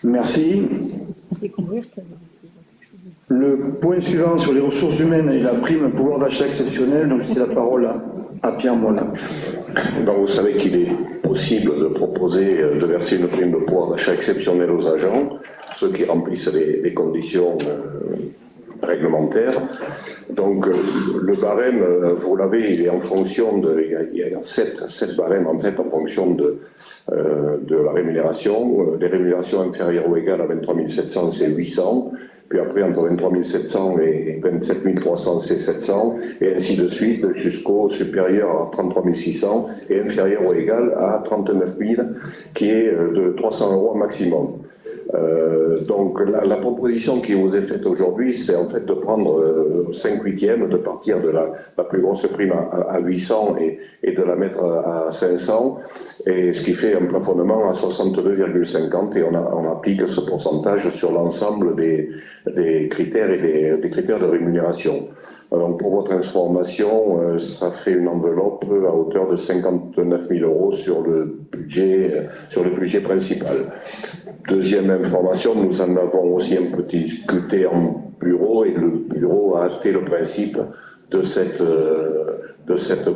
Merci. Le point suivant sur les ressources humaines et la prime pouvoir d'achat exceptionnel, donc c'est la parole à Pierre Mollin. Donc vous savez qu'il est possible de proposer de verser une prime de pouvoir d'achat exceptionnelle aux agents, ceux qui remplissent les conditions réglementaires. Donc le barème, vous l'avez, il est en fonction de, il y a 7 barèmes en fait en fonction de la rémunération. Les rémunérations inférieures ou égales à 23 700, c'est 800. Puis après, entre 23 700 et 27 300, c'est 700, et ainsi de suite, jusqu'au supérieur à 33 600, et inférieur ou égal à 39 000, qui est de 300 € maximum. Donc la proposition qui vous est faite aujourd'hui, c'est en fait de prendre 5/8, de partir de la plus grosse prime à 800 et de la mettre à 500, et ce qui fait un plafonnement à 62,50, et on applique ce pourcentage sur l'ensemble des critères et des critères de rémunération. Donc pour votre information, ça fait une enveloppe à hauteur de 59 000 € sur le budget principal. Deuxième information, nous en avons aussi un peu discuté en bureau, et le bureau a acté le principe de cette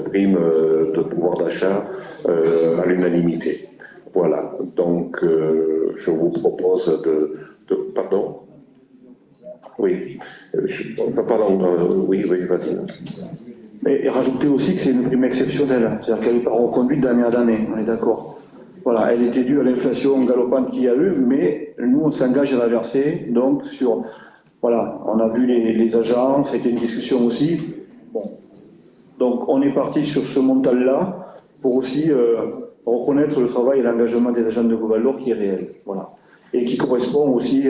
prime de pouvoir d'achat à l'unanimité. Voilà, donc je vous propose de pardon. Oui, oui, vas-y. Et rajouter aussi que c'est une prime exceptionnelle, c'est-à-dire qu'elle n'est pas reconduite d'année en année, on est d'accord. Voilà, elle était due à l'inflation galopante qu'il y a eu, mais nous on s'engage à la verser, donc sur, voilà, on a vu les agents, c'était une discussion aussi. Bon. Donc on est parti sur ce montant-là pour aussi reconnaître le travail et l'engagement des agents de Govaldor qui est réel, voilà. Et qui correspond aussi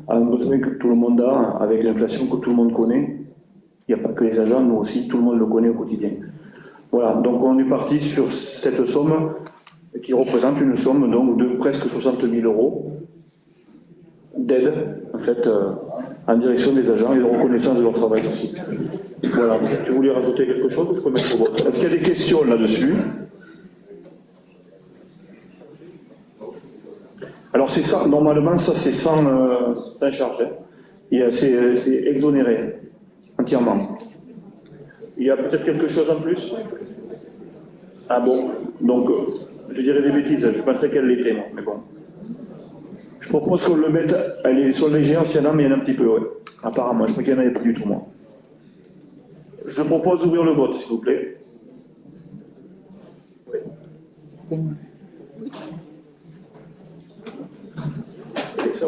à un besoin que tout le monde a, avec l'inflation que tout le monde connaît. Il n'y a pas que les agents, nous aussi, tout le monde le connaît au quotidien. Voilà, donc on est parti sur cette somme qui représente une somme donc de presque 60 000 € d'aide, en fait, en direction des agents et de reconnaissance de leur travail aussi. Voilà, tu voulais rajouter quelque chose ou je peux mettre au vote? Est-ce qu'il y a des questions là-dessus? Alors c'est ça, normalement ça c'est sans charge, hein. C'est exonéré entièrement. Il y a peut-être quelque chose en plus? Ah bon, donc je dirais des bêtises, je pensais qu'elle l'était, moi, mais bon. Je propose qu'on le mette, elle est sur les géants, s'il y en a, mais il y en a un petit peu, ouais. Apparemment, je crois qu'il n'y en avait pas du tout, moi. Je propose d'ouvrir le vote, s'il vous plaît. Oui. Et ça,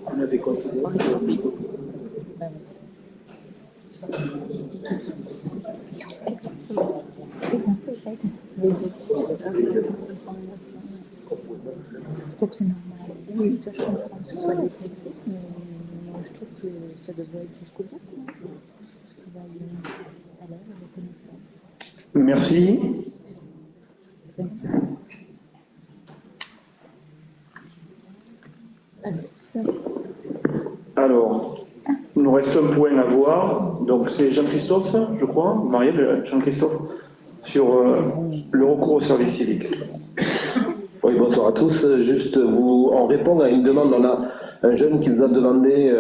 on a des considérations. Donc c'est normal. Oui, ça je comprends que ce soit dépressif, mais moi je trouve que ça devrait être jusqu'au bout. Je travaille salaire et reconnaissance. Merci. Alors, il nous reste reste un point à voir. Donc c'est Jean-Christophe, je crois, Marielle, Jean-Christophe, sur le recours au service civique. Oui, bonsoir à tous. Juste, on répond à une demande. On a un jeune qui nous a demandé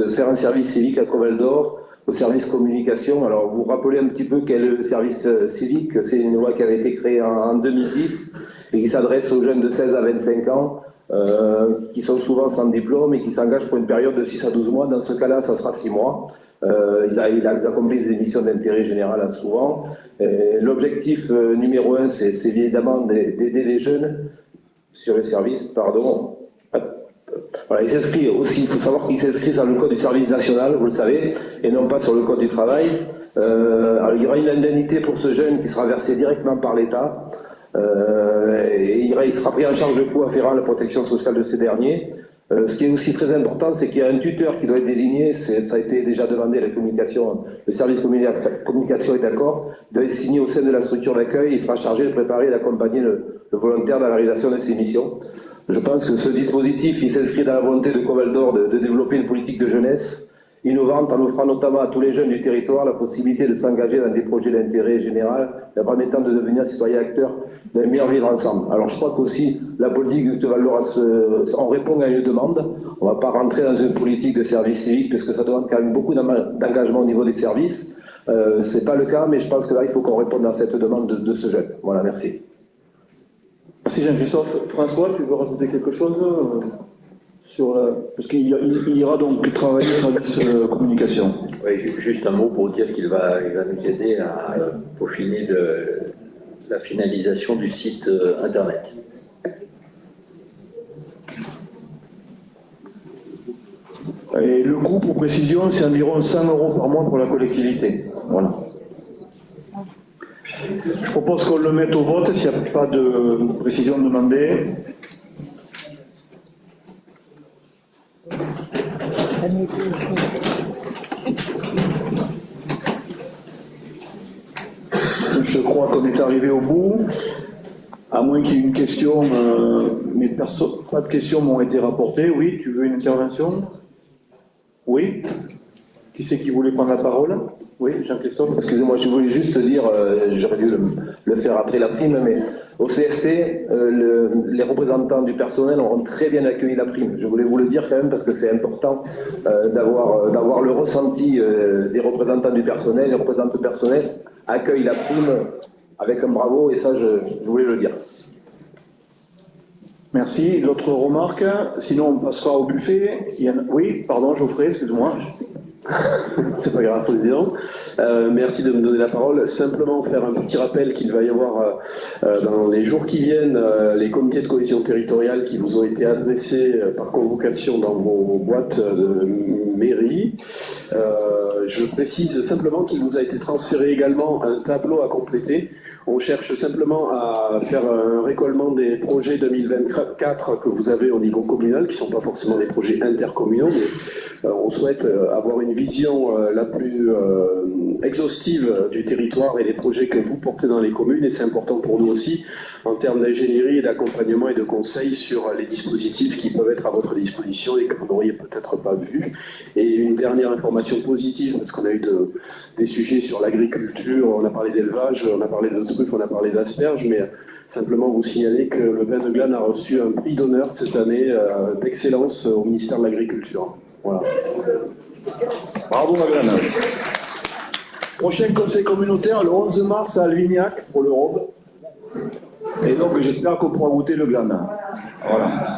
de faire un service civique à Coval d'Or, au service communication. Alors, vous rappelez un petit peu quel est le service civique. C'est une loi qui avait été créée en 2010 et qui s'adresse aux jeunes de 16 à 25 ans qui sont souvent sans diplôme et qui s'engagent pour une période de 6 à 12 mois. Dans ce cas-là, ça sera 6 mois. Ils accomplissent des missions d'intérêt général souvent. L'objectif numéro 1, c'est évidemment d'aider les jeunes sur le service, pardon. Voilà, ils s'inscrivent aussi, il faut savoir qu'ils s'inscrivent dans le code du service national, vous le savez, et non pas sur le code du travail. Alors, il y aura une indemnité pour ce jeune qui sera versée directement par l'État. Et il sera pris en charge de coûts afférents à la protection sociale de ces derniers. Ce qui est aussi très important, c'est qu'il y a un tuteur qui doit être désigné, ça a été déjà demandé à la communication, le service communication est d'accord, il doit être signé au sein de la structure d'accueil, il sera chargé de préparer et d'accompagner le volontaire dans la réalisation de ses missions. Je pense que ce dispositif, il s'inscrit dans la volonté de Coval d'Or de développer une politique de jeunesse innovante en offrant notamment à tous les jeunes du territoire la possibilité de s'engager dans des projets d'intérêt général, leur permettant de devenir citoyens acteurs d'un meilleur vivre ensemble. Alors je crois qu'aussi la politique de Coval d'Or, on répond à une demande. On ne va pas rentrer dans une politique de service civique parce que ça demande quand même beaucoup d'engagement au niveau des services. Ce n'est pas le cas, mais je pense que là il faut qu'on réponde à cette demande de ce jeune. Voilà, merci. Merci Jean-Christophe. François, tu veux rajouter quelque chose parce qu'il ira donc travailler sur la communication. Oui, juste un mot pour dire qu'il va nous aider à peaufiner la finalisation du site internet. Et le coût, pour précision, c'est environ 100 € par mois pour la collectivité. Voilà. Je propose qu'on le mette au vote s'il n'y a pas de précision demandée. Je crois qu'on est arrivé au bout, à moins qu'il y ait une question, mais pas de questions m'ont été rapportées. Oui, tu veux une intervention? Oui. Qui c'est qui voulait prendre la parole? Oui, Jean-Christophe. Excusez-moi, je voulais juste dire, j'aurais dû le faire après la prime, mais au CST, les représentants du personnel ont très bien accueilli la prime. Je voulais vous le dire quand même parce que c'est important d'avoir le ressenti des représentants du personnel. Les représentants du personnel accueillent la prime avec un bravo et ça, je voulais le dire. Merci. L'autre remarque, sinon on passera au buffet. Oui, pardon, Geoffrey, excuse-moi. C'est pas grave, Président. Merci de me donner la parole. Simplement faire un petit rappel qu'il va y avoir dans les jours qui viennent les comités de cohésion territoriale qui vous ont été adressés par convocation dans vos boîtes de mairie. Je précise simplement qu'il vous a été transféré également un tableau à compléter. On cherche simplement à faire un récollement des projets 2024 que vous avez au niveau communal, qui ne sont pas forcément des projets intercommunaux, mais on souhaite avoir une vision la plus exhaustive du territoire et des projets que vous portez dans les communes, et c'est important pour nous aussi en termes d'ingénierie et d'accompagnement et de conseils sur les dispositifs qui peuvent être à votre disposition et que vous n'auriez peut-être pas vu. Et une dernière information positive, parce qu'on a eu des sujets sur l'agriculture, on a parlé d'élevage, on a parlé de truffes, on a parlé d'asperges, mais simplement vous signaler que le vin de Glane a reçu un prix d'honneur cette année d'excellence au ministère de l'Agriculture. Voilà. Bravo à Glane. Prochain conseil communautaire le 11 mars à Alvignac pour l'Europe. Et donc j'espère qu'on pourra goûter le Glane. Voilà.